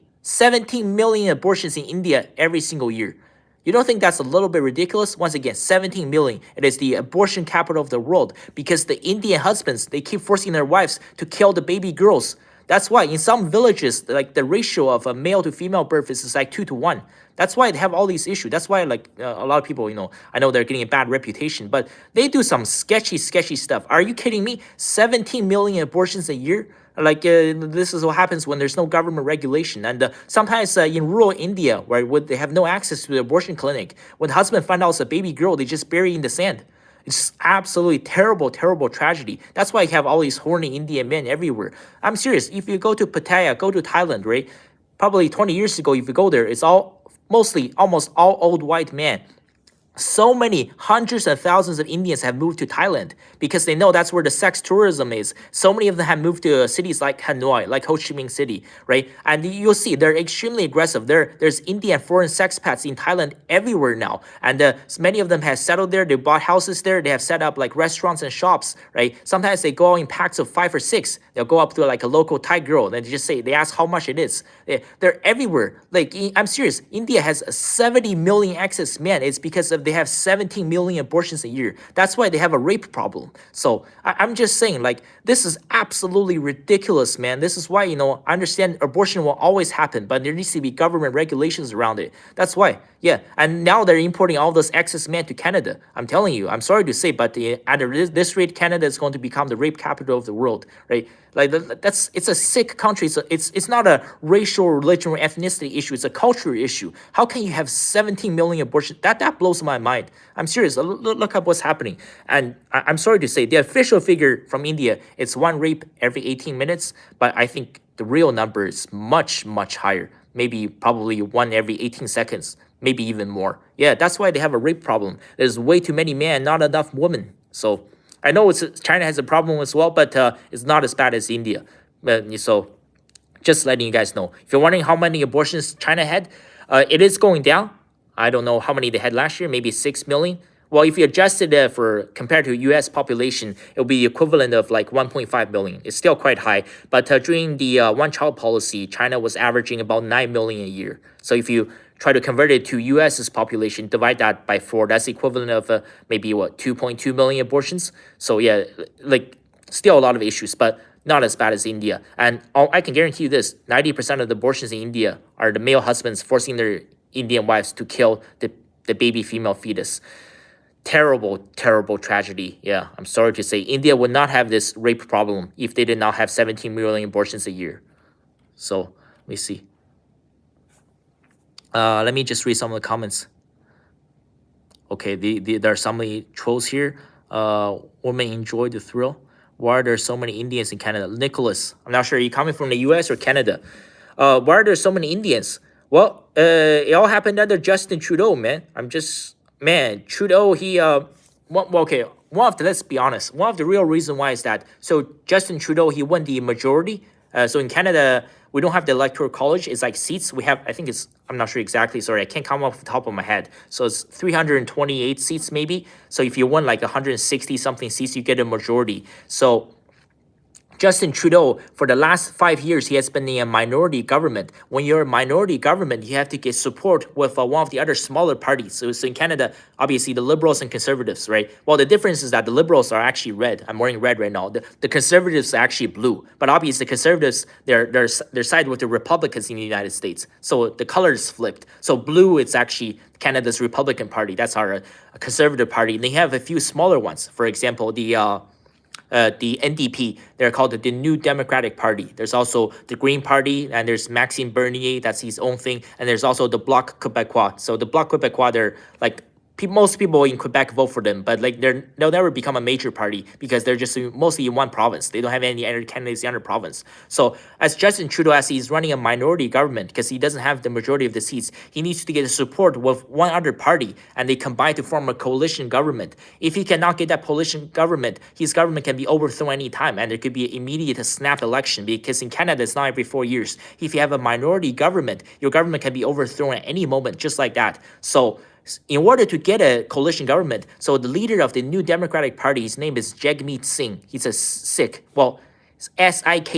Speaker 1: abortions in India every single year. You don't think that's a little bit ridiculous? Once again, 17 million. It is the abortion capital of the world because the Indian husbands, they keep forcing their wives to kill the baby girls. That's why in some villages, like the ratio of a male to female birth is like 2 to 1. That's why they have all these issues. That's why like a lot of people, I know they're getting a bad reputation, but they do some sketchy stuff. Are you kidding me? 17 million abortions a year? Like this is what happens when there's no government regulation, and sometimes in rural India, where they have no access to the abortion clinic, when the husband finds out it's a baby girl, they just bury in the sand. It's absolutely terrible tragedy. That's why you have all these horny Indian men everywhere. I'm serious. If you go to Pattaya, go to Thailand, right? Probably 20 years ago, if you go there, it's almost all old white men. So many hundreds of thousands of Indians have moved to Thailand because they know that's where the sex tourism is. So many of them have moved to cities like Hanoi, like Ho Chi Minh City, right? And you'll see they're extremely aggressive. There's Indian foreign sexpats in Thailand everywhere now, and many of them have settled there. They bought houses there. They have set up like restaurants and shops, right? Sometimes they go in packs of 5 or 6. They'll go up to like a local Thai girl and they ask how much it is. They're everywhere. Like I'm serious. India has 70 million excess men. It's because they have 17 million abortions a year. That's why they have a rape problem. So I'm just saying, like, this is absolutely ridiculous, man. This is why, I understand abortion will always happen, but there needs to be government regulations around it. That's why. Yeah, and now they're importing all those excess men to Canada. I'm telling you, I'm sorry to say, but at this rate, Canada is going to become the rape capital of the world, right? Like it's a sick country. So it's not a racial, religion, or ethnicity issue. It's a cultural issue. How can you have 17 million abortions? That blows my mind. I'm serious. Look up what's happening. And I'm sorry to say, the official figure from India, it's one rape every 18 minutes. But I think the real number is much higher. Maybe probably one every 18 seconds. Maybe even more. Yeah, that's why they have a rape problem. There's way too many men, not enough women. So I know China has a problem as well, but it's not as bad as India. So just letting you guys know. If you're wondering how many abortions China had, it is going down. I don't know how many they had last year, maybe 6 million. Well, if you adjusted it for compared to U.S. population, it would be the equivalent of like 1.5 million. It's still quite high, but during the one-child policy, China was averaging about 9 million a year. So if you try to convert it to U.S.'s population, divide that by 4, that's equivalent of maybe 2.2 million abortions. So yeah, like still a lot of issues, but not as bad as India. And I can guarantee you this: 90% of the abortions in India are the male husbands forcing their Indian wives to kill the baby female fetus. Terrible tragedy. Yeah, I'm sorry to say, India would not have this rape problem if they did not have 17 million abortions a year. So let me see. Let me just read some of the comments. Okay, there are so many trolls here. Women enjoy the thrill. Why are there so many Indians in Canada? Nicholas, I'm not sure, are you coming from the US or Canada? Why are there so many Indians? Well, it all happened under Justin Trudeau, man. Trudeau, let's be honest. One of the real reason why is that, so Justin Trudeau, he won the majority. So in Canada, we don't have the electoral college. It's like seats. We have, I think I'm not sure exactly. Sorry, I can't come off the top of my head. So it's 328 seats maybe. So if you won like 160 something seats, you get a majority. So Justin Trudeau, for the last 5 years, he has been in a minority government. When you're a minority government, you have to get support with one of the other smaller parties. So in Canada, obviously the Liberals and Conservatives, right? Well, the difference is that the Liberals are actually red. I'm wearing red right now. The Conservatives are actually blue. But obviously the Conservatives, they're side with the Republicans in the United States. So the color is flipped. So blue, it's actually Canada's Republican Party. That's our Conservative Party. And they have a few smaller ones. For example, the NDP, they're called the New Democratic Party. There's also the Green Party, and there's Maxime Bernier, that's his own thing. And there's also the Bloc Québécois. So the Bloc Québécois, they're like, most people in Quebec vote for them, but like they'll never become a major party because they're just mostly in one province. They don't have any other candidates in other province. So as Justin Trudeau, as he's running a minority government because he doesn't have the majority of the seats, he needs to get support with one other party, and they combine to form a coalition government. If he cannot get that coalition government, his government can be overthrown any time, and there could be an immediate snap election because in Canada it's not every 4 years. If you have a minority government, your government can be overthrown at any moment, just like that. So in order to get a coalition government, so the leader of the New Democratic Party, his name is Jagmeet Singh. He's a Sikh. Well, it's Sikh.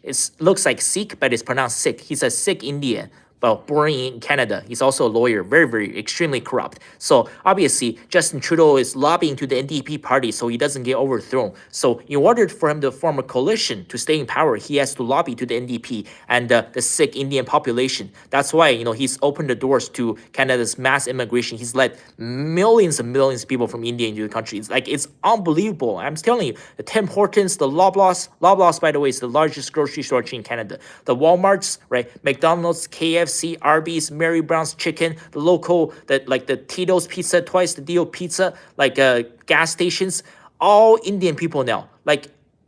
Speaker 1: It looks like Sikh, but it's pronounced Sikh. He's a Sikh Indian. well, born in Canada. He's also a lawyer, very, very extremely corrupt. So obviously, Justin Trudeau is lobbying to the NDP party so he doesn't get overthrown. So in order for him to form a coalition to stay in power, he has to lobby to the NDP and the Sikh Indian population. That's why he's opened the doors to Canada's mass immigration. He's let millions and millions of people from India into the country. It's unbelievable. I'm telling you, the Tim Hortons, the Loblaws, by the way, is the largest grocery store chain in Canada. The Walmarts, right? McDonald's, KFC, Arby's, Mary Brown's Chicken, the local, the Tito's Pizza, Twice the Deal Pizza, gas stations, all Indian people now.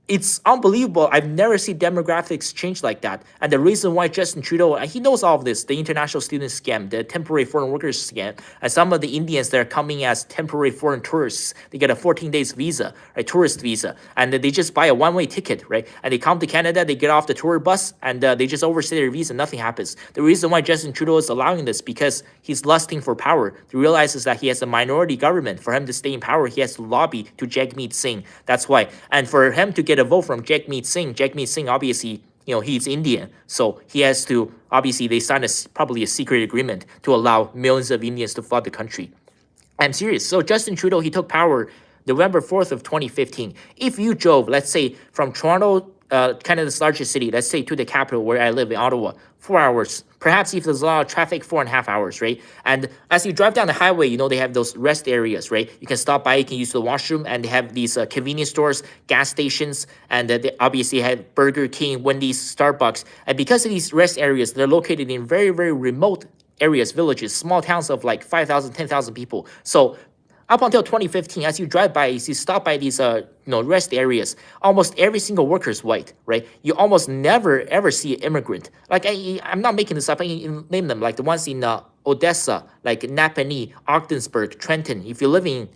Speaker 1: It's unbelievable. I've never seen demographics change like that. And the reason why Justin Trudeau, and he knows all of this, the international student scam, the temporary foreign workers scam, and some of the Indians that are coming as temporary foreign tourists, they get a 14 days visa, right, tourist visa, and they just buy a one-way ticket, right? And they come to Canada, they get off the tour bus, and they just overstay their visa, nothing happens. The reason why Justin Trudeau is allowing this because he's lusting for power. He realizes that he has a minority government. For him to stay in power, he has to lobby to Jagmeet Singh. That's why. And for him to get a vote from Jagmeet Singh obviously, he's Indian, so he has to, obviously they signed probably a secret agreement to allow millions of Indians to flood the country. I'm serious. So Justin Trudeau, he took power November 4th of 2015. If you drove, let's say, from Toronto, Canada's largest city, let's say to the capital where I live in Ottawa, 4 hours. Perhaps if there's a lot of traffic, 4.5 hours, right? And as you drive down the highway, they have those rest areas, right? You can stop by, you can use the washroom, and they have these convenience stores, gas stations, and they obviously have Burger King, Wendy's, Starbucks. And because of these rest areas, they're located in very, very remote areas, villages, small towns of 5,000, 10,000 people. So up until 2015, as you drive by, as you stop by these rest areas, almost every single worker is white, right? You almost never ever see an immigrant. I'm not making this up. I can name them, like the ones in Odessa, like Napanee, Ogdensburg, Trenton. If you live in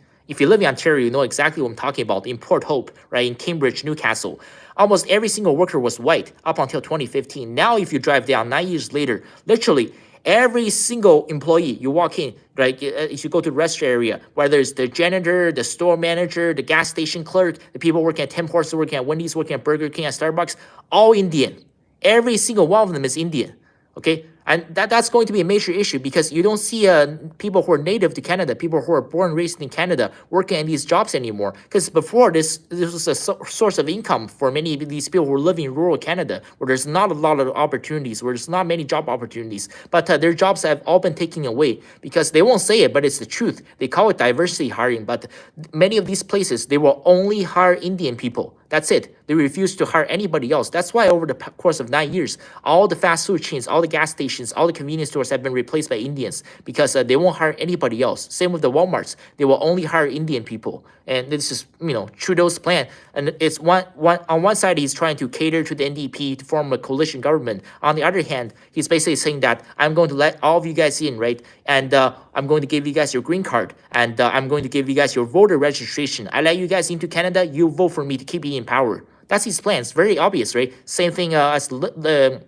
Speaker 1: Ontario, you know exactly what I'm talking about. In Port Hope, right, in Cambridge, Newcastle, almost every single worker was white up until 2015. Now, if you drive down 9 years later, literally every single employee, you walk in, right? If you go to the restaurant area, whether it's the janitor, the store manager, the gas station clerk, the people working at Tim Hortons, working at Wendy's, working at Burger King, at Starbucks, all Indian. Every single one of them is Indian. Okay, and that's going to be a major issue because you don't see people who are native to Canada, people who are born and raised in Canada, working in these jobs anymore. Because before this was a source of income for many of these people who are living in rural Canada, where there's not a lot of opportunities, where there's not many job opportunities. But their jobs have all been taken away because they won't say it, but it's the truth. They call it diversity hiring, but many of these places, they will only hire Indian people. That's it. They refuse to hire anybody else. That's why over the course of 9 years, all the fast food chains, all the gas stations, all the convenience stores have been replaced by Indians because they won't hire anybody else. Same with the Walmarts. They will only hire Indian people. And this is, Trudeau's plan. And it's on one side, he's trying to cater to the NDP to form a coalition government. On the other hand, he's basically saying that I'm going to let all of you guys in, right? And I'm going to give you guys your green card. And I'm going to give you guys your voter registration. I let you guys into Canada. You vote for me to keep me in power. That's his plan. It's very obvious, right? Same thing as the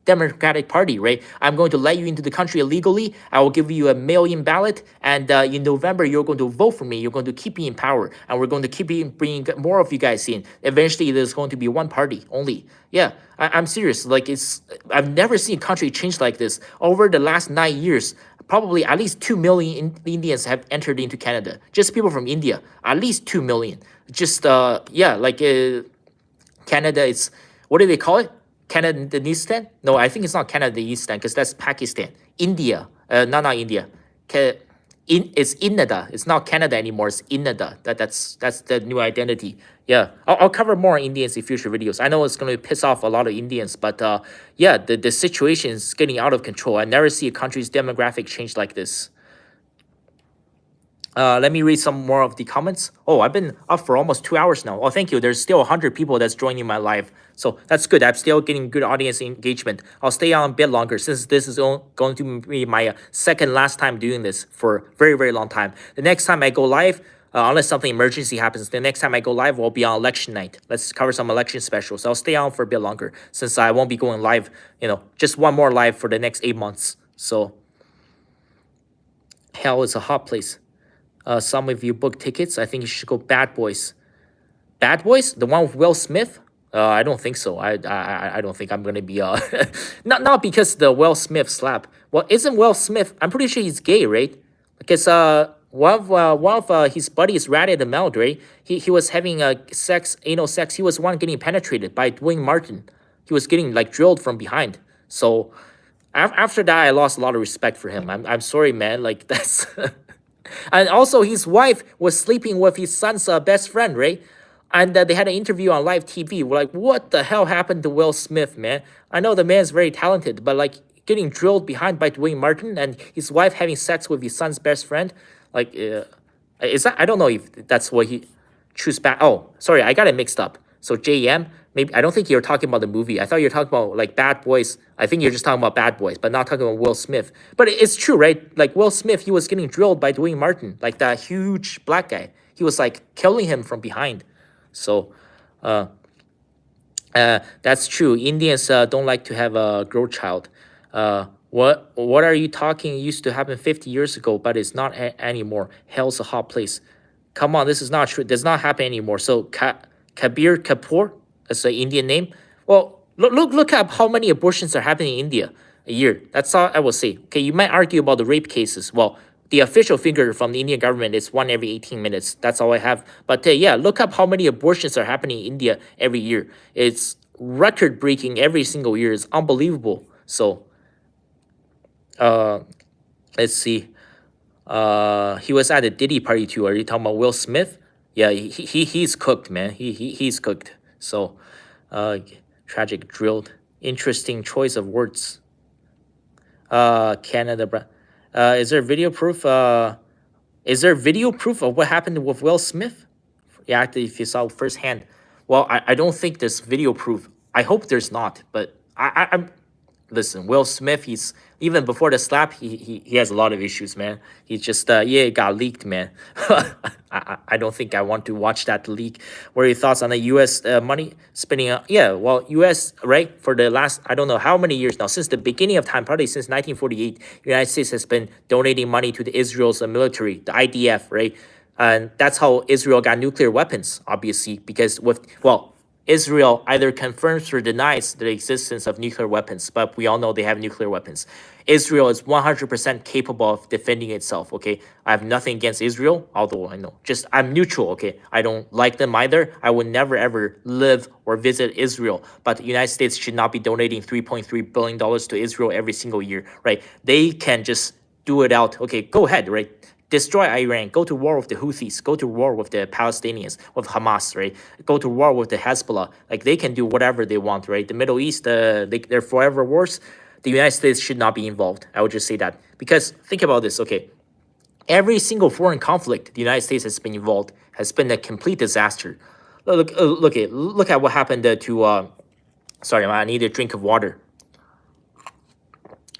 Speaker 1: Democratic Party, right? I'm going to let you into the country illegally. I will give you a mail-in ballot, and in November, you're going to vote for me. You're going to keep me in power, and we're going to keep bringing more of you guys in. Eventually, there's going to be one party only. Yeah, I'm serious. I've never seen a country change like this. Over the last 9 years, probably at least 2 million Indians have entered into Canada. Just people from India, at least 2 million. Just, Canada is, what do they call it? Canadanistan? No, I think it's not Canadanistan because that's Pakistan. India, not India. It's Innada. It's not Canada anymore. It's Innada. That's the new identity. Yeah, I'll cover more on Indians in future videos. I know it's going to piss off a lot of Indians, but yeah, the situation is getting out of control. I never see a country's demographic change like this. Let me read some more of the comments. Oh, I've been up for almost 2 hours now. Oh, thank you. There's still 100 people that's joining my live. So that's good. I'm still getting good audience engagement. I'll stay on a bit longer since this is going to be my second last time doing this for a very, very long time. The next time I go live, unless something emergency happens, the next time I go live will be on election night. Let's cover some election specials. I'll stay on for a bit longer since I won't be going live, just one more live for the next 8 months. So hell is a hot place. Some of you book tickets. I think you should go Bad Boys. Bad Boys? The one with Will Smith? I don't think so. I don't think I'm gonna be not because the Will Smith slap. Well, isn't Will Smith? I'm pretty sure he's gay, right? Because one of his buddies ratted him out, right? He was having sex, anal sex. He was one getting penetrated by Dwayne Martin. He was getting like drilled from behind. So after that, I lost a lot of respect for him. I'm sorry, man. Like that's. And also, his wife was sleeping with his son's best friend, right? And they had an interview on live TV. We're like, what the hell happened to Will Smith, man? I know the man's very talented, but like getting drilled behind by Dwayne Martin and his wife having sex with his son's best friend, like, is that? I don't know if that's what he choose back. Oh, sorry, I got it mixed up. So JM, maybe I don't think you're talking about the movie. I thought you were talking about like Bad Boys. I think you're just talking about Bad Boys, but not talking about Will Smith. But it's true, right? Like Will Smith, he was getting drilled by Dwayne Martin, like that huge black guy. He was like killing him from behind. So, uh, that's true. Indians don't like to have a girl child. What are you talking? It used to happen 50 years ago, but it's not anymore. Hell's a hot place. Come on, this is not true. It does not happen anymore. So Kabir Kapoor, that's the Indian name. Well, look up how many abortions are happening in India a year. That's all I will say. Okay, you might argue about the rape cases. Well, the official figure from the Indian government is one every 18 minutes. That's all I have. But yeah, look up how many abortions are happening in India every year. It's record breaking every single year. It's unbelievable. So uh, let's see. He was at a Diddy party too. Are you talking about Will Smith? Yeah, he's cooked, man. He's cooked. So, uh, tragic drilled. Interesting choice of words. Canada. Is there video proof? Is there video proof of what happened with Will Smith? Yeah, if you saw firsthand. Well, I don't think there's video proof. I hope there's not. But I'm listen, Will Smith, he's even before the slap, he has a lot of issues, man. He's just yeah, it got leaked, man. I don't think I want to watch that leak. What are your thoughts on the U.S. Money spending? Yeah, well, U.S. right for the last I don't know how many years now, since the beginning of time, probably since 1948, United States has been donating money to the Israel's military, the IDF, right? And that's how Israel got nuclear weapons, obviously, because with well, Israel either confirms or denies the existence of nuclear weapons, but we all know they have nuclear weapons. Israel is 100% capable of defending itself, okay? I have nothing against Israel, although I know, just I'm neutral, okay? I don't like them either. I would never ever live or visit Israel, but the United States should not be donating $3.3 billion to Israel every single year, right? They can just do it out, okay? Go ahead, right? Destroy Iran, go to war with the Houthis, go to war with the Palestinians, with Hamas, right? Go to war with the Hezbollah. Like they can do whatever they want, right? The Middle East, they're forever wars. The United States should not be involved. I would just say that because think about this, okay? Every single foreign conflict the United States has been involved has been a complete disaster. Look at what happened to. Sorry, I need a drink of water.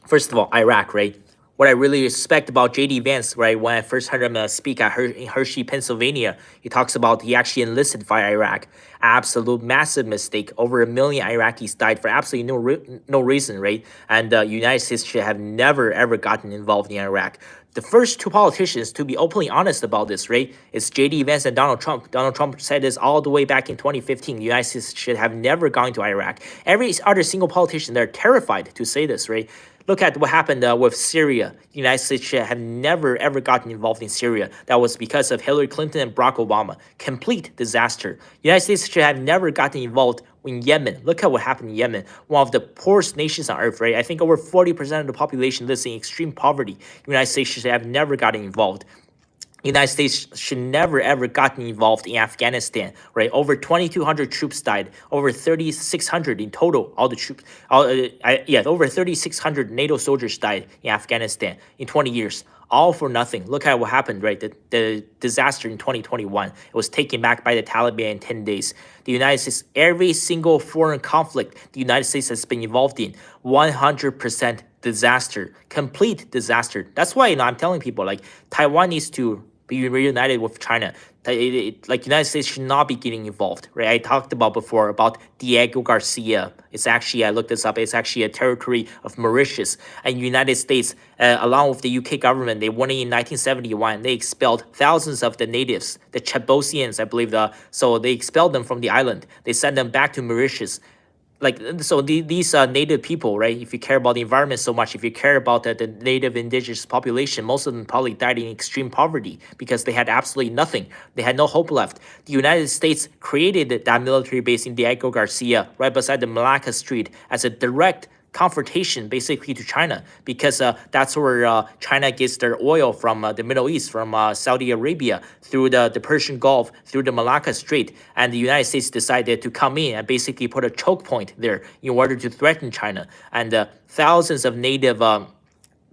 Speaker 1: First of all, Iraq, right? What I really respect about JD Vance, right? When I first heard him speak at Hershey, Pennsylvania, he talks about he actually enlisted via Iraq. Absolute massive mistake. Over 1 million Iraqis died for absolutely no reason, right? And the United States should have never ever gotten involved in Iraq. The first two politicians to be openly honest about this, right, is J.D. Vance and Donald Trump. Donald Trump said this all the way back in 2015. The United States should have never gone to Iraq. Every other single politician, they're terrified to say this, right? Look at what happened with Syria. The United States should have never, ever gotten involved in Syria. That was because of Hillary Clinton and Barack Obama. Complete disaster. The United States should have never gotten involved in Yemen. Look at what happened in Yemen. One of the poorest nations on earth, right? I think over 40% of the population lives in extreme poverty. The United States should have never gotten involved. United States should never ever gotten involved in Afghanistan, right? Over 2,200 troops died, over 3,600 in total. All the troops, over 3,600 NATO soldiers died in Afghanistan in 20 years, all for nothing. Look at what happened, right? The disaster in 2021. It was taken back by the Taliban in 10 days. The United States, every single foreign conflict the United States has been involved in, 100% disaster, complete disaster. That's why I'm telling people like Taiwan needs to be reunited with China. Like United States should not be getting involved, right? I talked about before about Diego Garcia. It's actually, I looked this up. It's actually a territory of Mauritius, and United States, along with the UK government, they won it in 1971. They expelled thousands of the natives, the Chebosians, I believe. So they expelled them from the island. They sent them back to Mauritius. Like, so these native people, right? If you care about the environment so much, if you care about the native indigenous population, most of them probably died in extreme poverty because they had absolutely nothing. They had no hope left. The United States created that military base in Diego Garcia right beside the Malacca Strait as a direct confrontation basically to China, because that's where China gets their oil from, the Middle East, from Saudi Arabia, through the Persian Gulf, through the Malacca Strait. And the United States decided to come in and basically put a choke point there in order to threaten China. And thousands of native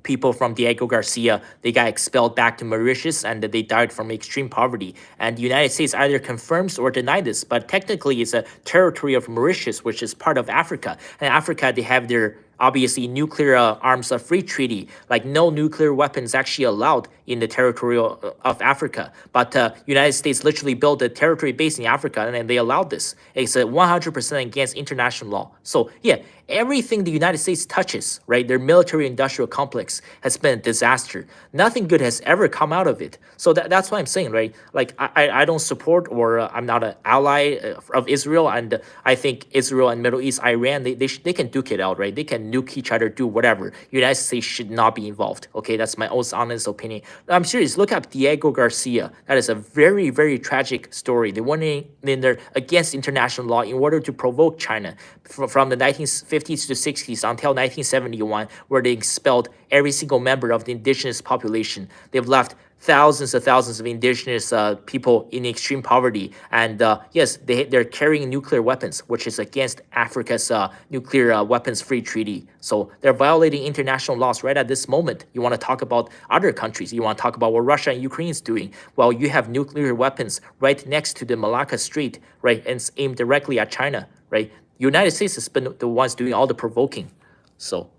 Speaker 1: people from Diego Garcia, they got expelled back to Mauritius, and they died from extreme poverty. And the United States either confirms or denies this, but technically it's a territory of Mauritius, which is part of Africa. And Africa, they have their obviously nuclear arms free treaty, like no nuclear weapons actually allowed in the territory of Africa. But United States literally built a territory base in Africa, and then they allowed this. It's 100% against international law. So yeah, everything the United States touches, right, their military industrial complex has been a disaster. Nothing good has ever come out of it. So that's what I'm saying, right? Like, I don't support, or I'm not an ally of Israel, and I think Israel and Middle East, Iran, they can duke it out, right? They can nuke each other, do whatever. United States should not be involved. Okay, that's my most honest opinion. I'm serious. Look up Diego Garcia. That is a very, very tragic story. They went in there against international law in order to provoke China from the 1950s to 60s until 1971, where they expelled every single member of the indigenous population. They've left thousands of indigenous people in extreme poverty. And yes, they're carrying nuclear weapons, which is against Africa's nuclear weapons-free treaty. So they're violating international laws right at this moment. You want to talk about other countries. You want to talk about what Russia and Ukraine is doing. Well, you have nuclear weapons right next to the Malacca Strait, right, and it's aimed directly at China, right? United States has been the ones doing all the provoking. So,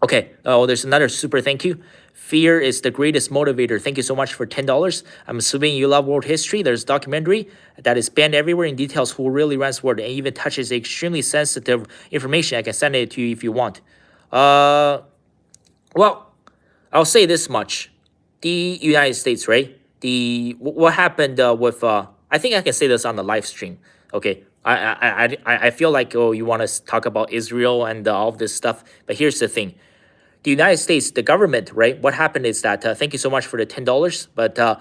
Speaker 1: okay. Oh, there's another super thank you. Fear is the greatest motivator. Thank you so much for $10. I'm assuming you love world history. There's a documentary that is banned everywhere in details who really runs world, and even touches extremely sensitive information. I can send it to you if you want. Well, I'll say this much. The United States, right? What happened with I think I can say this on the live stream. Okay. I feel like, oh, you want to talk about Israel and all of this stuff, but here's the thing. The United States, the government, right? What happened is that, thank you so much for the $10, but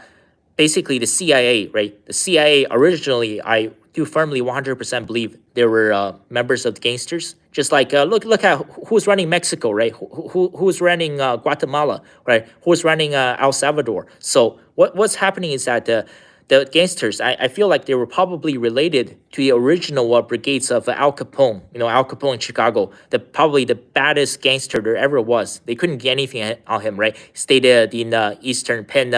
Speaker 1: basically the CIA, right? The CIA originally, I do firmly 100% believe they were members of the gangsters. Just like, look at who's running Mexico, right? Who's running Guatemala, right? Who's running El Salvador? So what's happening is that the gangsters, I feel like they were probably related to the original brigades of Al Capone. You know, Al Capone in Chicago, probably the baddest gangster there ever was. They couldn't get anything on him, right? Stayed in Eastern Penn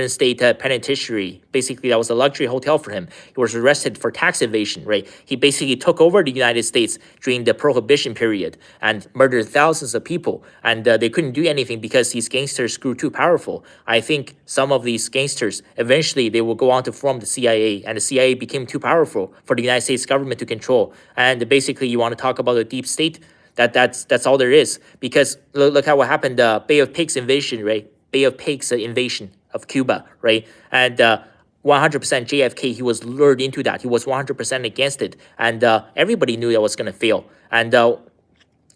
Speaker 1: State Penitentiary. Basically, that was a luxury hotel for him. He was arrested for tax evasion, right? He basically took over the United States during the Prohibition period and murdered thousands of people. And they couldn't do anything because these gangsters grew too powerful. I think some of these gangsters, eventually they will go on to form the CIA, and the CIA became too powerful for the United States government to control. And basically, you want to talk about a deep state? That's all there is. Because look at what happened, Bay of Pigs invasion, right? Bay of Pigs invasion of Cuba, right? And 100% JFK, he was lured into that. He was 100% against it. And everybody knew that was going to fail. And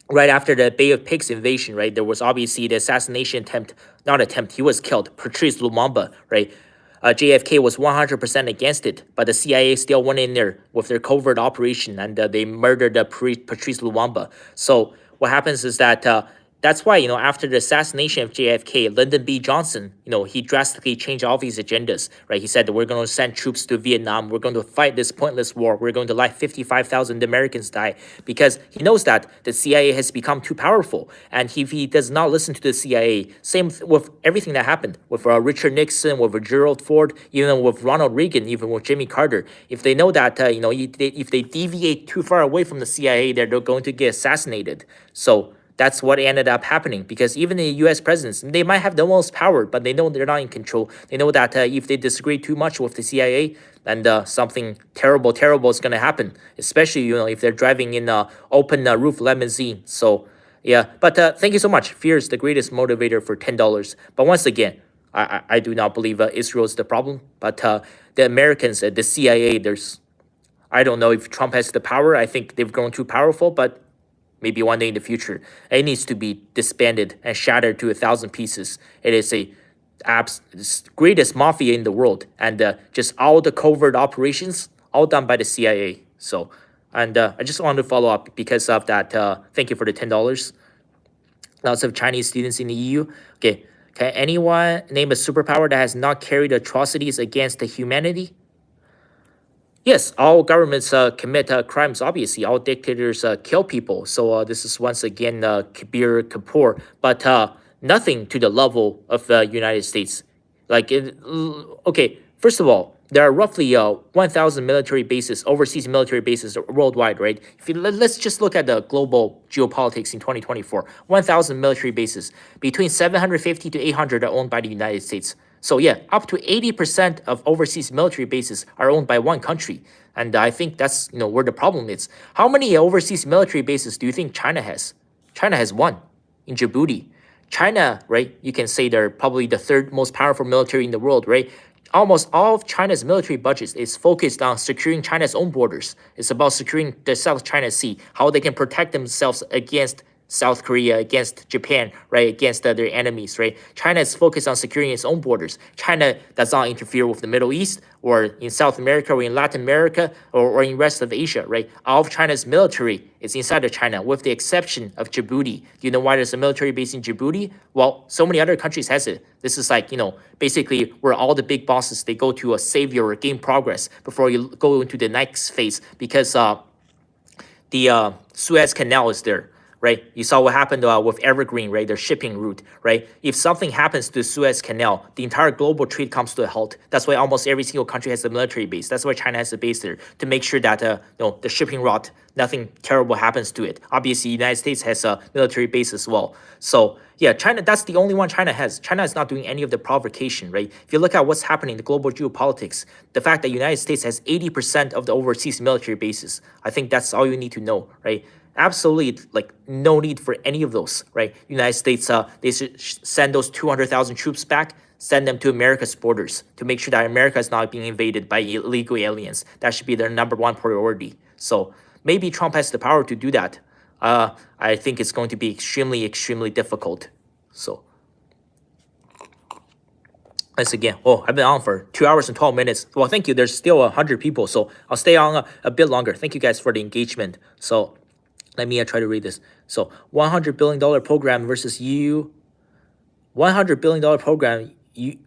Speaker 1: right after the Bay of Pigs invasion, right, there was obviously the assassination attempt, he was killed, Patrice Lumumba, right? JFK was 100% against it, but the CIA still went in there with their covert operation, and they murdered Patrice Lumumba. So what happens is that that's why, after the assassination of JFK, Lyndon B. Johnson, he drastically changed all these agendas, right? He said that we're going to send troops to Vietnam. We're going to fight this pointless war. We're going to let 55,000 Americans die, because he knows that the CIA has become too powerful. And if he does not listen to the CIA, same with everything that happened with Richard Nixon, with Gerald Ford, even with Ronald Reagan, even with Jimmy Carter. If they know that, if they deviate too far away from the CIA, they're going to get assassinated. So that's what ended up happening, because even the U.S. presidents, they might have the most power, but they know they're not in control. They know that if they disagree too much with the CIA, then something terrible is gonna happen. Especially if they're driving in a open roof limousine. So yeah, but thank you so much. Fear is the greatest motivator for $10. But once again, I do not believe Israel is the problem, but the Americans, the CIA, I don't know if Trump has the power. I think they've grown too powerful, but maybe one day in the future, it needs to be disbanded and shattered to 1,000 pieces. It is a greatest mafia in the world, and just all the covert operations, all done by the CIA. So, and I just wanted to follow up because of that. Thank you for the $10. Lots of Chinese students in the EU. Okay, can anyone name a superpower that has not carried atrocities against the humanity? Yes, all governments commit crimes. Obviously, all dictators kill people. So this is once again Kabir Kapoor, but nothing to the level of the United States. Okay, first of all, there are roughly 1,000 military bases, overseas military bases worldwide, right? If you, let's just look at the global geopolitics in 2024. 1,000 military bases, between 750 to 800 are owned by the United States. So yeah, up to 80% of overseas military bases are owned by one country. And I think that's where the problem is. How many overseas military bases do you think China has? China has one in Djibouti. China, right? You can say they're probably the third most powerful military in the world, right? Almost all of China's military budget is focused on securing China's own borders. It's about securing the South China Sea, how they can protect themselves against South Korea, against Japan, right, against their enemies, right? China is focused on securing its own borders. China does not interfere with the Middle East or in South America or in Latin America or in rest of Asia, right? All of China's military is inside of China, with the exception of Djibouti. Do you know why there's a military base in Djibouti? Well, so many other countries has it. This is like, basically where all the big bosses, they go to save or gain progress before you go into the next phase, because the Suez Canal is there, right? You saw what happened with Evergreen, right? Their shipping route, right? If something happens to the Suez Canal, the entire global trade comes to a halt. That's why almost every single country has a military base. That's why China has a base there, to make sure that the shipping route, nothing terrible happens to it. Obviously, the United States has a military base as well. So yeah, China, that's the only one China has. China is not doing any of the provocation, right? If you look at what's happening in the global geopolitics, the fact that the United States has 80% of the overseas military bases, I think that's all you need to know, right? Absolutely, like, no need for any of those, right? United States, they should send those 200,000 troops back, send them to America's borders to make sure that America is not being invaded by illegal aliens. That should be their number one priority. So maybe Trump has the power to do that. I think it's going to be extremely difficult. So once again, I've been on for 2 hours and 12 minutes. Well, thank you. There's still 100 people, so I'll stay on a bit longer. Thank you guys for the engagement. So let me try to read this. So $100 billion program versus you. $100 billion program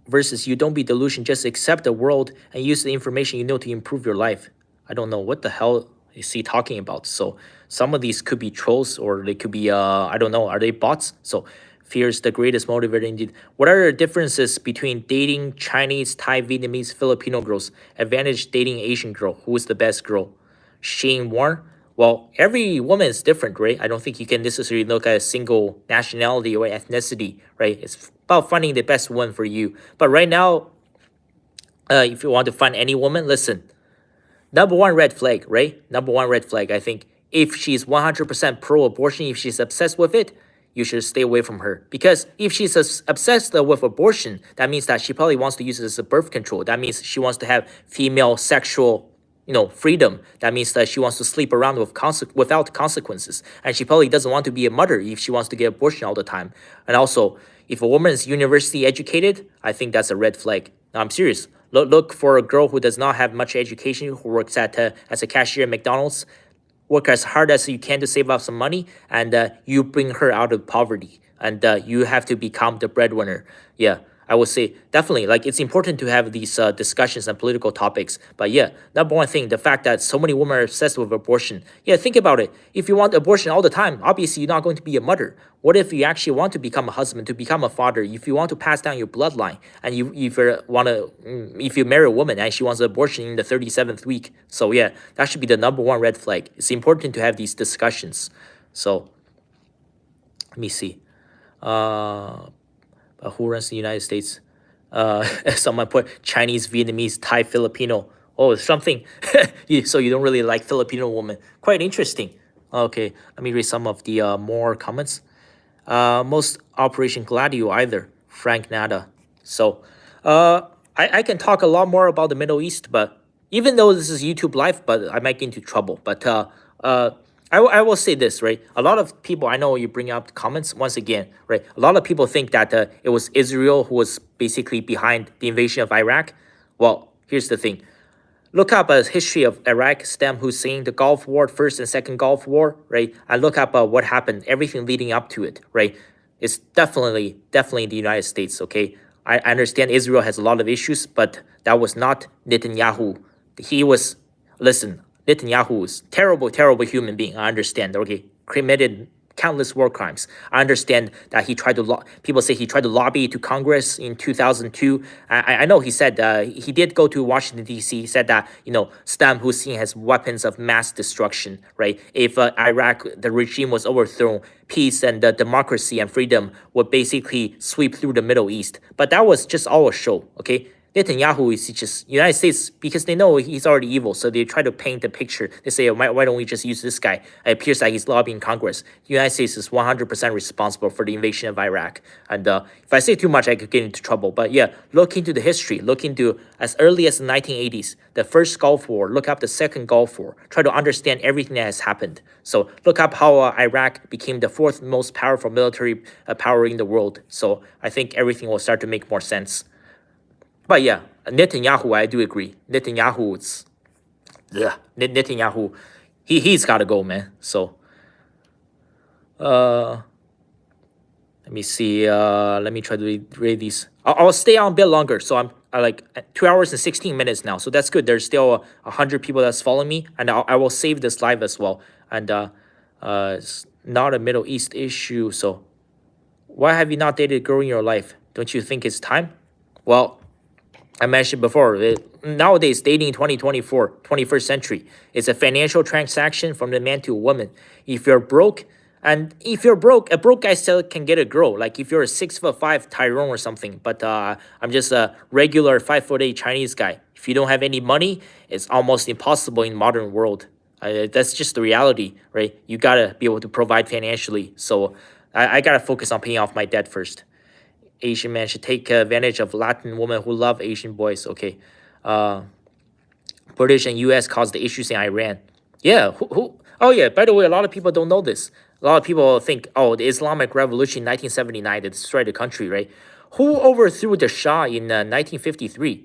Speaker 1: versus you. Don't be delusion. Just accept the world and use the information you know to improve your life. I don't know what the hell is he talking about. So some of these could be trolls, or they could be, I don't know, are they bots? So fear is the greatest motivator indeed. What are the differences between dating Chinese, Thai, Vietnamese, Filipino girls? Advantage dating Asian girl. Who is the best girl? Shane Warren? Well, every woman is different, right? I don't think you can necessarily look at a single nationality or ethnicity, right? It's about finding the best one for you. But right now, if you want to find any woman, listen, number one red flag, right? Number one red flag, I think, if she's 100% pro-abortion, if she's obsessed with it, you should stay away from her. Because if she's obsessed with abortion, that means that she probably wants to use it as a birth control. That means she wants to have female sexual freedom. That means that she wants to sleep around without consequences. And she probably doesn't want to be a mother if she wants to get abortion all the time. And also, if a woman is university educated, I think that's a red flag. No, I'm serious. Look for a girl who does not have much education, who works as a cashier at McDonald's. Work as hard as you can to save up some money, and you bring her out of poverty. And you have to become the breadwinner. Yeah. I would say definitely, like, it's important to have these discussions on political topics. But yeah, number one thing, the fact that so many women are obsessed with abortion. Yeah, think about it. If you want abortion all the time, obviously you're not going to be a mother. What if you actually want to become a husband, to become a father? If you want to pass down your bloodline, and if you marry a woman and she wants an abortion in the 37th week, so yeah, that should be the number one red flag. It's important to have these discussions. So Let me see. Uh, who runs the United States? Someone put Chinese, Vietnamese, Thai, Filipino. Oh, something. So you don't really like Filipino women. Quite interesting. Okay, let me read some of the more comments. Most Operation Gladio either. Frank Nada. So, I can talk a lot more about the Middle East, but even though this is YouTube Live, but I might get into trouble. But uh, I will say this, right? A lot of people, I know you bring up comments once again, right? A lot of people think that it was Israel who was basically behind the invasion of Iraq. Well, here's the thing. Look up a history of Iraq, Saddam Hussein, the Gulf War, first and second Gulf War, right? And look up what happened, everything leading up to it, right? It's definitely the United States, okay? I understand Israel has a lot of issues, but that was not Netanyahu. He was, listen, Netanyahu is terrible human being. I understand, okay? Committed countless war crimes. I understand that he tried to, people say he tried to lobby to Congress in 2002. I know he said, he did go to Washington, D.C. He said that, Saddam Hussein has weapons of mass destruction, right? If Iraq, the regime was overthrown, peace and democracy and freedom would basically sweep through the Middle East. But that was just all a show, okay? Netanyahu is just United States because they know he's already evil, so they try to paint the picture. They say, why don't we just use this guy? It appears like he's lobbying Congress. The United States is 100% responsible for the invasion of Iraq. And if I say too much, I could get into trouble. But yeah, look into the history. Look into as early as the 1980s, the first Gulf War. Look up the second Gulf War. Try to understand everything that has happened. So look up how Iraq became the fourth most powerful military power in the world. So I think everything will start to make more sense. But yeah, Netanyahu, I do agree. Netanyahu, Netanyahu, he's got to go, man. So, let me see. Let me try to read these. I'll stay on a bit longer. So I'm like 2 hours and 16 minutes now. So that's good. There's still 100 people that's following me, and I will save this live as well. And it's not a Middle East issue. So why have you not dated a girl in your life? Don't you think it's time? Well, I mentioned before, nowadays dating 2024, 21st century, it's a financial transaction from the man to a woman. If you're broke, a broke guy still can get a girl. Like if you're a 6'5" Tyrone or something, but I'm just a regular 5'8" Chinese guy. If you don't have any money, it's almost impossible in modern world. That's just the reality, right? You gotta be able to provide financially. So I gotta focus on paying off my debt first. Asian man should take advantage of Latin women who love Asian boys. Okay. British and U.S. caused the issues in Iran. Yeah. Who? Oh, yeah. By the way, a lot of people don't know this. A lot of people think, oh, the Islamic Revolution in 1979 that destroyed the country, right? Who overthrew the Shah in 1953?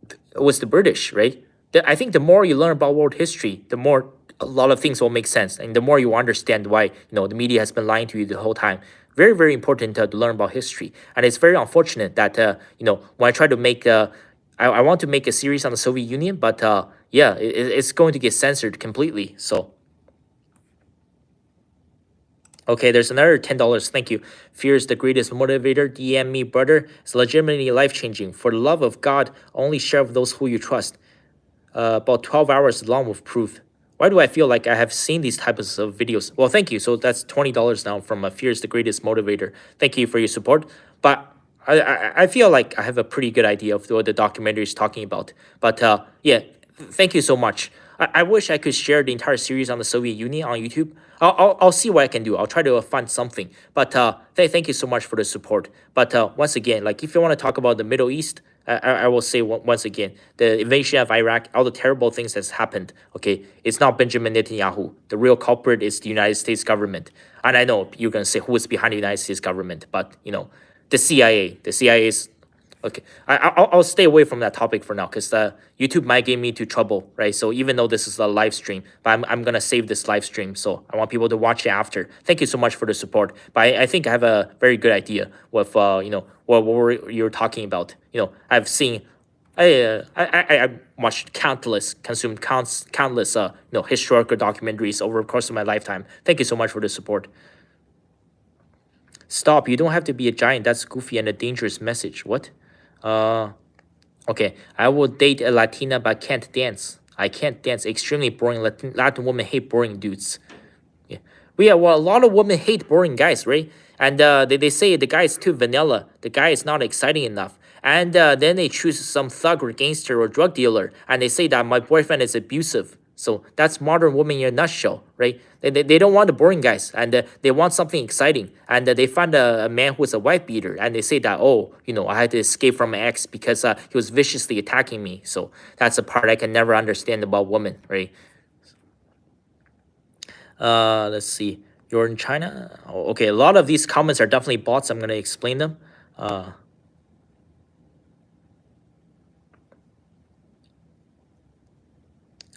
Speaker 1: It was the British, right? I think the more you learn about world history, the more a lot of things will make sense, and the more you understand why the media has been lying to you the whole time. Very important to learn about history, and it's very unfortunate that when I try to make I want to make a series on the Soviet Union, but yeah, it's going to get censored completely. So okay, there's another $10. Thank you. Fear is the greatest motivator. DM me, brother. It's legitimately life-changing. For the love of God, only share with those who you trust. About 12 hours long with proof. Why do I feel like I have seen these types of videos? Well, thank you. So that's $20 now from Fear is the greatest motivator. Thank you for your support. But I feel like I have a pretty good idea of what the documentary is talking about. But yeah, thank you so much. I wish I could share the entire series on the Soviet Union on YouTube. I'll see what I can do. I'll try to find something. But thank you so much for the support. But once again, like if you want to talk about the Middle East, I will say once again, the invasion of Iraq, all the terrible things that's happened, okay, it's not Benjamin Netanyahu. The real culprit is the United States government. And I know you're going to say who is behind the United States government, but, the CIA. The CIA is... Okay, I'll stay away from that topic for now because YouTube might get me into trouble, right? So even though this is a live stream, but I'm going to save this live stream. So I want people to watch it after. Thank you so much for the support. But I think I have a very good idea with, what you're talking about. I've seen, I watched consumed countless, historical documentaries over the course of my lifetime. Thank you so much for the support. Stop, you don't have to be a giant. That's goofy and a dangerous message. What? Okay, I will date a Latina but can't dance. I can't dance. Extremely boring. Latin women hate boring dudes. Yeah, well, a lot of women hate boring guys, right? and they say the guy is too vanilla, the guy is not exciting enough, and then they choose some thug or gangster or drug dealer, and they say that my boyfriend is abusive. So that's modern woman in a nutshell, right? They don't want the boring guys, and they want something exciting, and they find a man who's a wife beater, and they say that, oh, I had to escape from my ex because he was viciously attacking me. So that's a part I can never understand about women, right? Let's see. You're in China? Oh, okay, a lot of these comments are definitely bots. I'm gonna explain them. Uh,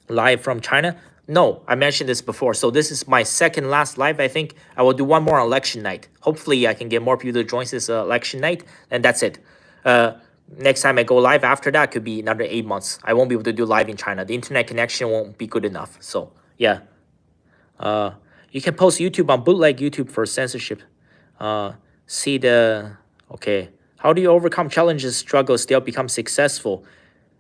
Speaker 1: Live from China? No, I mentioned this before. So this is my second last live. I think I will do one more on election night. Hopefully, I can get more people to join this election night, and that's it. Uh, Next time I go live after that could be another 8 months. I won't be able to do live in China. The internet connection won't be good enough. So yeah. Uh, you can post YouTube on bootleg YouTube for censorship. Uh, See the okay. How do you overcome challenges, struggles, still become successful?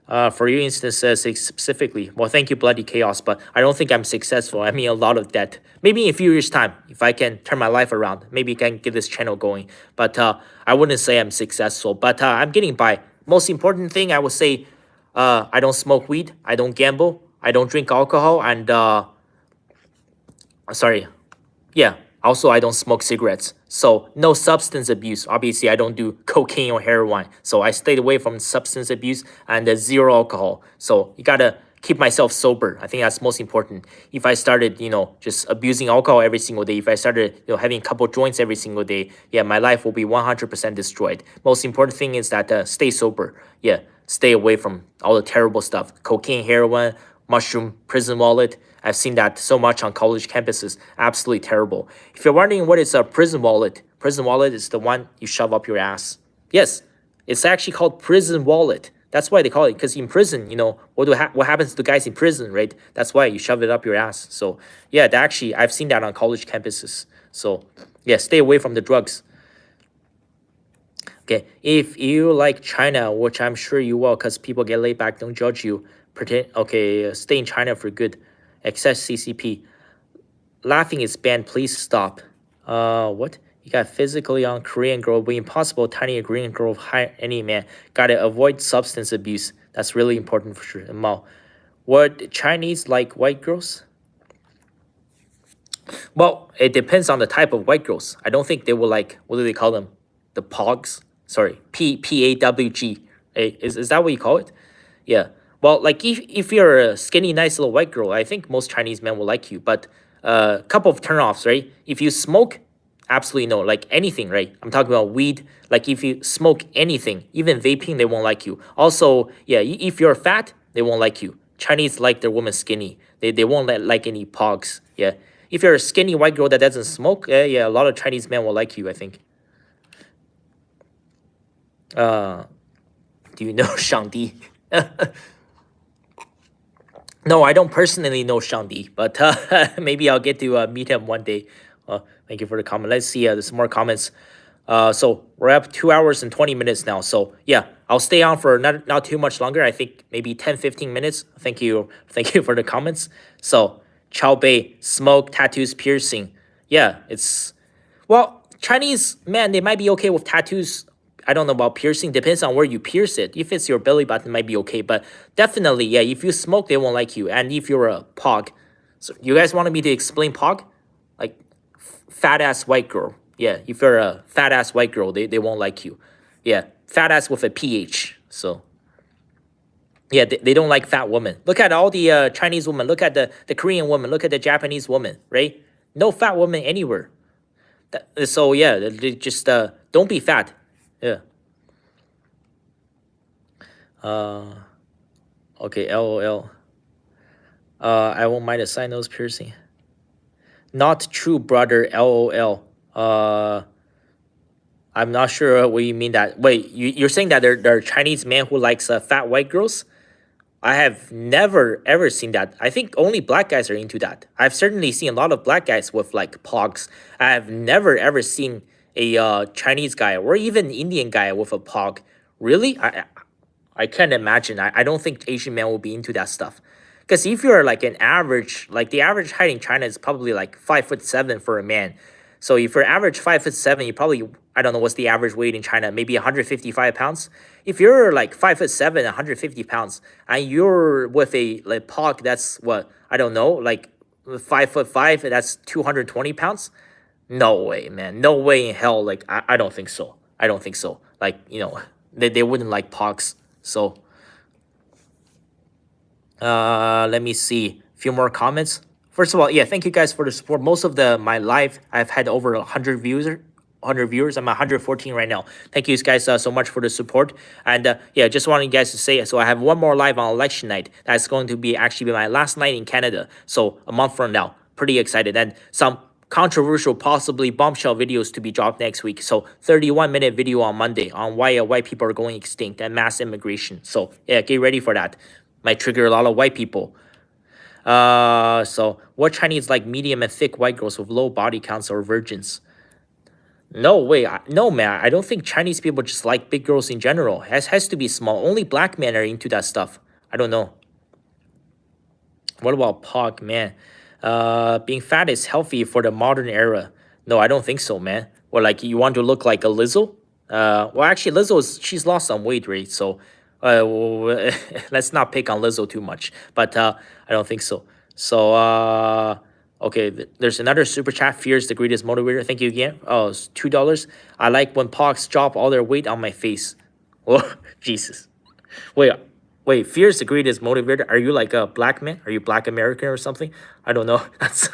Speaker 1: For your instance, specifically, well, thank you, Bloody Chaos, but I don't think I'm successful. I mean, a lot of debt. Maybe in a few years' time, if I can turn my life around, maybe I can get this channel going. But I wouldn't say I'm successful, but I'm getting by. Most important thing, I would say, I don't smoke weed, I don't gamble, I don't drink alcohol, and sorry, yeah. Also, I don't smoke cigarettes. So no substance abuse. Obviously, I don't do cocaine or heroin. So I stayed away from substance abuse and zero alcohol. So you gotta keep myself sober. I think that's most important. If I started, just abusing alcohol every single day, if I started, having a couple joints every single day, yeah, my life will be 100% destroyed. Most important thing is that stay sober. Yeah, stay away from all the terrible stuff. Cocaine, heroin, mushroom, prison wallet. I've seen that so much on college campuses. Absolutely terrible. If you're wondering what is a prison wallet is the one you shove up your ass. Yes, it's actually called prison wallet. That's why they call it, because in prison, what happens to guys in prison, right? That's why you shove it up your ass. So yeah, actually, I've seen that on college campuses. So yeah, stay away from the drugs. Okay, if you like China, which I'm sure you will, because people get laid back, don't judge you. Pretend okay, stay in China for good. Access CCP. Laughing is banned. Please stop. What? You got physically on Korean girl, be impossible. Tiny Korean girl hire any man. Gotta avoid substance abuse. That's really important for sure. Mao. What Chinese like white girls? Well, it depends on the type of white girls. I don't think they will like, what do they call them? The pogs? Sorry, PAWG. Hey, is that what you call it? Yeah. Well, like if you're a skinny, nice little white girl, I think most Chinese men will like you. But a couple of turnoffs, right? If you smoke, absolutely no. Like anything, right? I'm talking about weed. Like if you smoke anything, even vaping, they won't like you. Also, yeah, if you're fat, they won't like you. Chinese like their women skinny. They won't like any pogs. Yeah. If you're a skinny white girl that doesn't smoke, yeah, a lot of Chinese men will like you, I think. Do you know Shangdi? No, I don't personally know Shangdi, but maybe I'll get to meet him one day. Thank you for the comment. Let's see. There's some more comments. So we're up 2 hours and 20 minutes now. So yeah, I'll stay on for not too much longer. I think maybe 10, 15 minutes. Thank you. Thank you for the comments. So Chow Bei, smoke, tattoos, piercing. Yeah, well, Chinese men, they might be okay with tattoos. I don't know about piercing. Depends on where you pierce it. If it's your belly button, it might be okay. But definitely, yeah, if you smoke, they won't like you. And if you're a pog. So you guys wanted me to explain pog? Like fat ass white girl. Yeah, if you're a fat ass white girl, they won't like you. Yeah, fat ass with a PH. So yeah, they don't like fat women. Look at all the Chinese women. Look at the Korean woman. Look at the Japanese woman, right? No fat woman anywhere. So yeah, they just don't be fat. Yeah. Okay, LOL. I won't mind a side nose piercing. Not true, brother. LOL. I'm not sure what you mean that. Wait, you're saying that there are Chinese men who likes fat white girls? I have never ever seen that. I think only black guys are into that. I've certainly seen a lot of black guys with like pogs. I have never ever seen a Chinese guy or even Indian guy with a pog. Really? I can't imagine. I don't think Asian men will be into that stuff. Because if you're like an average, like the average height in China is probably like 5'7" for a man. So if you're average 5'7", you probably, I don't know what's the average weight in China, maybe 155 pounds. If you're like 5'7", 150 pounds, and you're with a like POC that's what, I don't know, like 5'5", that's 220 pounds. No way, man. No way in hell. Like I don't think so. I don't think so. Like, they wouldn't like POCs. So let me see a few more comments. First of all, yeah, thank you guys for the support. Most of my live, I've had over 100 views. 100 viewers. I'm at 114 right now. Thank you guys so much for the support. And yeah, just wanted you guys to say, so I have one more live on election night. That's going to be actually my last night in Canada. So a month from now. Pretty excited. And some controversial, possibly bombshell videos to be dropped next week. So 31-minute video on Monday on why white people are going extinct and mass immigration. So yeah, get ready for that. Might trigger a lot of white people. So what Chinese like medium and thick white girls with low body counts or virgins? No way. No, man. I don't think Chinese people just like big girls in general. It has to be small. Only black men are into that stuff. I don't know. What about POG, man? Being fat is healthy for the modern era. No, I don't think so, man. Or like you want to look like a Lizzo? Well, actually, she's lost some weight, right? So let's not pick on Lizzo too much. But I don't think so. So okay, there's another super chat. Fear is the greatest motivator. Thank you again. Oh, it's $2. I like when pogs drop all their weight on my face. Oh, Jesus. Wait. Fear is the greatest motivator. Are you like a black man? Are you black American or something? I don't know. That's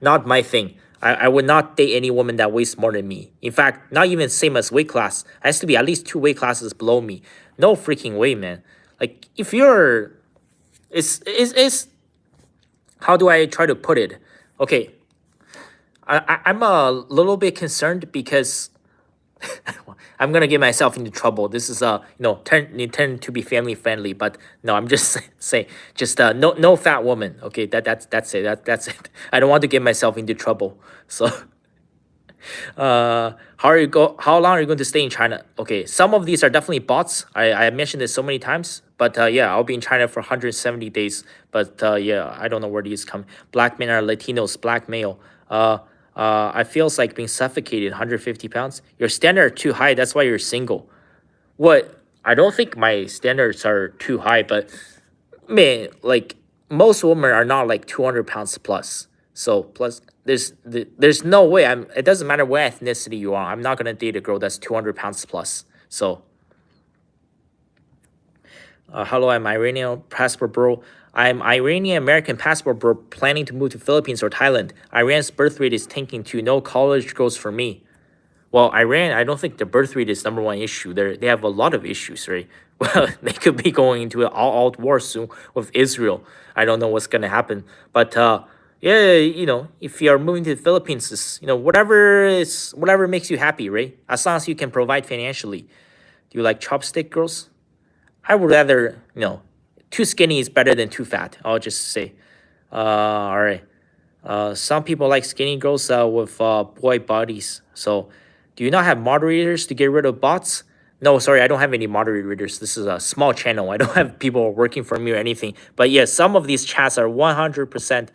Speaker 1: not my thing. I would not date any woman that weighs more than me. In fact, not even same as weight class. It has to be at least 2 weight classes below me. No freaking way, man. Like if you're, it's how do I try to put it? Okay, I'm a little bit concerned because I'm gonna get myself into trouble. This is intended to be family friendly, but no, I'm just saying, just no fat woman. Okay, that's it. That's it. I don't want to get myself into trouble. So how long are you going to stay in China? Okay, some of these are definitely bots. I mentioned this so many times, but yeah, I'll be in China for 170 days. But yeah, I don't know where these come. Black men are Latinos, black male. I feels like being suffocated. 150 pounds. Your standards are too high. That's why you're single. What? I don't think my standards are too high, but man, like most women are not like 200 pounds plus. So plus there's no way it doesn't matter what ethnicity you are. I'm not gonna date a girl that's 200 pounds plus. So hello, I'm Iranian passport bro. I'm Iranian American passport bro, planning to move to Philippines or Thailand. Iran's birth rate is tanking too. No college goes for me. Well, Iran, I don't think the birth rate is number one issue. They have a lot of issues, right? Well, they could be going into an all-out war soon with Israel. I don't know what's gonna happen, but yeah, if you are moving to the Philippines, it's, whatever makes you happy, right? As long as you can provide financially. Do you like chopstick girls? I would rather, too skinny is better than too fat. I'll just say. All right. Some people like skinny girls with boy bodies. So, do you not have moderators to get rid of bots? No, sorry, I don't have any moderators. This is a small channel. I don't have people working for me or anything. But yeah, some of these chats are 100%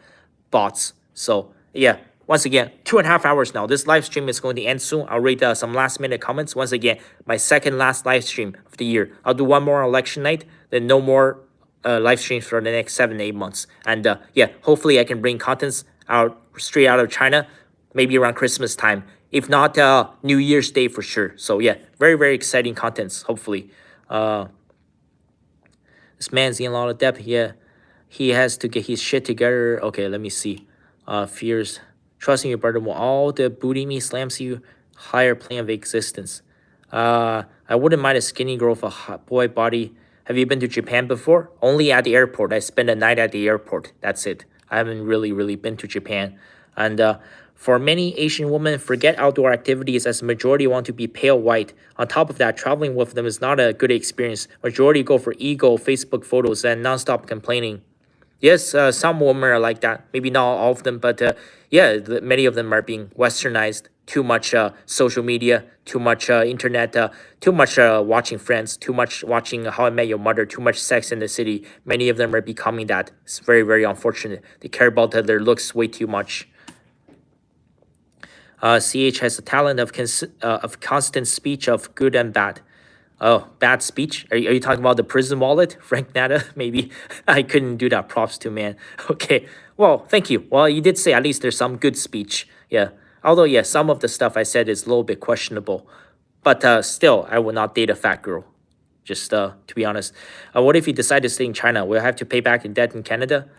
Speaker 1: bots. So yeah, once again, 2.5 hours now. This live stream is going to end soon. I'll read some last minute comments. Once again, my second last live stream of the year. I'll do one more on election night, then no more live streams for the next 7-8 months. And yeah, hopefully I can bring contents out straight out of China, maybe around Christmas time. If not, New Year's Day for sure. So yeah, very, very exciting contents, hopefully. This man's in a lot of debt. Yeah, he has to get his shit together. Okay, let me see. Fears. Trusting your brother more. All the booty me slams you higher plane of existence. I wouldn't mind a skinny girl with a hot boy body. Have you been to Japan before? Only at the airport. I spent a night at the airport. That's it. I haven't really been to Japan. And for many Asian women, forget outdoor activities as majority want to be pale white. On top of that, traveling with them is not a good experience. Majority go for ego, Facebook photos, and nonstop complaining. Yes, some women are like that. Maybe not all of them, but yeah, many of them are being westernized. Too much social media, too much internet, too much watching Friends, too much watching How I Met Your Mother, too much Sex in the City. Many of them are becoming that. It's very, very unfortunate. They care about their looks way too much. CH has a talent of constant speech of good and bad. Oh, bad speech? Are you talking about the prison wallet, Frank Nada? Maybe I couldn't do that. Props to man. Okay. Well, thank you. Well, you did say at least there's some good speech. Yeah. Although, yeah, some of the stuff I said is a little bit questionable. But still, I would not date a fat girl. Just to be honest. What if you decide to stay in China? Will I have to pay back in debt in Canada?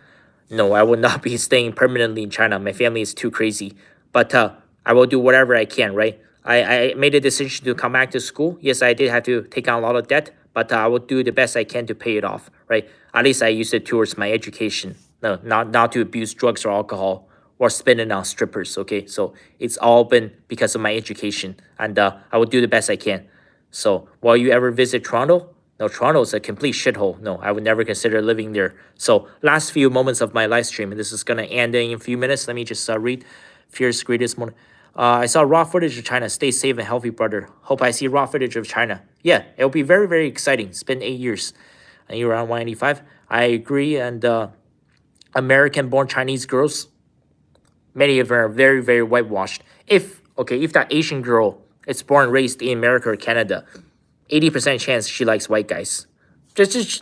Speaker 1: No, I will not be staying permanently in China. My family is too crazy. But I will do whatever I can, right? I made a decision to come back to school. Yes, I did have to take on a lot of debt, but I will do the best I can to pay it off, right? At least I use it towards my education. No, not to abuse drugs or alcohol or spend it on strippers, okay? So it's all been because of my education, and I will do the best I can. So, will you ever visit Toronto? No, Toronto is a complete shithole. No, I would never consider living there. So, last few moments of my live stream, and this is going to end in a few minutes. Let me just read Fierce Greatest Morning. I saw raw footage of China. Stay safe and healthy, brother. Hope I see raw footage of China. Yeah, it'll be very, very exciting. It's been 8 years. And you're around 185. I agree. And American-born Chinese girls, many of them are very, very whitewashed. If that Asian girl is born and raised in America or Canada, 80% chance she likes white guys.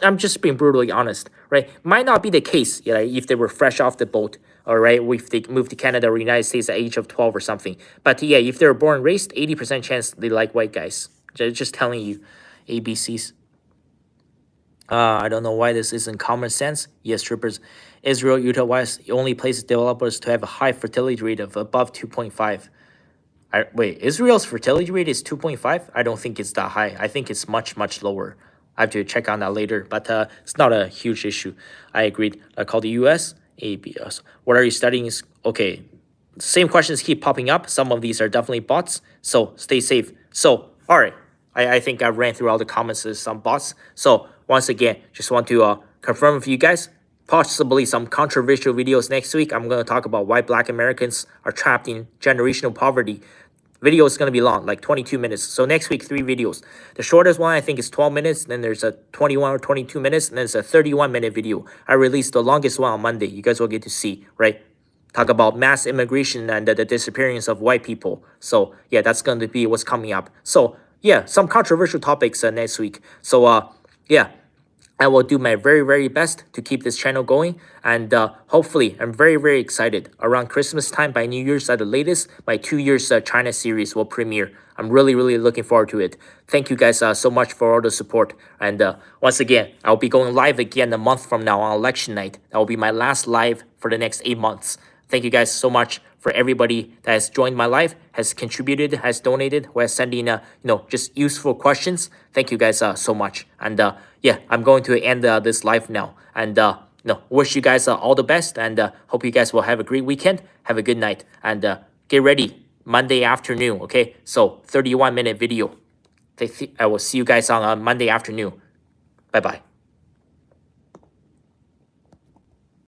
Speaker 1: I'm just being brutally honest, right? Might not be the case, if they were fresh off the boat, all right, if they moved to Canada or United States at the age of 12 or something. But yeah, if they were born and raised, 80% chance they like white guys. Just telling you, ABCs. I don't know why this isn't common sense. Yes, strippers. Israel, Utah, was the only place developers to have a high fertility rate of above 2.5. Wait, Israel's fertility rate is 2.5? I don't think it's that high. I think it's much, much lower. I have to check on that later, but it's not a huge issue. I agreed. I call the U.S. ABS. What are you studying? Okay, same questions keep popping up. Some of these are definitely bots, so stay safe. So, all right. I think I ran through all the comments as some bots. So, once again, just want to confirm with you guys, possibly some controversial videos next week. I'm going to talk about why Black Americans are trapped in generational poverty. Video is going to be long, like 22 minutes. So next week, 3 videos. The shortest one, I think, is 12 minutes. Then there's a 21 or 22 minutes. And then there's a 31-minute video. I released the longest one on Monday. You guys will get to see, right? Talk about mass immigration and the disappearance of white people. So, yeah, that's going to be what's coming up. So, yeah, some controversial topics next week. So, yeah, I will do my very, very best to keep this channel going. And hopefully, I'm very, very excited. Around Christmas time, by New Year's at the latest, my 2 years China series will premiere. I'm really, really looking forward to it. Thank you guys so much for all the support. And once again, I'll be going live again a month from now on election night. That will be my last live for the next 8 months. Thank you guys so much for everybody that has joined my live, has contributed, has donated, who has sent in, just useful questions. Thank you guys so much. And yeah, I'm going to end this live now. And wish you guys all the best. And hope you guys will have a great weekend. Have a good night. And get ready Monday afternoon. Okay, so 31-minute video. I will see you guys on Monday afternoon. Bye bye.